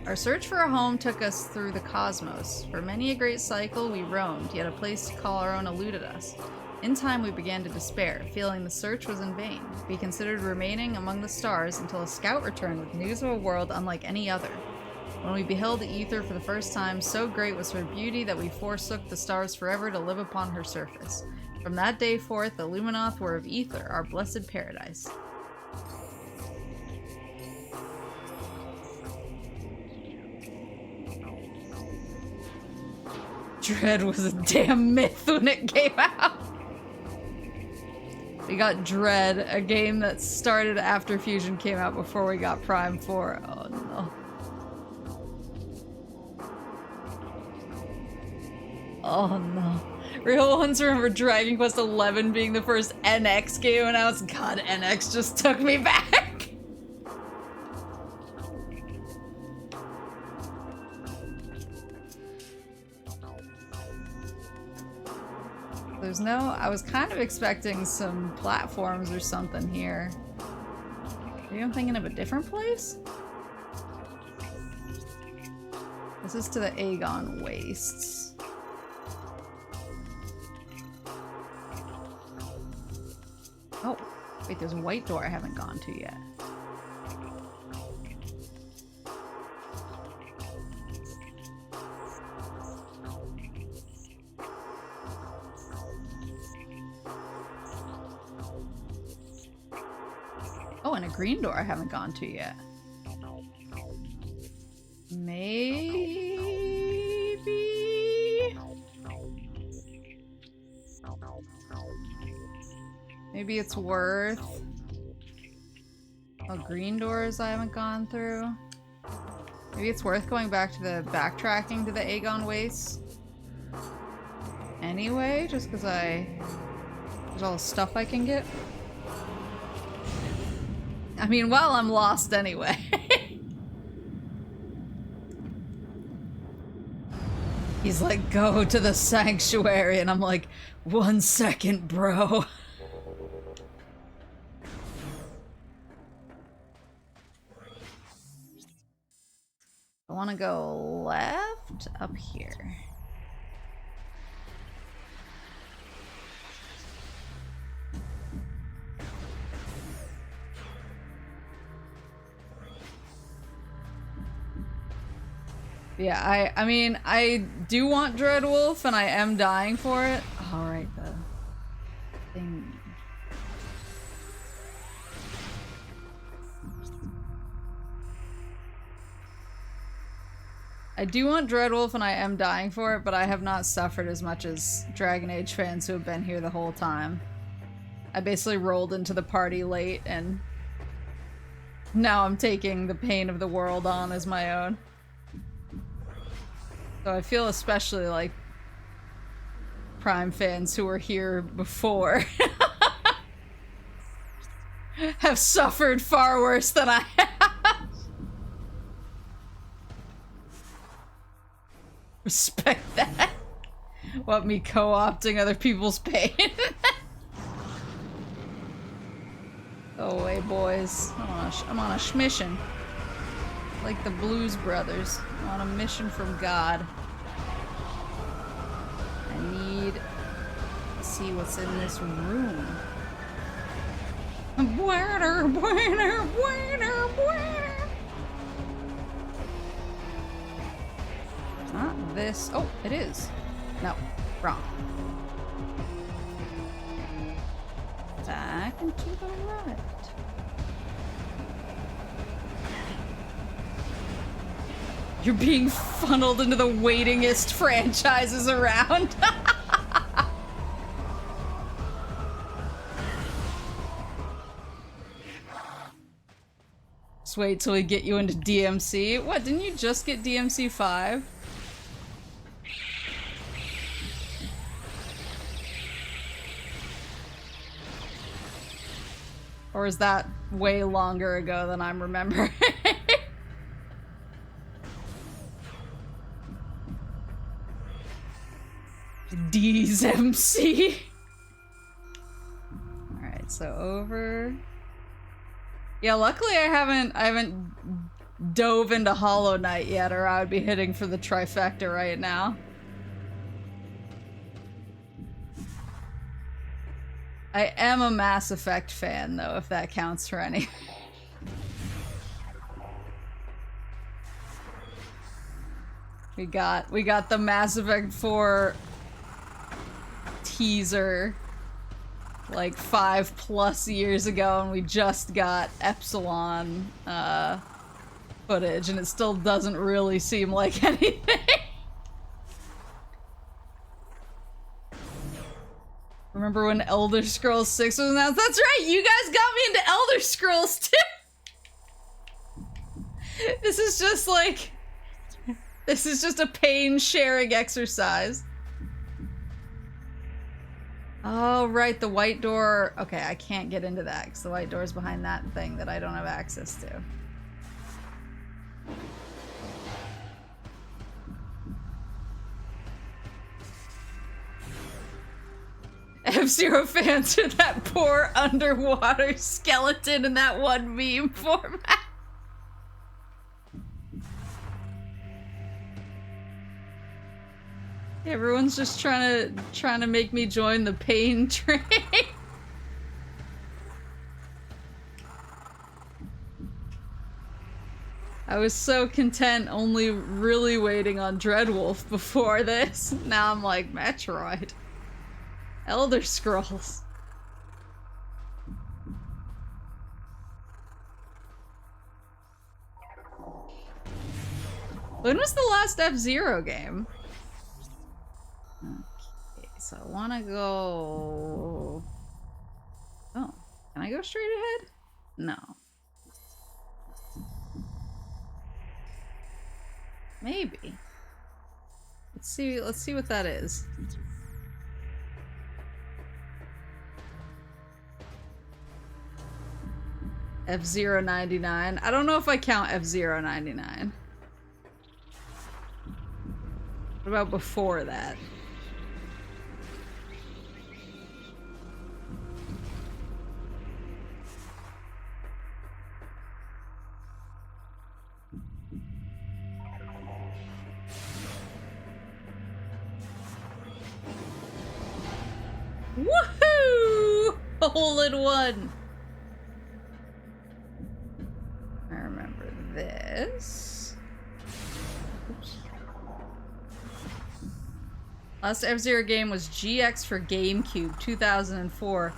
Our search for a home took us through the cosmos. For many a great cycle we roamed, yet a place to call our own eluded us. In time we began to despair, feeling the search was in vain. We considered remaining among the stars until a scout returned with news of a world unlike any other. When we beheld the ether for the first time, so great was her beauty that we forsook the stars forever to live upon her surface. From that day forth, the Luminoth were of ether, our blessed paradise. Dread was a damn myth when it came out. We got Dread, a game that started after Fusion came out before we got Prime 4. Oh no. Oh no. Real ones remember Dragon Quest XI being the first NX game announced. God, NX just took me back. There's no... I was kind of expecting some platforms or something here. Maybe I'm thinking of a different place? This is to the Aegon Wastes. Wait, there's a white door I haven't gone to yet. Oh, and a green door I haven't gone to yet. Maybe... Maybe it's worth... Oh, green doors I haven't gone through. Maybe it's worth going back to the backtracking to the Aegon Wastes. Anyway, just because there's all the stuff I can get. I mean, well, I'm lost anyway. He's like, go to the sanctuary, and I'm like, 1 second, bro. I want to go left up here. I mean, I do want Dreadwolf, and I am dying for it. Alright, the thing. I do want Dreadwolf, and I am dying for it, but I have not suffered as much as Dragon Age fans who have been here the whole time. I basically rolled into the party late, and now I'm taking the pain of the world on as my own. So I feel especially like Prime fans who were here before have suffered far worse than I have. Respect that. What, me co-opting other people's pain? Go away, boys. I'm on a schmission. Like the Blues Brothers. I'm on a mission from God. I need to see what's in this room. Not this. Oh, it is. No, wrong. Back and to the right. You're being funneled into the waitingest franchises around. Just wait till we get you into DMC. What, didn't you just get DMC 5? Or is that way longer ago than I'm remembering? D's MC. Alright, so over. Yeah, luckily I haven't dove into Hollow Knight yet, or I would be hitting for the trifecta right now. I am a Mass Effect fan, though, if that counts for anything. We got the Mass Effect 4 teaser like 5+ years ago, and we just got Epsilon footage, and it still doesn't really seem like anything. Remember when Elder Scrolls 6 was announced? That's right, you guys got me into Elder Scrolls too! This is just like... This is just a pain-sharing exercise. Oh, right, the white door... Okay, I can't get into that, because the white door's behind that thing that I don't have access to. F-Zero fans are that poor underwater skeleton in that one meme format. Everyone's just trying to make me join the pain train. I was so content only really waiting on Dreadwolf before this. Now I'm like, Metroid. Elder Scrolls. When was the last F-Zero game? Okay, so I want to go... Oh, can I go straight ahead? No. Maybe. Let's see what that is. F-Zero 99. I don't know if I count F-Zero 99. What about before that? Woohoo! Hole in one! I remember this. Oops. Last F-Zero game was GX for GameCube, 2004.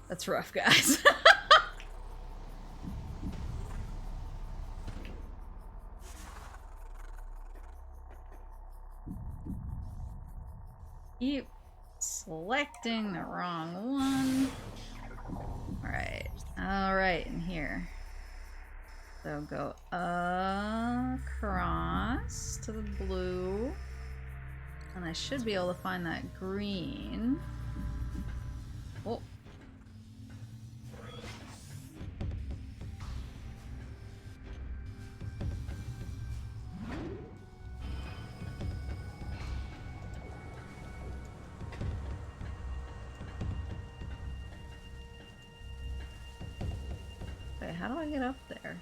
That's rough, guys. Keep selecting the wrong one. Alright, in here. So go across to the blue. And I should be able to find that green. Oh. Okay, how do I get up there?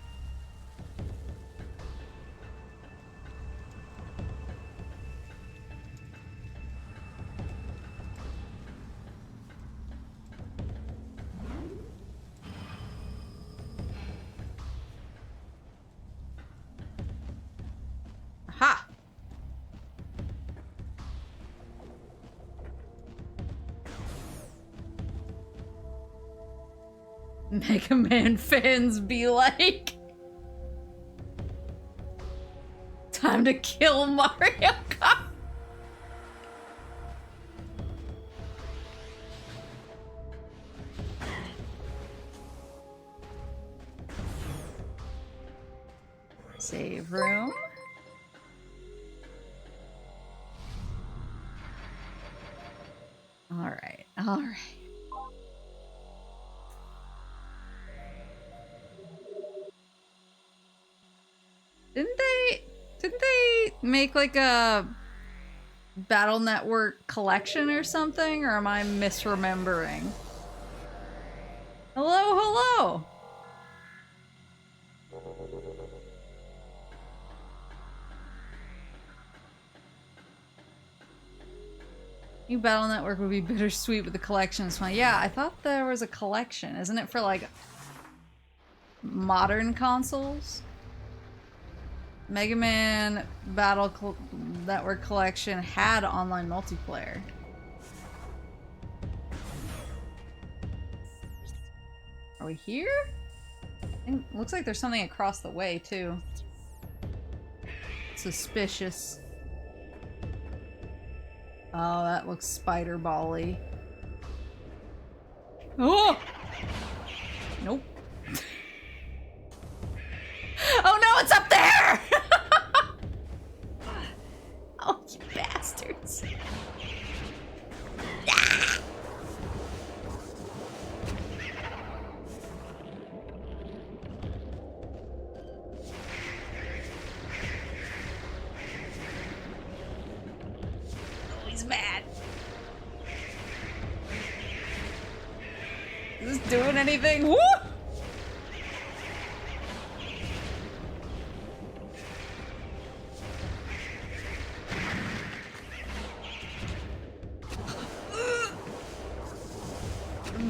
Aha! Mega Man fans be like, time to kill Mario Kart. Save room. All right. Didn't they make like a Battle Network collection or something, or am I misremembering? Hello. New Battle Network would be bittersweet with the collection. It's fun. Yeah, I thought there was a collection. Isn't it for like modern consoles? Mega Man Battle Network Collection had online multiplayer. Are we here? Looks like there's something across the way too. Suspicious. Oh, that looks spider-ball-y. Oh! Nope. Oh no, it's up there! Oh, you bastards. Ah! Oh, he's mad. Is this doing anything? Woo!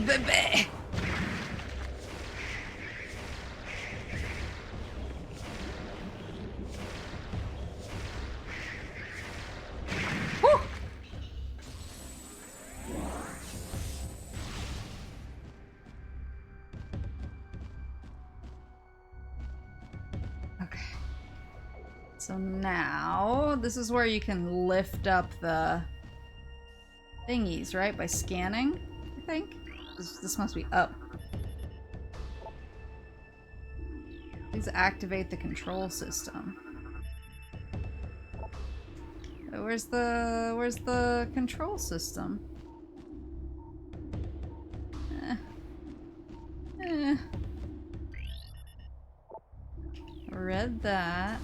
Baby. So now, this is where you can lift up the thingies, right? By scanning, I think? This must be up. Please activate the control system. Where's the control system? Read that.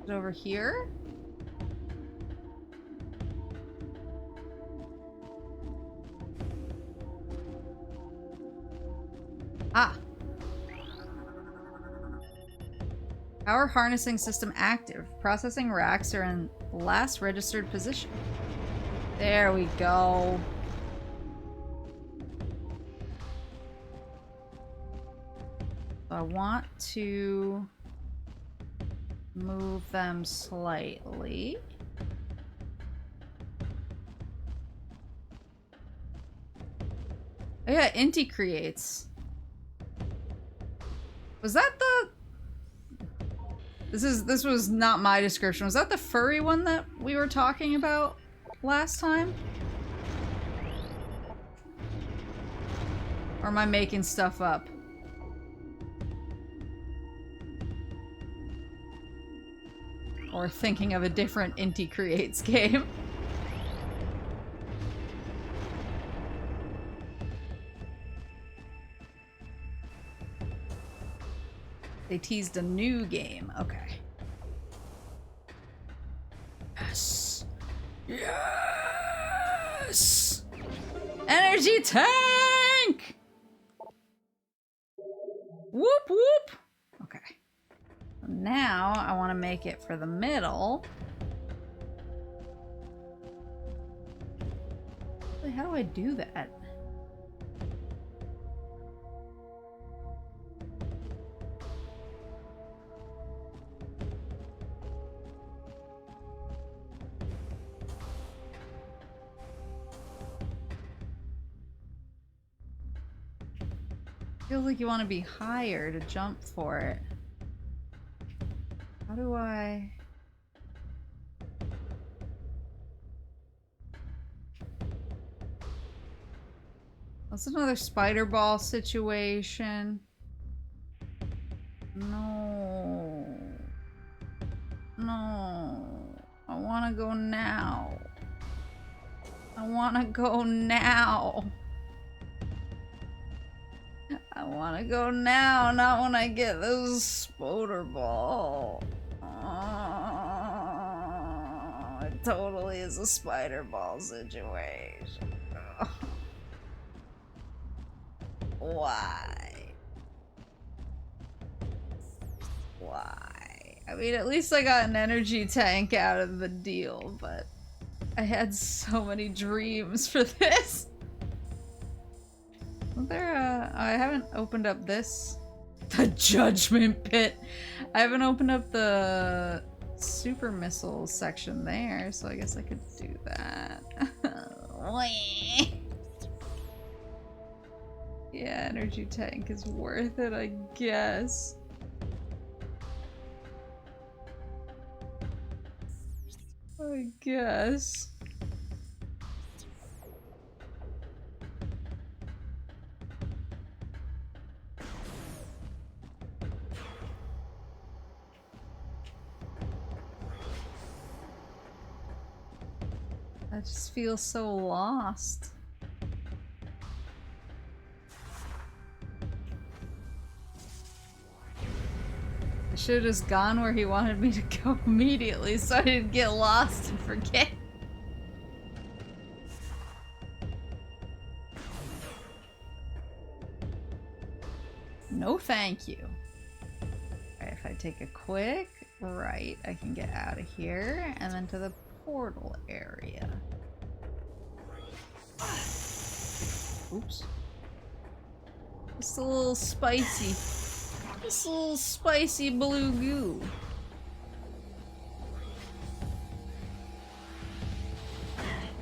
Is it over here? Ah. Power harnessing system active. Processing racks are in last registered position. There we go. I want to move them slightly. Oh yeah, Inti creates. Was that the... This was not my description. Was that the furry one that we were talking about last time? Or am I making stuff up? Or thinking of a different Inti Creates game? They teased a new game. Okay. Yes. Yes! Energy tank! Whoop whoop! Okay. Now I want to make it for the middle. How do I do that? Feels like you want to be higher to jump for it. How do I... That's another spider ball situation. No. No. I want to go now. I want to go now. I want to go now, not when I get this spider ball. Oh, it totally is a spider ball situation. Why? Why? I mean, at least I got an energy tank out of the deal, but I had so many dreams for this. Was there a... I haven't opened up this. The Judgment Pit. I haven't opened up the super missiles section there, so I guess I could do that. Yeah, energy tank is worth it, I guess. I guess. I just feel so lost. I should have just gone where he wanted me to go immediately so I didn't get lost and forget. No thank you. Alright, if I take a quick right, I can get out of here and then to the portal area. Oops. Just a little spicy. Just a little spicy blue goo.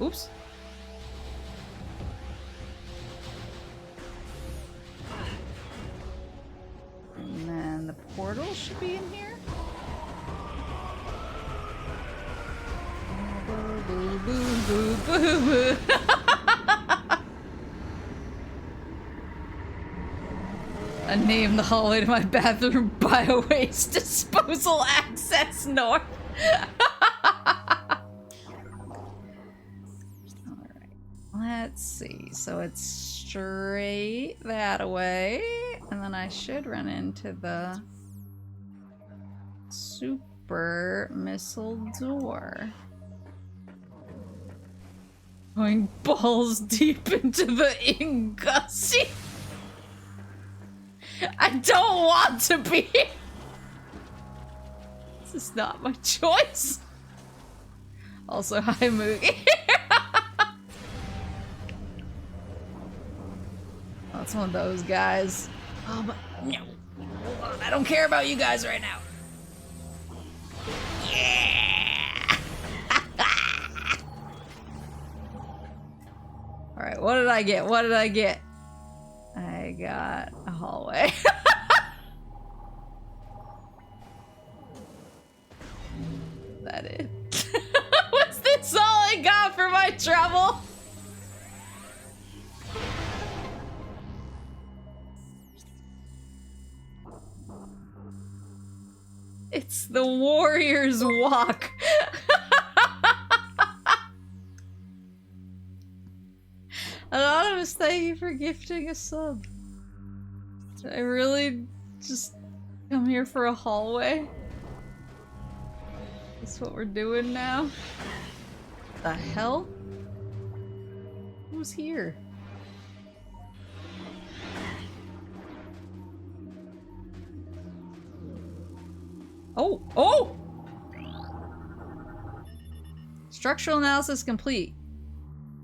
Oops. And then the portal should be in here. Boo, boo, boo, boo, boo. I named the hallway to my bathroom bio-waste disposal access north. Alright, let's see. So it's straight that way, and then I should run into the super missile door. Going balls deep into the Ingussie. I don't want to be. This is not my choice. Also, hi Moogie. Oh, it's one of those guys. Oh, but no. Hold on. I don't care about you guys right now. Yeah. All right. What did I get? What did I get? I got a hallway. That it? Was this all I got for my trouble? It's the warrior's walk. Anonymous, thank you for gifting a sub. Did I really just come here for a hallway? That's what we're doing now? The hell? Who's here? Oh! Oh! Structural analysis complete.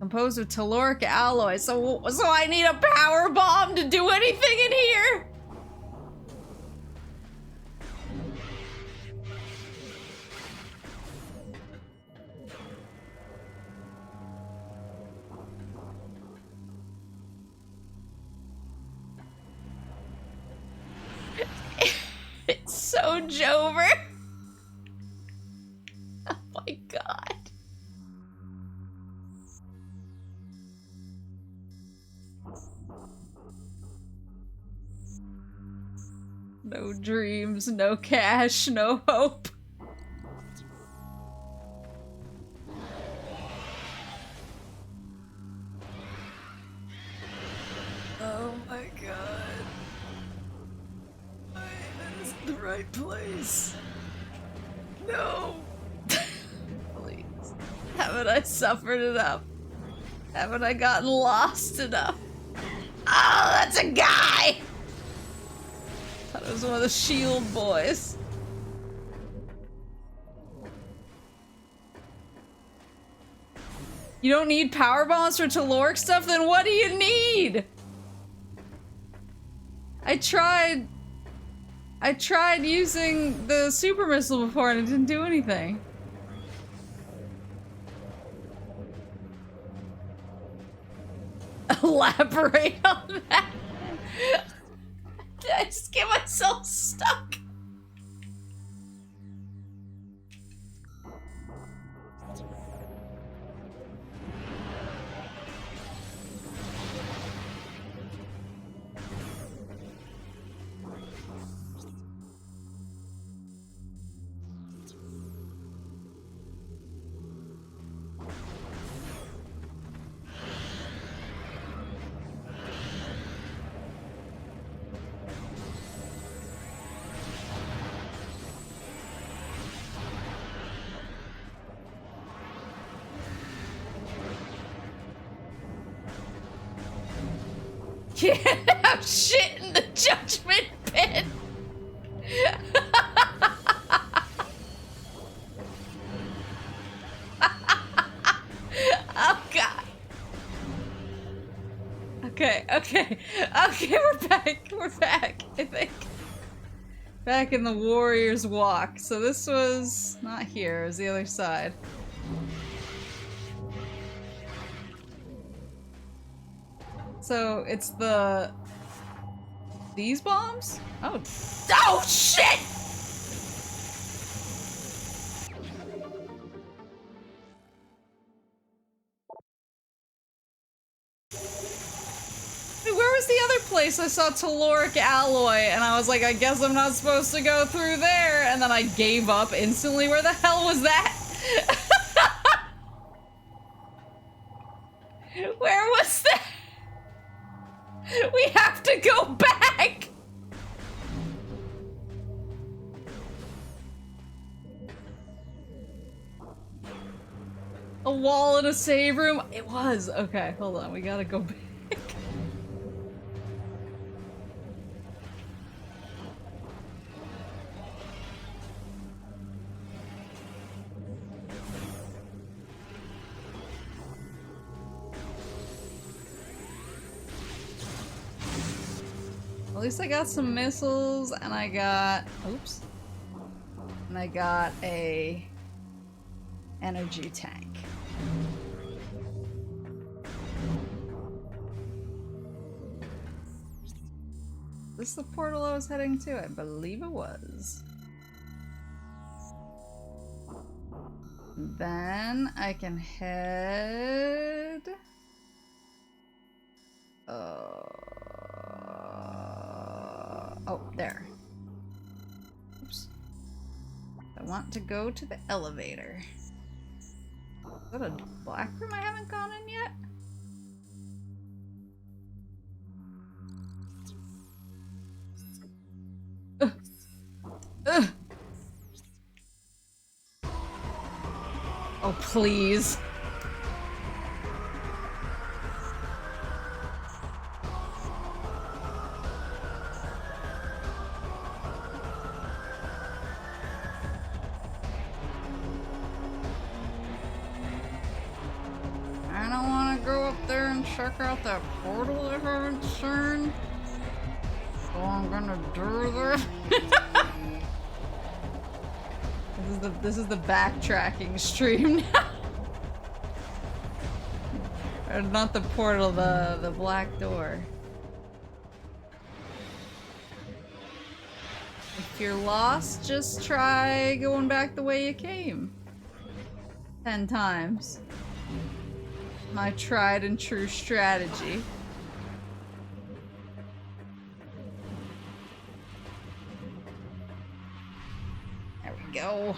Composed of telluric alloy. So I need a power bomb to do anything in here? It's so Jover. Oh my god. No dreams, no cash, no hope. Oh my god. That isn't the right place. No. Please. Haven't I suffered enough? Haven't I gotten lost enough? Oh, that's a guy! Thought it was one of the shield boys. You don't need power bombs for telluric stuff? Then what do you need? I tried using the super missile before and it didn't do anything. Elaborate on that. Did I just get myself stuck? Can't have shit in the judgment pit. Oh god. Okay, we're back, I think. Back in the warrior's walk. So this was not here, it was the other side. So it's these bombs? Oh. Oh shit! place I saw telluric alloy, and I was like, I guess I'm not supposed to go through there, and then I gave up instantly. Where the hell was that? Where was that? We have to go back! A wall in a save room? It was. Okay, hold on. We gotta go back. At least I got some missiles, and I got... Oops. And I got a... energy tank. Is this the portal I was heading to? I believe it was. Then I can head... Oh, there. Oops. I want to go to the elevator. Is that a black room I haven't gone in yet? Oh, please. I don't want to go up there and check out that portal I haven't seen. So I'm gonna do this. This is the backtracking stream now. Or not the portal, the black door. If you're lost, just try going back the way you came. 10 times. My tried and true strategy. There we go.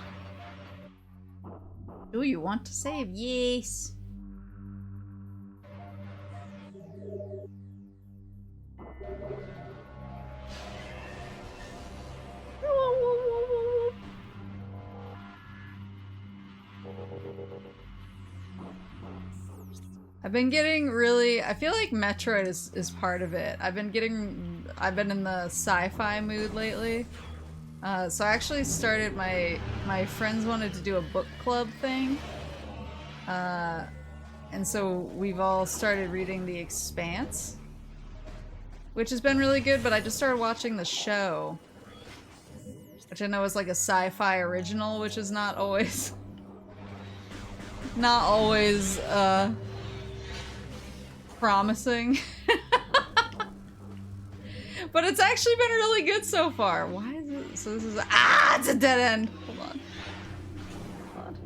Do you want to save? Yes. I've been getting really, I feel like Metroid is part of it. I've been in the sci-fi mood lately. So I actually started, my friends wanted to do a book club thing. And so we've all started reading The Expanse, which has been really good, but I just started watching the show, which I know is like a sci-fi original, which is not always, promising. But it's actually been really good so far. Why is it? So this is it's a dead end. Hold on. Hold on.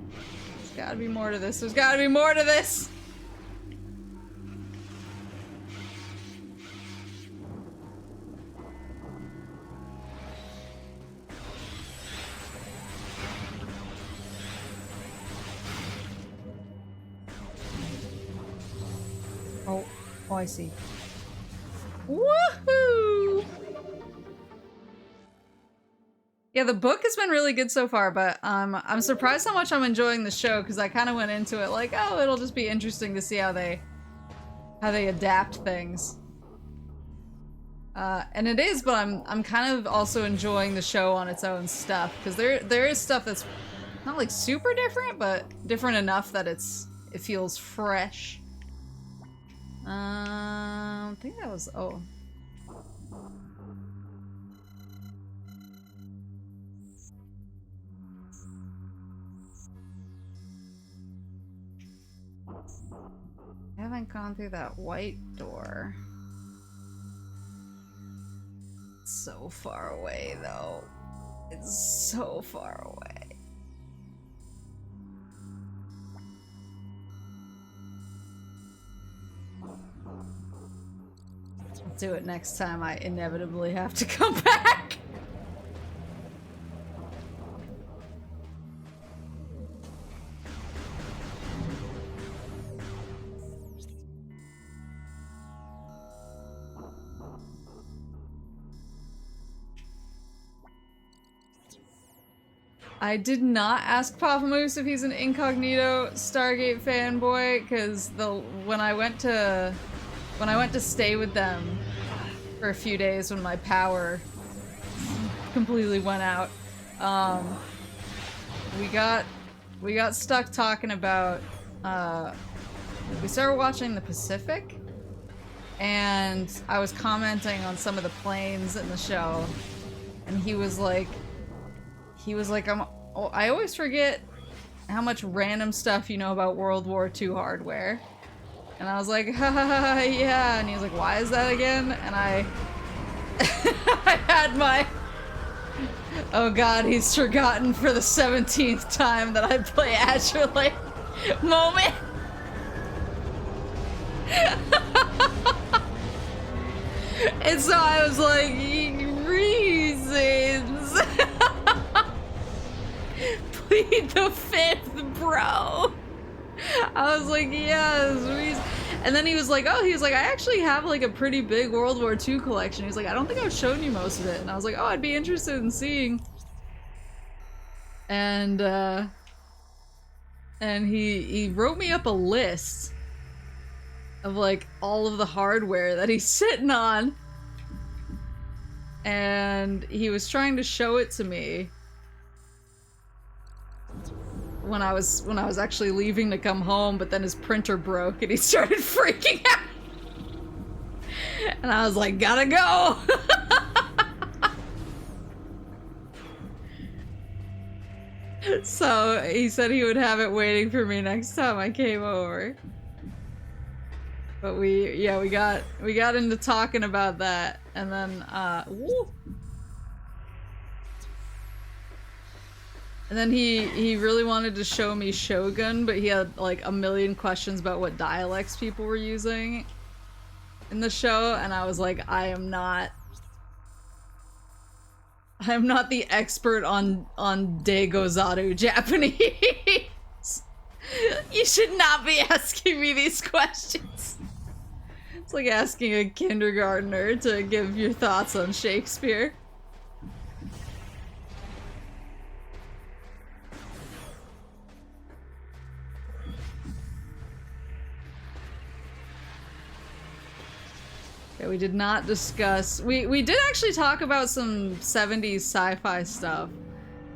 There's gotta be more to this. There's gotta be more to this. Oh, I see. Woohoo! Yeah, the book has been really good so far, but I'm surprised how much I'm enjoying the show, because I kind of went into it like, oh, it'll just be interesting to see how they adapt things. And it is, but I'm kind of also enjoying the show on its own stuff, because there is stuff that's not like super different, but different enough that it feels fresh. I think that was, oh. I haven't gone through that white door. It's so far away, though. It's so far away. do it next time I inevitably have to come back. I did not ask Papa Moose if he's an incognito Stargate fanboy, because when I went to stay with them for a few days when my power completely went out, we got stuck talking about we started watching the Pacific, and I was commenting on some of the planes in the show, and he was like, I always forget how much random stuff you know about World War II hardware. And I was like, ha ha ha, yeah. And he was like, why is that again? And I had my, oh god, he's forgotten for the 17th time that I play Azure Lane moment. And so I was like, reasons. Plead the fifth, bro. I was like, yes. And then he was like, I actually have like a pretty big World War II collection. He's like, I don't think I've shown you most of it. And I was like, oh, I'd be interested in seeing. And he wrote me up a list of like all of the hardware that he's sitting on. And he was trying to show it to me when I was actually leaving to come home, but then his printer broke and he started freaking out. And I was like, gotta go. So he said he would have it waiting for me next time I came over. But we got into talking about that, and then woo. And then he really wanted to show me Shogun, but he had like a million questions about what dialects people were using in the show, and I was like, I am not the expert on Daigozaru Japanese. You should not be asking me these questions. It's like asking a kindergartner to give your thoughts on Shakespeare. Okay, we did not discuss... We did actually talk about some 70s sci-fi stuff.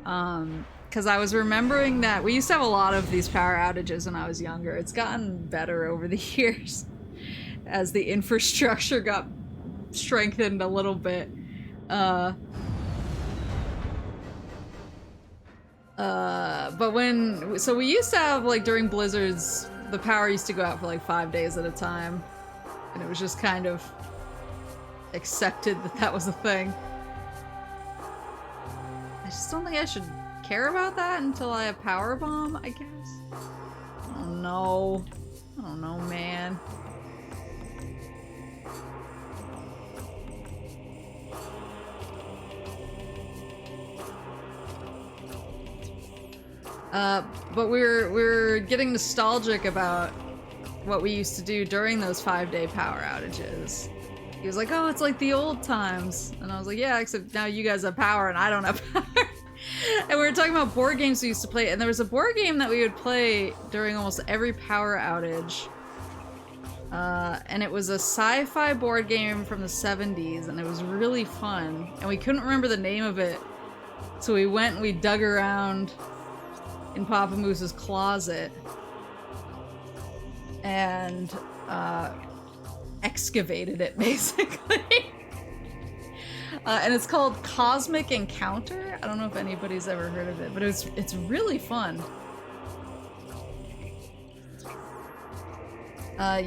Because I was remembering that we used to have a lot of these power outages when I was younger. It's gotten better over the years as the infrastructure got strengthened a little bit. But so we used to have, like, during blizzards, the power used to go out for like 5 days at a time. And it was just kind of accepted that that was a thing. I just don't think I should care about that until I have power bomb, I guess. I don't know. I don't know, man. But we're getting nostalgic about what we used to do during those 5-day power outages. He was like, oh, it's like the old times. And I was like, yeah, except now you guys have power and I don't have power. And we were talking about board games we used to play, and there was a board game that we would play during almost every power outage. And it was a sci-fi board game from the 70s, and it was really fun. And we couldn't remember the name of it, so we went and we dug around in Papa Moose's closet and excavated it, basically. And it's called Cosmic Encounter. I don't know if anybody's ever heard of it, but it's really fun.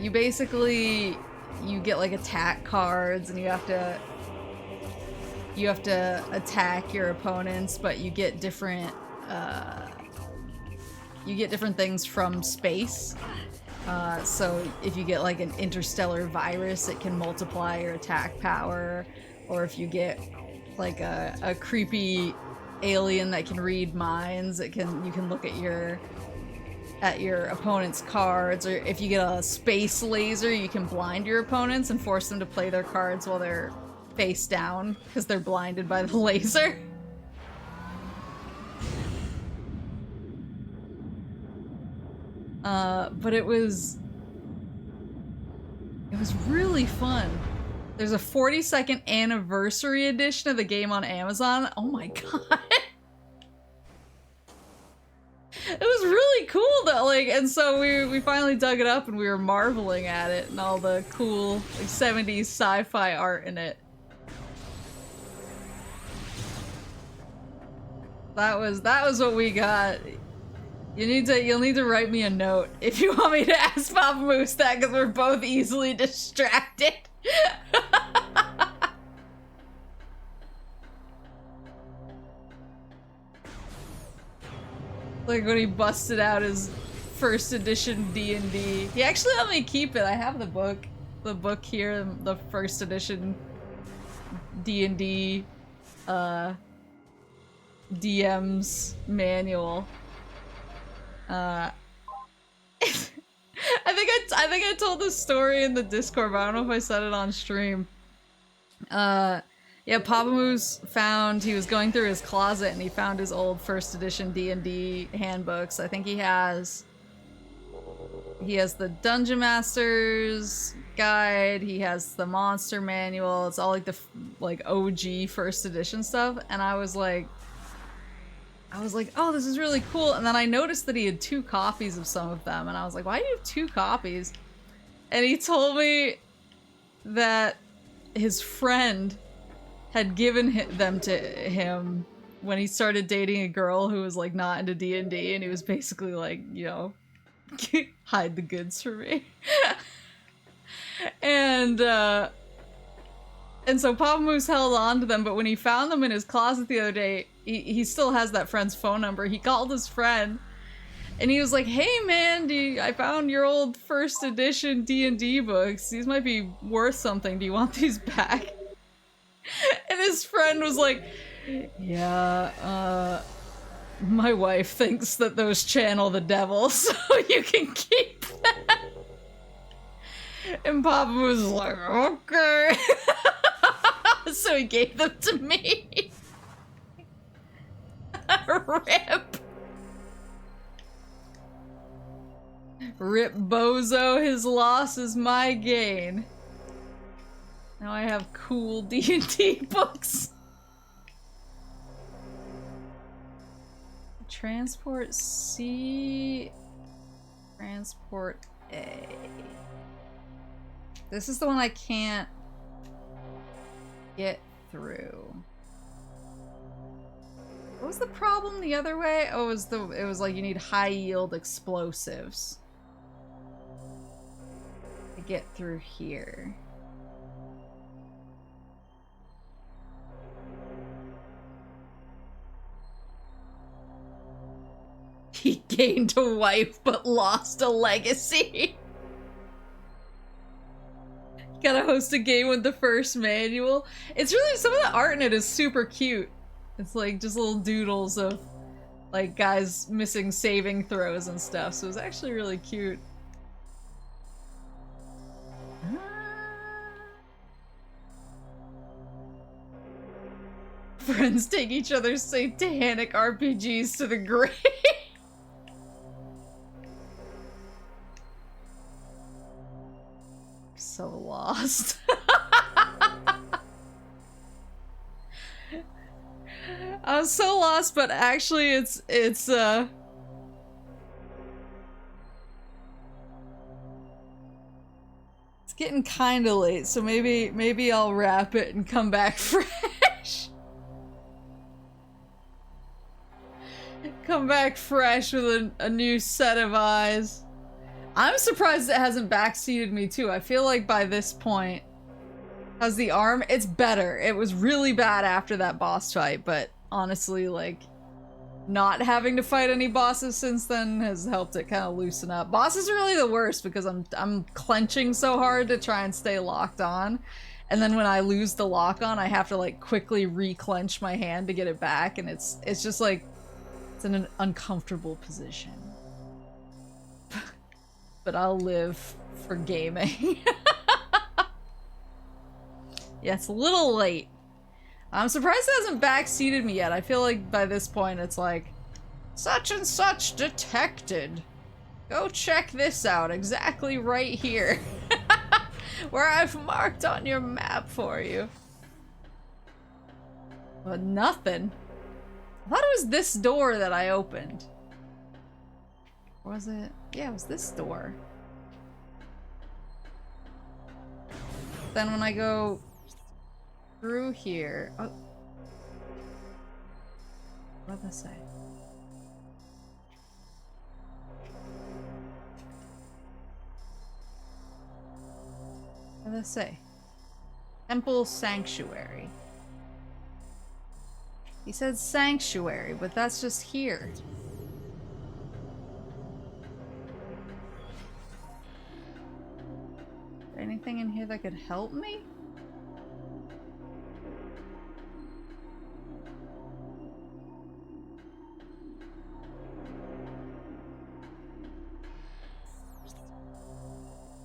You get like attack cards, and you have to attack your opponents, but you get different things from space. So if you get like an interstellar virus, it can multiply your attack power. Or if you get like a creepy alien that can read minds, you can look at your opponent's cards. Or if you get a space laser, you can blind your opponents and force them to play their cards while they're face down because they're blinded by the laser. But it was really fun. There's a 42nd anniversary edition of the game on Amazon. Oh my god. It was really cool though, like, and so we finally dug it up and we were marveling at it and all the cool like 70s sci-fi art in it. That was what we got. You'll need to write me a note if you want me to ask Papa Moose that, because we're both easily distracted. Like when he busted out his first edition D&D. He actually let me keep it. I have the book here, the first edition D&D DM's manual. I think I told this story in the Discord, but I don't know if I said it on stream. Yeah, Papa Moose he was going through his closet and he found his old first edition D&D handbooks. I think he has the Dungeon Master's Guide, he has the Monster Manual, it's all like the OG first edition stuff, and I was like, oh, this is really cool. And then I noticed that he had 2 copies of some of them, and I was like, why do you have 2 copies? And he told me that his friend had given them to him when he started dating a girl who was like not into D&D, and he was basically like, you know, hide the goods for me. And so Papa Moose held on to them, but when he found them in his closet the other day, he still has that friend's phone number. He called his friend, and he was like, hey man, I found your old first edition D&D books. These might be worth something. Do you want these back? And his friend was like, yeah, my wife thinks that those channel the devil, so you can keep them. And Papa was like, okay. So he gave them to me. Rip. Rip bozo, his loss is my gain. Now I have cool D&D books. Transport C, Transport A. This is the one I can't get through. What was the problem the other way? Oh, it was like you need high yield explosives to get through here. He gained a wife but lost a legacy. You gotta host a game with the first manual. It's really, some of the art in it is super cute. It's like just little doodles of like guys missing saving throws and stuff, so it's actually really cute. Friends take each other's satanic RPGs to the grave. So lost. I was so lost, but actually it's getting kinda late, so maybe I'll wrap it and come back fresh. Come back fresh with a new set of eyes. I'm surprised it hasn't backseated me too. I feel like by this point, how's the arm? It's better. It was really bad after that boss fight, but honestly, like, not having to fight any bosses since then has helped it kind of loosen up. Bosses are really the worst because I'm clenching so hard to try and stay locked on. And then when I lose the lock on, I have to like quickly re-clench my hand to get it back, and it's just like it's in an uncomfortable position. But I'll live for gaming. Yeah, it's a little late. I'm surprised it hasn't backseated me yet. I feel like by this point it's like, such and such detected. Go check this out exactly right here. Where I've marked on your map for you. But nothing. I thought it was this door that I opened. Or was it? Yeah, it was this door. Then when I go through here... Oh. What did that say? What did that say? Temple Sanctuary. He said sanctuary, but that's just here. Anything in here that could help me?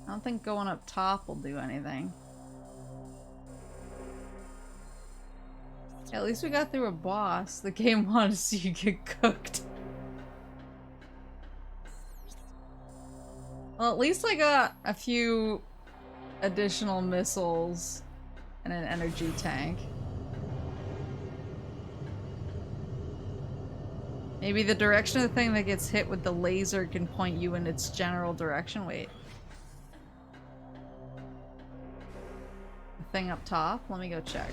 I don't think going up top will do anything. At least we got through a boss. The game wanted to see you get cooked. Well, at least I got a few additional missiles and an energy tank. Maybe the direction of the thing that gets hit with the laser can point you in its general direction. Wait. The thing up top? Let me go check.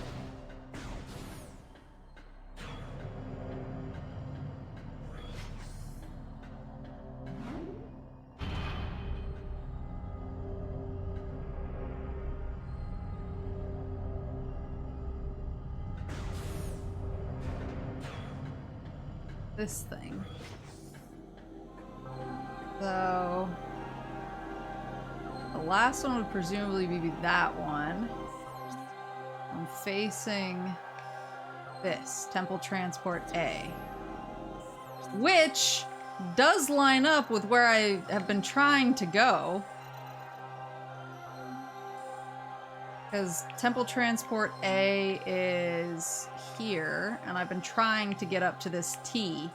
This thing. So the last one would presumably be that one. I'm facing this, Temple Transport A. Which does line up with where I have been trying to go. Because Temple Transport A is here, and I've been trying to get up to this T.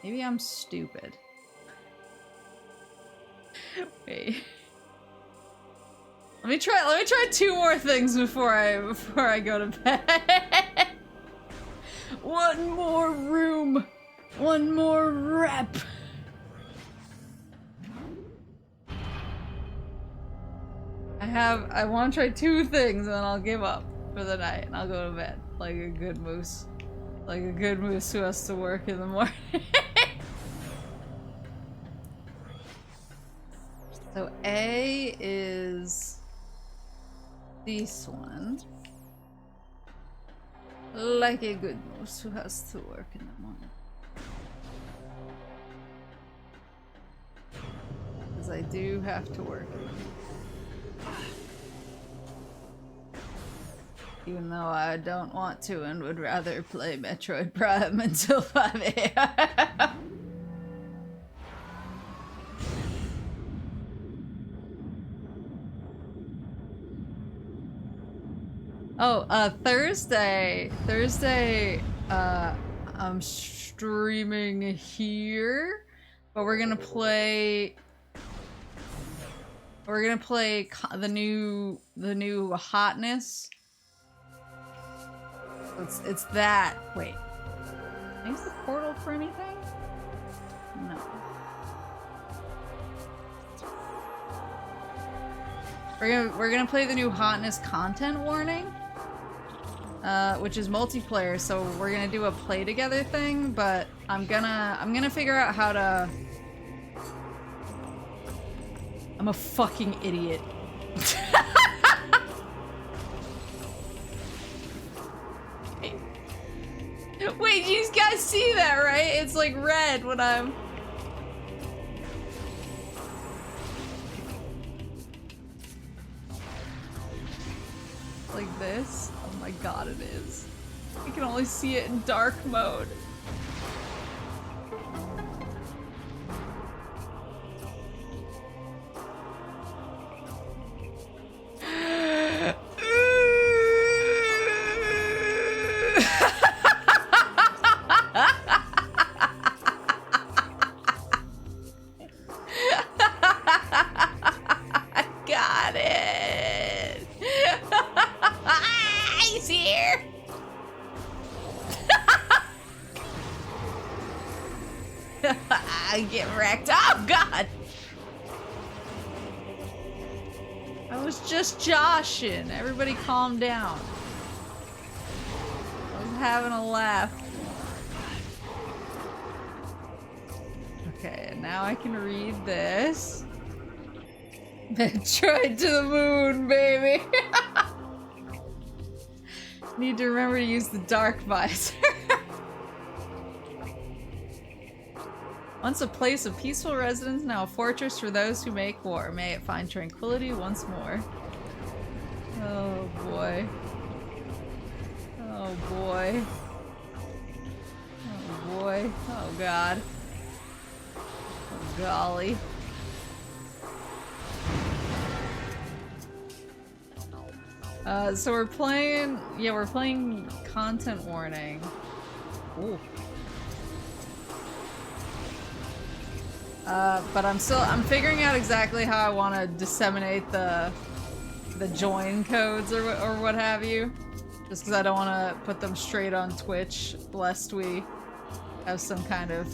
Maybe I'm stupid. Wait. Let me try two more things before I go to bed. One more room. One more rep. I want to try two things and then I'll give up for the night and I'll go to bed like a good moose. Like a good moose who has to work in the morning. So A is this one. Like a good moose who has to work in the morning. Because I do have to work. Even though I don't want to and would rather play Metroid Prime until 5 AM. Oh, Thursday, I'm streaming here, but we're gonna play the new hotness. It's that. Wait. Can I use the portal for anything? No. We're gonna play the new hotness content warning, which is multiplayer. So we're gonna do a play together thing. But I'm gonna figure out how to. I'm a fucking idiot. Wait, you guys see that, right? It's like red when I'm... like this? Oh my god, it is. I can only see it in dark mode. Got it. He's here. I get wrecked. Oh god. I was just joshing. Everybody calm down. I was having a laugh. Okay, and now I can read this. Metroid to the moon, baby! Need to remember to use the dark visor. Once a place of peaceful residence, now a fortress for those who make war. May it find tranquility once more. Oh boy. Oh boy. Oh boy. Oh god. Oh golly. So we're playing content warning. Ooh. But I'm figuring out exactly how I want to disseminate the join codes or what have you. Just because I don't want to put them straight on Twitch, lest we have some kind of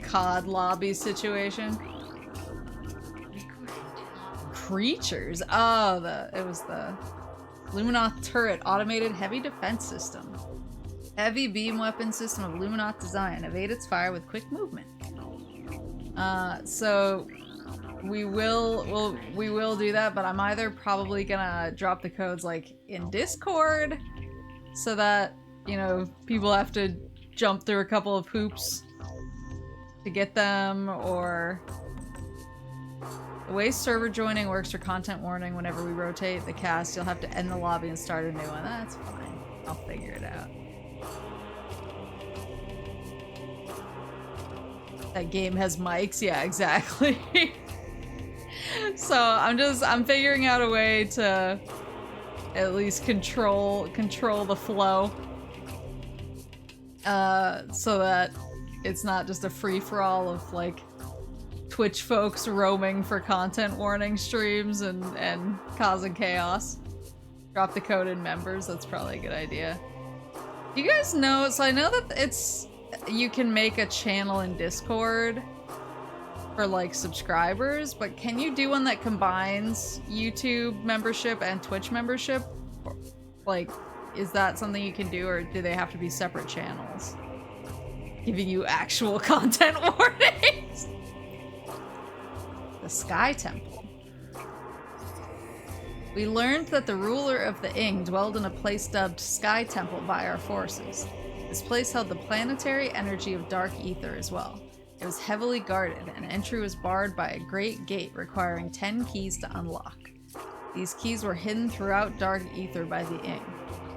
COD lobby situation. Creatures. Oh, it was the Luminoth turret automated heavy defense system. Heavy beam weapon system of Luminoth design. Evade its fire with quick movement. So we will do that, but I'm either probably gonna drop the codes like in Discord so that, you know, people have to jump through a couple of hoops to get them, or the way server joining works for content warning, whenever we rotate the cast, you'll have to end the lobby and start a new one. That's fine. I'll figure it out. That game has mics? Yeah, exactly. So I'm figuring out a way to at least control the flow. So that it's not just a free-for-all of like Twitch folks roaming for content warning streams and causing chaos. Drop the code in members, that's probably a good idea. You guys know, so I know that you can make a channel in Discord for like subscribers, but can you do one that combines YouTube membership and Twitch membership? Like, is that something you can do, or do they have to be separate channels? Giving you actual content warnings. The Sky Temple. We learned that the ruler of the Ing dwelled in a place dubbed Sky Temple by our forces. This place held the planetary energy of dark ether as well. It was heavily guarded, and entry was barred by a great gate requiring 10 keys to unlock. These keys were hidden throughout dark ether by the Ing.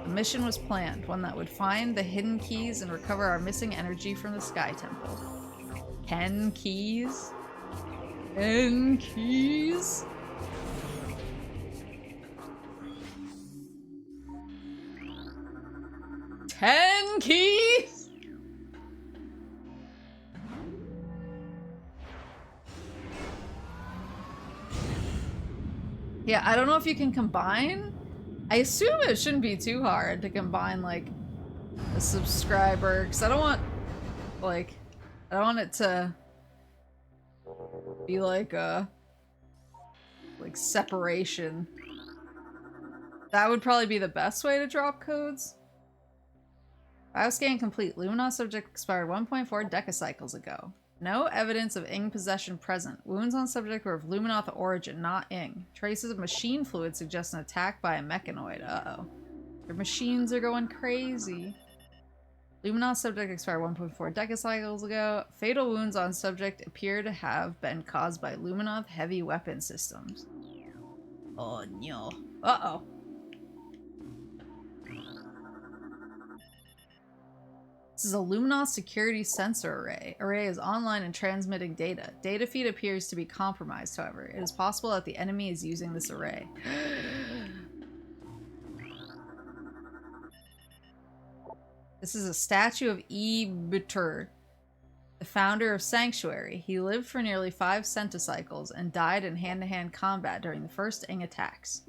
A mission was planned, one that would find the hidden keys and recover our missing energy from the Sky Temple. 10 keys? 10 keys? Ten keys? Yeah, I don't know if you can combine. I assume it shouldn't be too hard to combine like a subscriber, because I don't want it to be like a separation. That would probably be the best way to drop codes. Bioscan complete. Luminoth subject expired 1.4 decacycles ago. No evidence of Ing possession present. Wounds on subject were of Luminoth origin, not Ing. Traces of machine fluid suggest an attack by a mechanoid. Uh-oh. Their machines are going crazy. Luminos subject expired 1.4 decacycles ago. Fatal wounds on subject appear to have been caused by Luminov heavy weapon systems. Oh no. Uh-oh. This is a Luminos security sensor array. Array is online and transmitting data. Data feed appears to be compromised, however. It is possible that the enemy is using this array. This is a statue of Ebter, the founder of Sanctuary. He lived for nearly 5 centicycles and died in hand-to-hand combat during the first Ing attacks.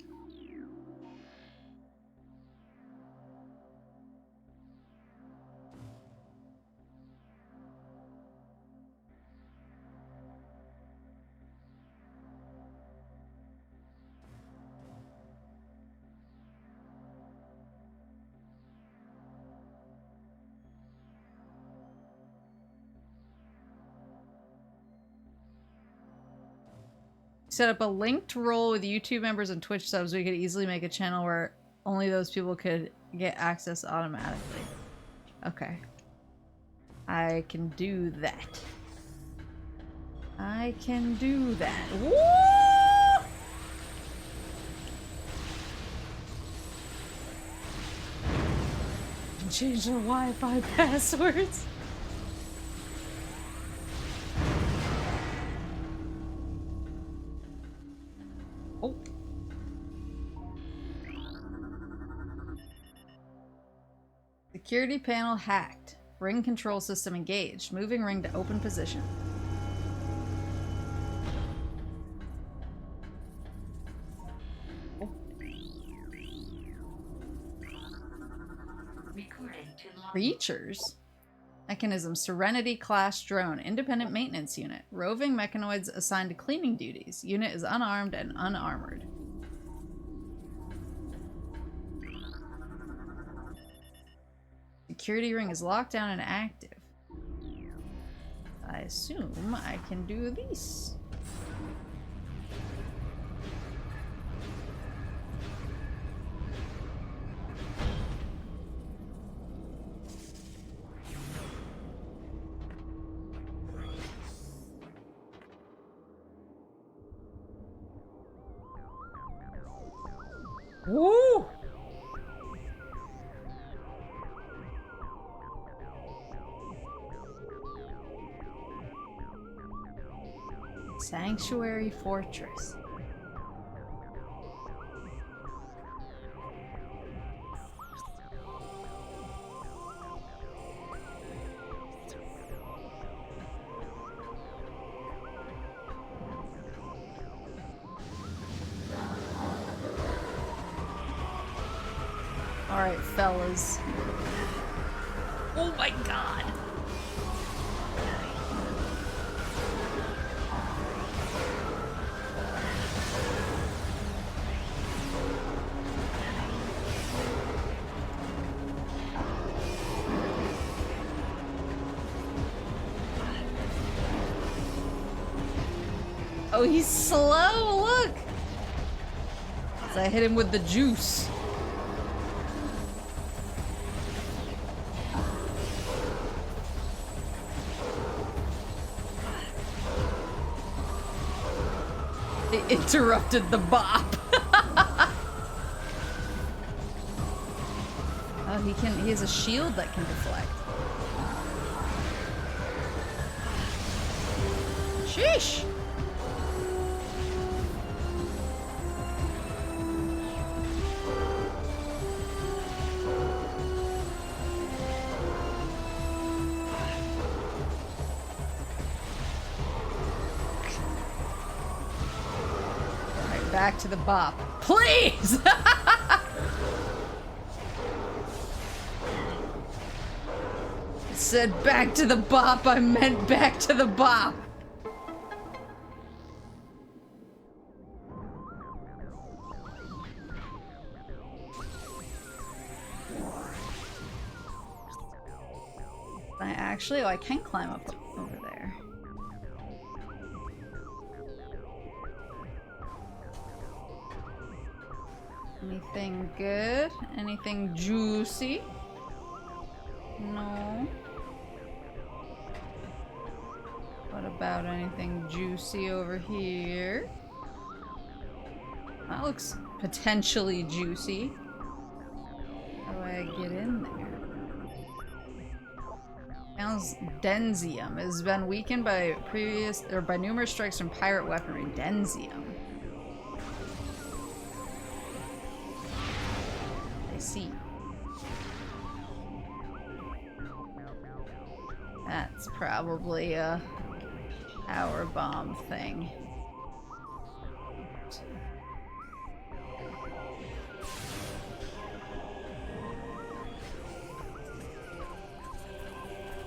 Set up a linked role with YouTube members and Twitch subs. We could easily make a channel where only those people could get access automatically. Okay. I can do that. I can do that. Woo! Change the Wi-Fi passwords. Oh. Security panel hacked. Ring control system engaged. Moving ring to open position. Oh. Creatures? Mechanism Serenity class drone. Independent maintenance unit. Roving mechanoids assigned to cleaning duties. Unit is unarmed and unarmored. Security ring is locked down and active. I assume I can do this. Woo! Sanctuary Fortress. Alright, fellas. Oh my god! Oh, he's slow, look! As I hit him with the juice. It interrupted the bop. Oh, he has a shield that can deflect. Sheesh! Back to the bop. Please! It said back to the bop, I meant back to the bop. Oh, I can climb up over there. Let me Anything good? Anything juicy? No. What about anything juicy over here? That looks potentially juicy. How do I get in there? Sounds Denzium. It has been weakened by by numerous strikes from pirate weaponry. Denzium. I see. That's probably a power bomb thing.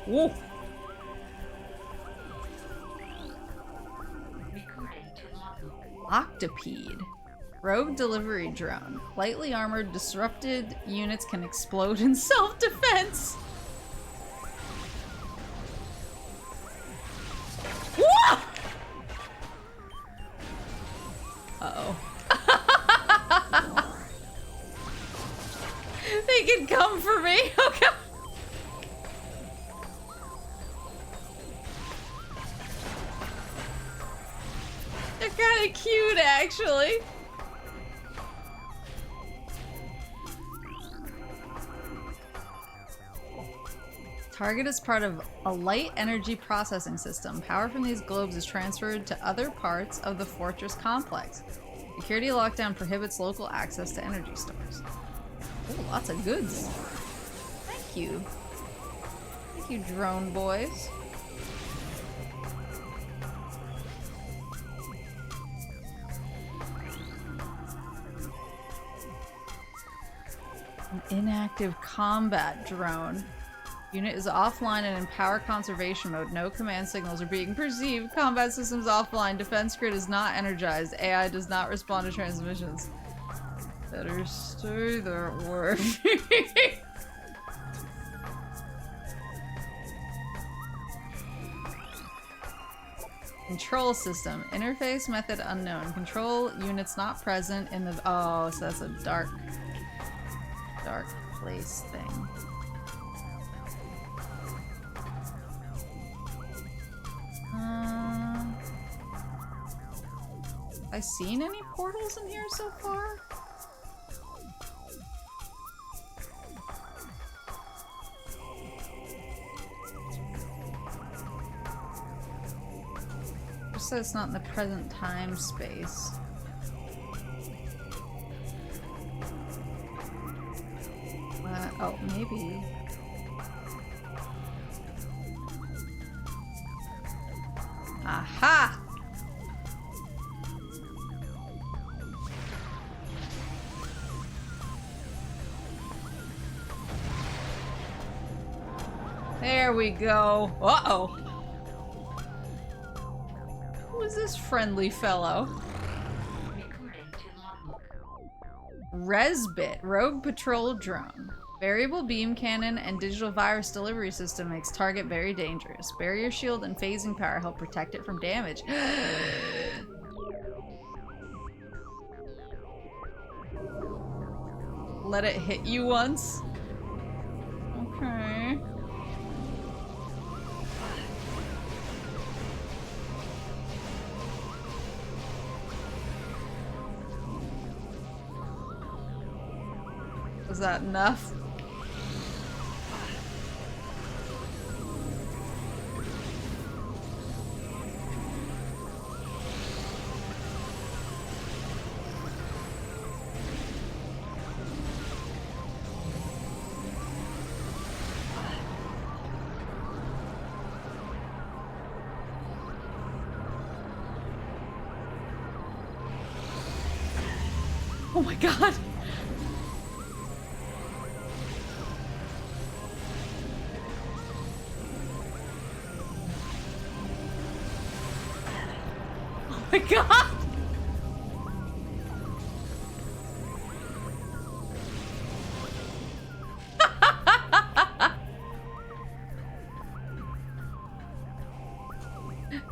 Whoa! Octopede. Rogue delivery drone. Lightly armored, disrupted units can explode in self-defense. Whoa! Uh-oh. They can come for me. Oh god. They're kind of cute, actually. Target is part of a light energy processing system. Power from these globes is transferred to other parts of the fortress complex. Security lockdown prohibits local access to energy stores. Oh, lots of goods. Thank you. Thank you, drone boys. An inactive combat drone. Unit is offline and in power conservation mode. No command signals are being perceived. Combat systems offline. Defense grid is not energized. AI does not respond to transmissions. Better stay there, word. Control system. Interface method unknown. Control units not present in the... Oh, so that's a dark place thing. Have I seen any portals in here so far? Just so it's not in the present time space. Oh, maybe. Aha! There we go. Uh-oh. Who is this friendly fellow? Resbit, rogue patrol drone. Variable beam cannon and digital virus delivery system makes target very dangerous. Barrier shield and phasing power help protect it from damage. Let it hit you once. Okay. Was that enough? Oh my god! Oh my god!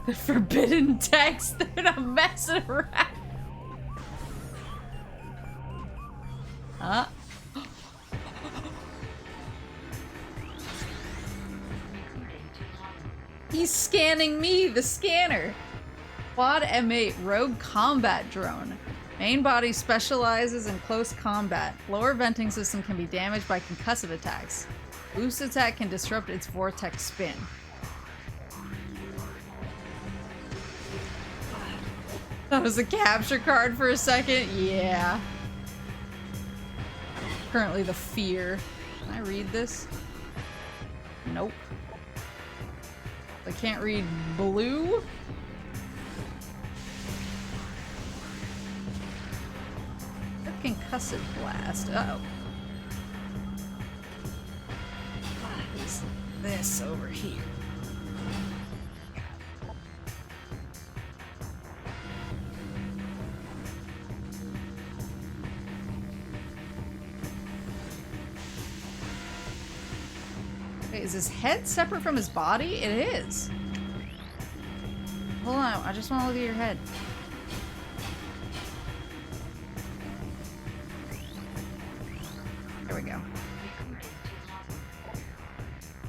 The forbidden text, they're not messing around. He's scanning me, the scanner. Quad M8 rogue combat drone. Main body specializes in close combat. Lower venting system can be damaged by concussive attacks. Boost attack can disrupt its vortex spin. That was a capture card for a second? Yeah. Currently the fear. Can I read this? Nope. I can't read blue? Concussive blast. Uh-oh. What is this over here? Wait, is his head separate from his body? It is. Hold on, I just want to look at your head. There we go.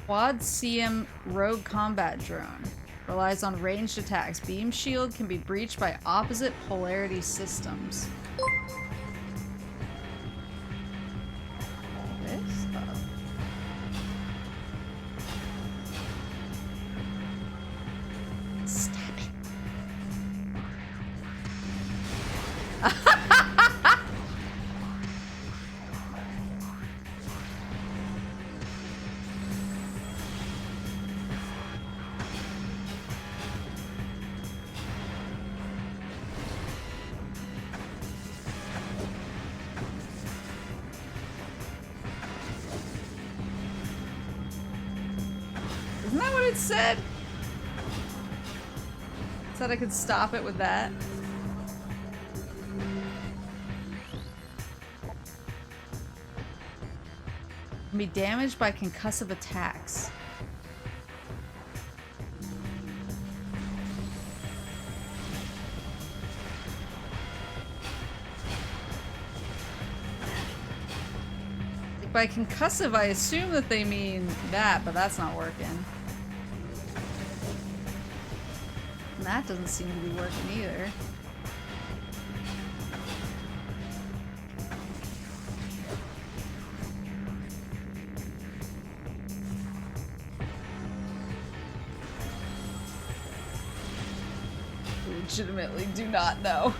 Quad CM rogue combat drone. Relies on ranged attacks. Beam shield can be breached by opposite polarity systems. This stuff. Stop it. Isn't that what it said? It said I could stop it with that. Can be damaged by concussive attacks. By concussive, I assume that they mean that, but that's not working. And that doesn't seem to be working either. Legitimately do not know.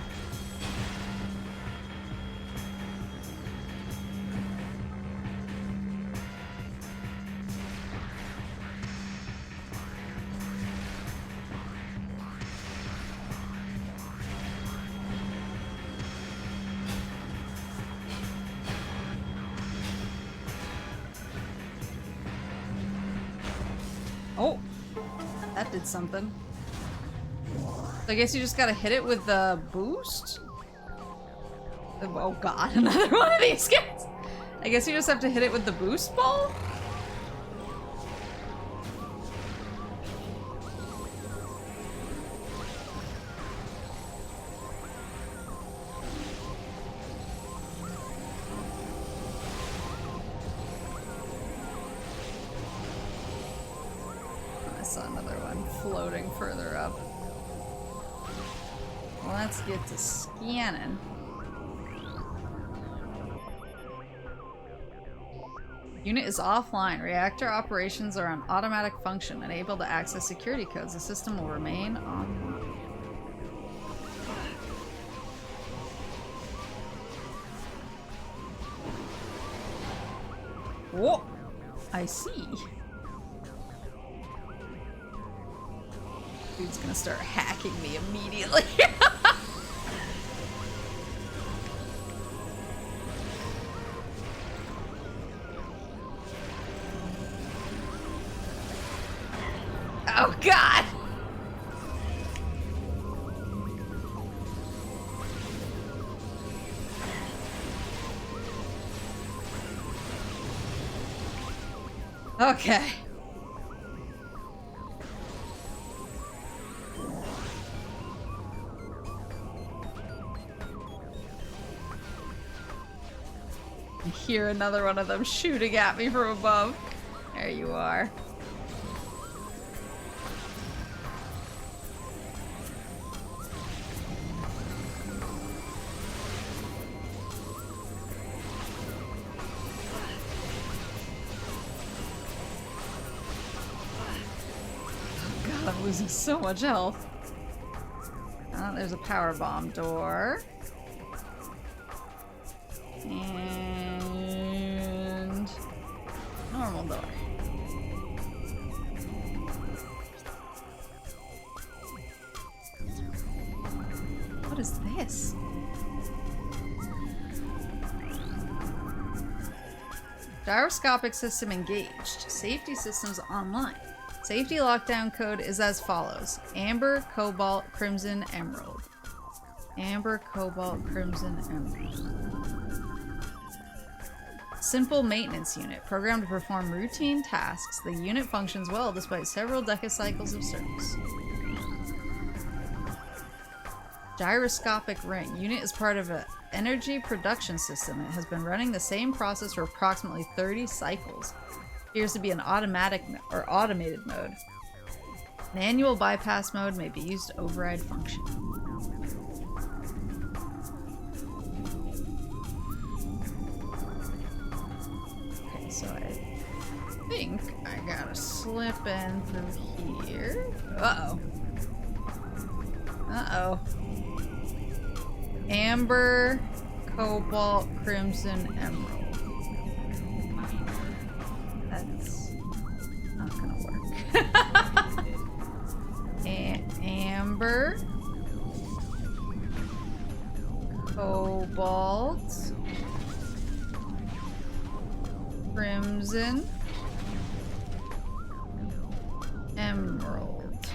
Oh, that did something. So I guess you just gotta hit it with the boost? Oh god, another one of these guys! I guess you just have to hit it with the boost ball? I saw another one floating further up. Well, let's get to scanning. Unit is offline. Reactor operations are on automatic function. Unable to access security codes. The system will remain online. Whoa! I see. Dude's gonna start hacking me immediately. Oh god! Okay. I hear another one of them shooting at me from above. There you are. losing so much health. There's a power bomb door. And normal door. What is this? Gyroscopic system engaged. Safety systems online. Safety lockdown code is as follows. Amber, Cobalt, Crimson, Emerald. Amber, Cobalt, Crimson, Emerald. Simple maintenance unit. Programmed to perform routine tasks. The unit functions well despite several decacycles of service. Gyroscopic ring. Unit is part of an energy production system. It has been running the same process for approximately 30 cycles. Appears to be an automatic or automated mode. Manual bypass mode may be used to override function. Okay, so I think I gotta slip in through here. Uh-oh. Uh-oh. Amber, Cobalt, Crimson, Emerald. That's not gonna work. Amber, Cobalt, Crimson, Emerald.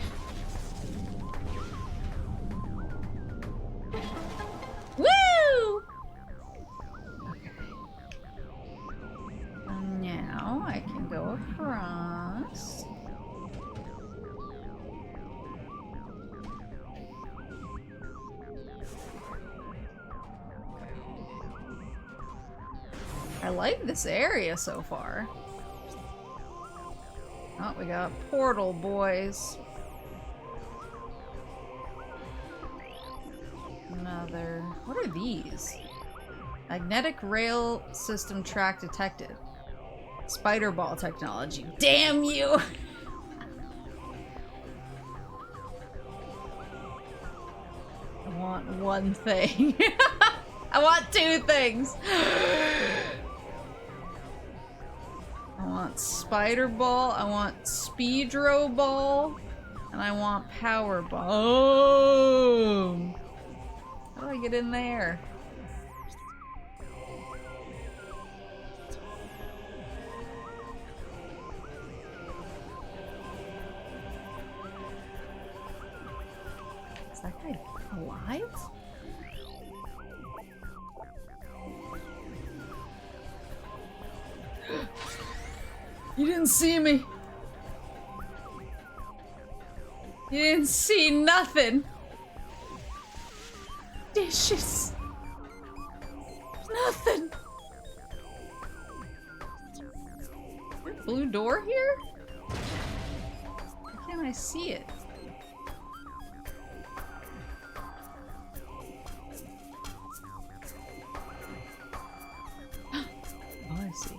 Woo! Okay. And now I can go across. I like this area so far. Oh, we got portal boys. Another. What are these? Magnetic rail system track detected. Spider ball technology. Damn you! I want one thing. I want two things. I want spider ball, I want speedro ball, and I want power bomb. How do I get in there? Is that guy alive? You didn't see me. You didn't see nothing. Dishes. Nothing. Is there a blue door here? Why can't I see it? Oh, I see.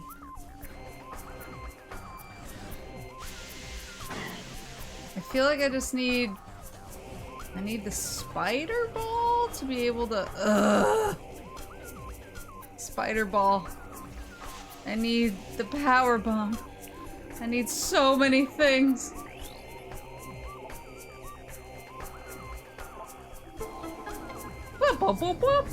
I feel like I just need... I need the spider ball to be able to... Spider ball. I need the power bomb. I need so many things. Boop, boop, boop, boop.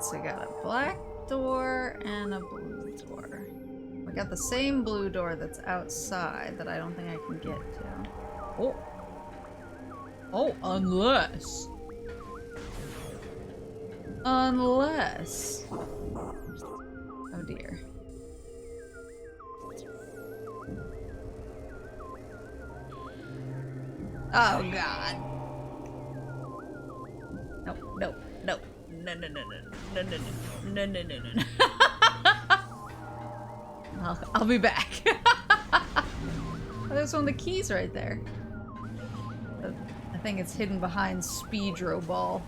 So we got a black door and a blue door. We got the same blue door that's outside that I don't think I can get to. Oh. Oh, unless. Unless. Oh dear. Oh god. Nope, nope, nope. No, no, no, no, no, no, no, no, no, no, no. I'll be back. Oh, there's one of the keys right there. I think it's hidden behind Speedro Ball.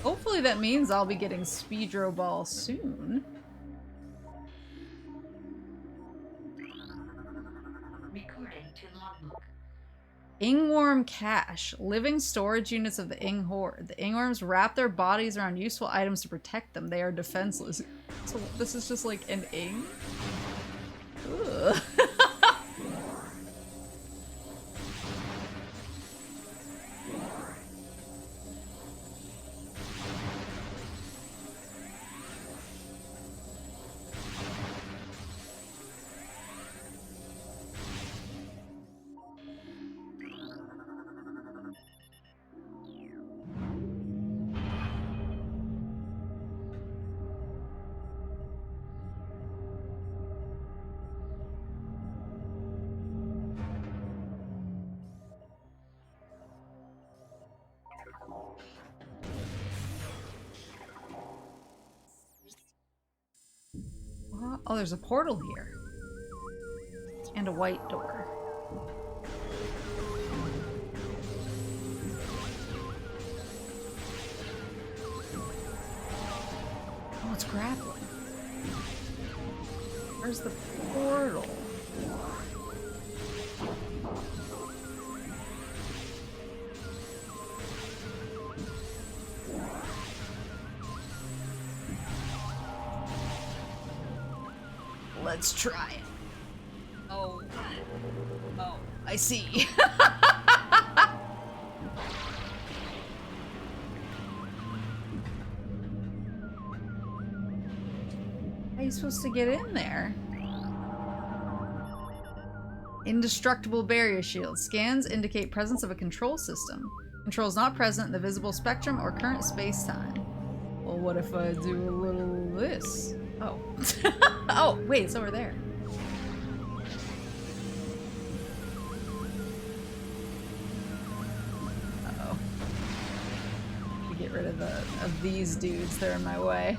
Hopefully that means I'll be getting Speedro Ball soon. Recording to logbook. Ingworm cache. Living storage units of the Ing horde. The Ingworms wrap their bodies around useful items to protect them. They are defenseless. So this is just like an Ing? Ugh. Oh, there's a portal here. And a white door. Oh, it's grappling. Where's the portal? Let's try it. Oh. Oh, I see. How are you supposed to get in there? Indestructible barrier shield. Scans indicate presence of a control system. Control is not present in the visible spectrum or current space-time. Well, what if I do a little this? Oh. Oh, wait, it's over there. Uh-oh. To get rid of these dudes, they're in my way.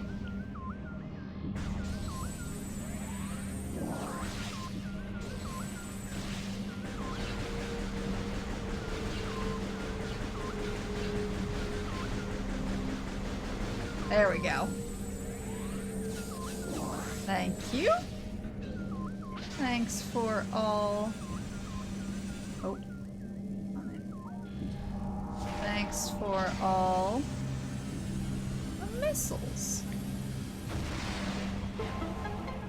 There we go. Thank you. Thanks for all... Oh. Thanks for all the missiles.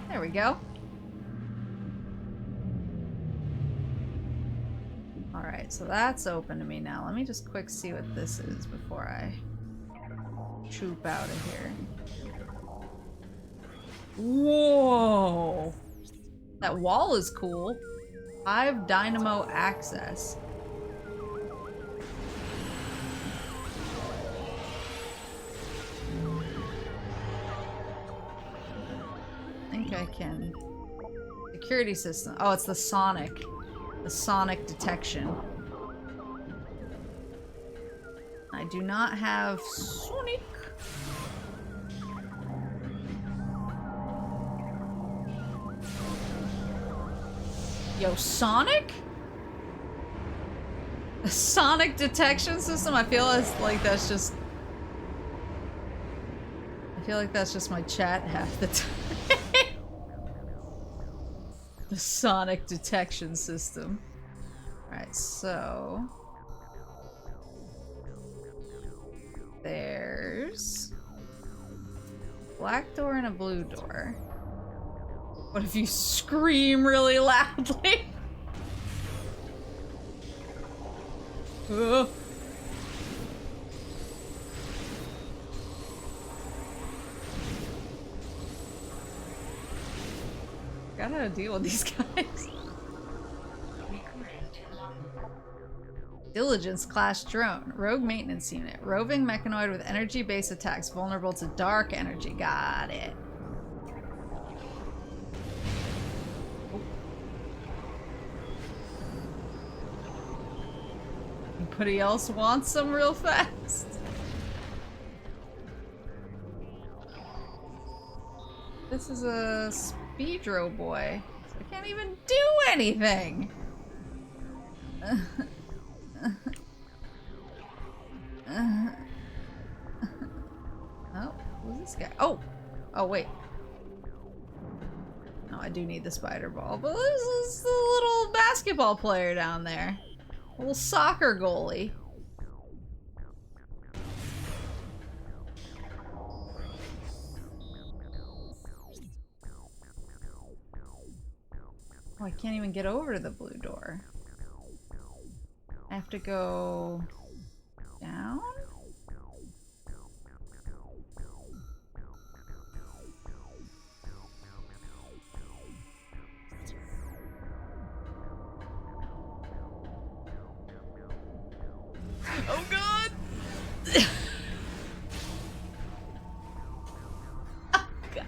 There we go. Alright, so that's open to me now. Let me just quick see what this is before I troop out of here. Whoa! That wall is cool. 5 dynamo access. I think I can. Security system. Oh, it's the sonic. The sonic detection. I do not have sonic. Yo, Sonic? A sonic detection system? I feel like that's just... I feel like that's just my chat half the time. The sonic detection system. Alright, so... There's... a black door and a blue door. What if you scream really loudly? Gotta deal with these guys. Diligence class drone. Rogue maintenance unit. Roving mechanoid with energy-based attacks vulnerable to dark energy. Got it. Anybody else want some real fast? This is a speedro boy. So I can't even do anything. Oh, who's this guy? Oh! Oh, wait. No, I do need the spider ball, but this is the little basketball player down there. Little soccer goalie. Oh, I can't even get over to the blue door. I have to go down? Oh god! Oh god.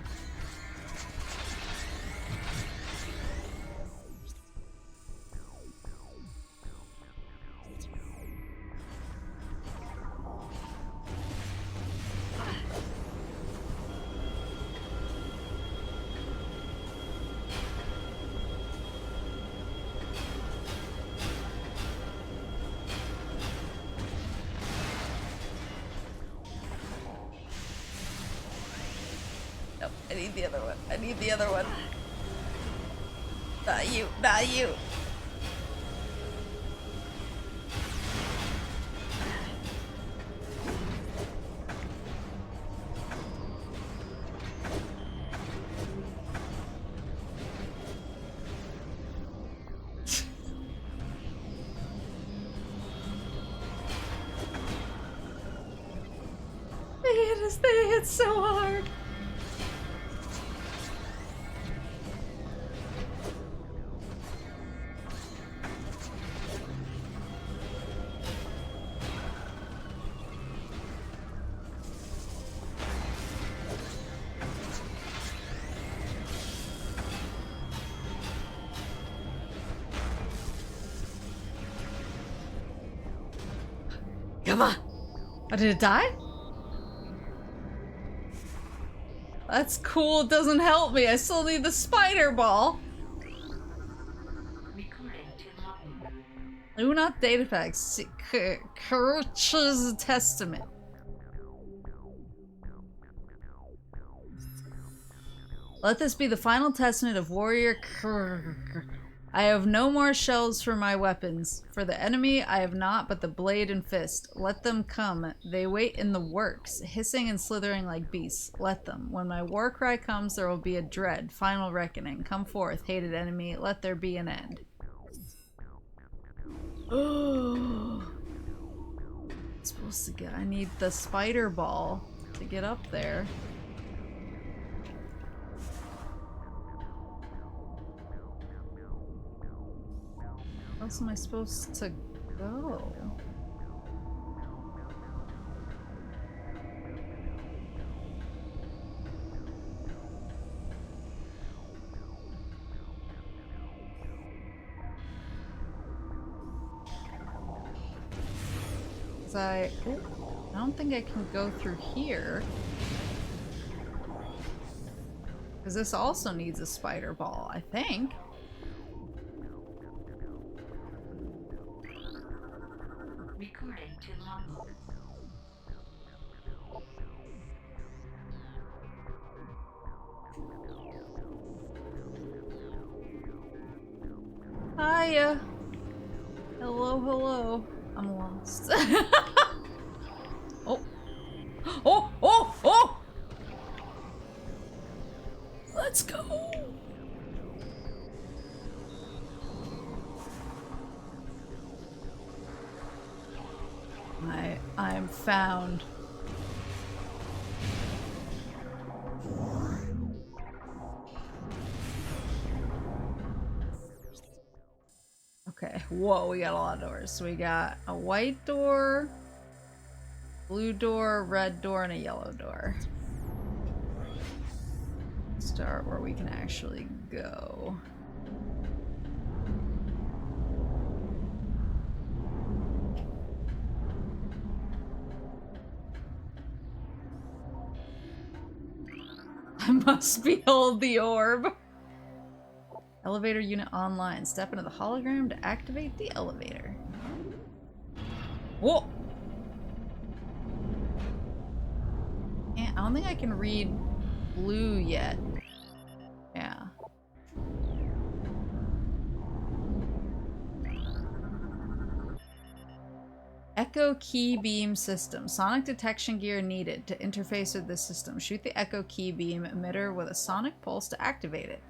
Nope, I need the other one. I need the other one. Not you, not you. They hit so hard. Come on. Oh, did it die? That's cool. It doesn't help me. I still need the spider ball. Recording to logbook. Luna data packs. Kirch's Testament. Let this be the final testament of warrior I have no more shells for my weapons. For the enemy, I have naught but the blade and fist. Let them come. They wait in the works, hissing and slithering like beasts. Let them. When my war cry comes, there will be a dread, final reckoning. Come forth, hated enemy. Let there be an end. Oh. Supposed to get. I need the spider ball to get up there. Where else am I supposed to go? I don't think I can go through here. Because this also needs a spider ball, I think. Recording to logbook. Hiya. Hello, hello. I'm lost. Oh. Oh, oh, oh! Let's go! I'm found. Okay, whoa, we got a lot of doors. So we got a white door, blue door, red door, and a yellow door. Start where we can actually go. I must behold the orb. Elevator unit online. Step into the hologram to activate the elevator. Whoa! I don't think I can read blue yet. Yeah. Echo key beam system. Sonic detection gear needed to interface with this system. Shoot the echo key beam emitter with a sonic pulse to activate it.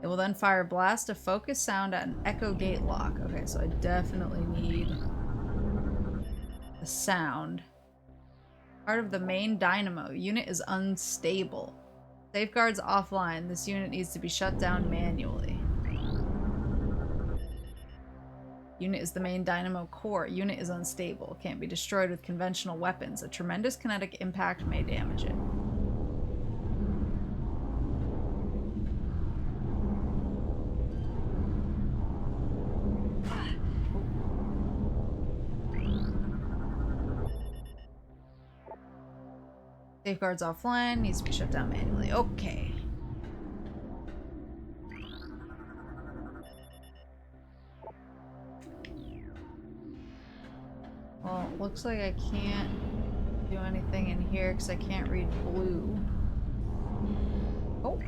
It will then fire a blast to focus sound at an echo gate lock. Okay, so I definitely need the sound. Part of the main dynamo. Unit is unstable. Safeguards offline. This unit needs to be shut down manually. Unit is the main dynamo core. Unit is unstable. Can't be destroyed with conventional weapons. A tremendous kinetic impact may damage it. Safeguards offline. Needs to be shut down manually. Okay. Well, looks like I can't do anything in here because I can't read blue. Oh.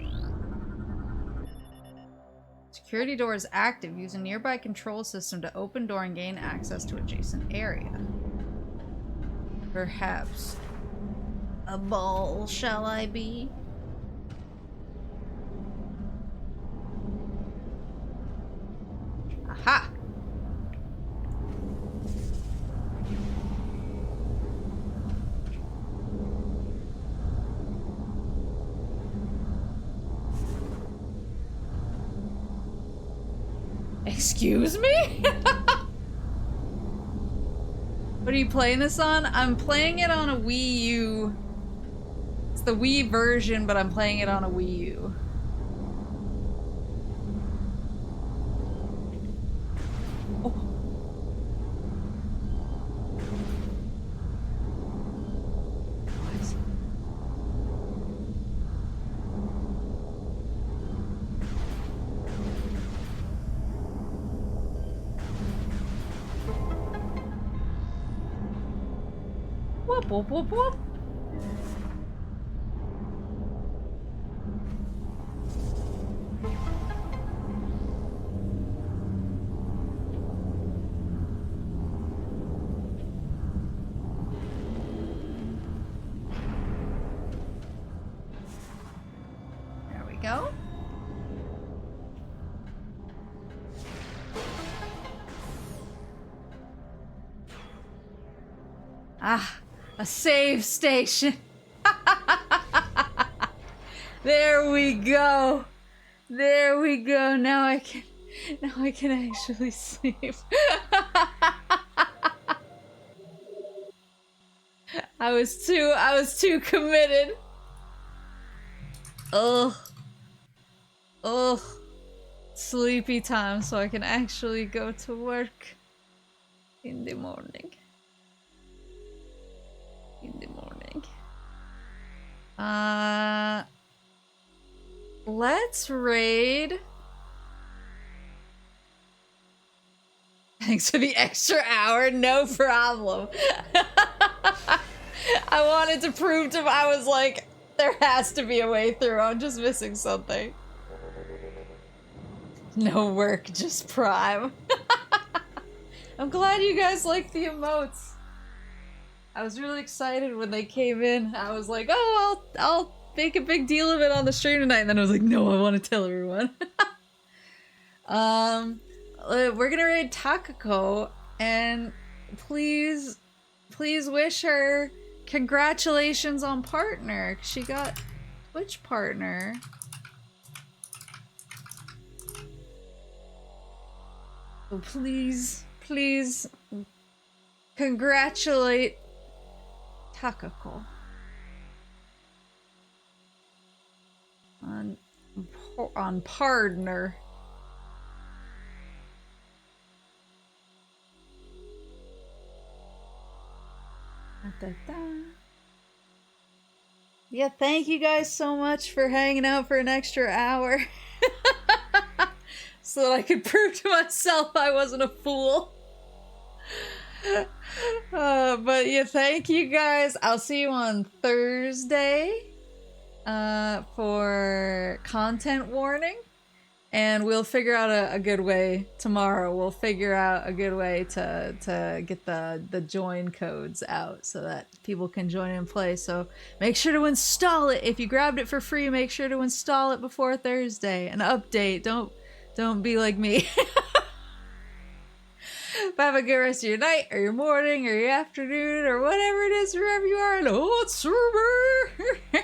Security door is active. Use a nearby control system to open door and gain access to adjacent area. Perhaps a ball shall I be? Aha! Excuse me? What are you playing this on? I'm playing it on a Wii U. It's the Wii version, but I'm playing it on a Wii U. Oh. Whoop, whoop, whoop, whoop. There we go. Ah, a save station. There we go. There we go. Now I can actually sleep. I was too committed. Ugh. Ugh. Sleepy time so I can actually go to work in the morning. Let's raid. Thanks for the extra hour, no problem. I wanted to prove to I was like, there has to be a way through. I'm just missing something. No work, just Prime. I'm glad you guys like the emotes. I was really excited when they came in. I was like, oh, I'll make a big deal of it on the stream tonight. And then I was like, no, I want to tell everyone. We're gonna raid Takako, and please wish her congratulations on partner. She got Twitch partner. So please congratulate Takako on partner. Yeah, thank you guys so much for hanging out for an extra hour. So that I could prove to myself I wasn't a fool. But yeah, thank you guys. I'll see you on Thursday for content warning. And we'll figure out a good way tomorrow. We'll figure out a good way to get the join codes out so that people can join and play. So make sure to install it. If you grabbed it for free, make sure to install it before Thursday. An update. Don't be like me. But have a good rest of your night, or your morning, or your afternoon, or whatever it is, wherever you are. And oh, it's super.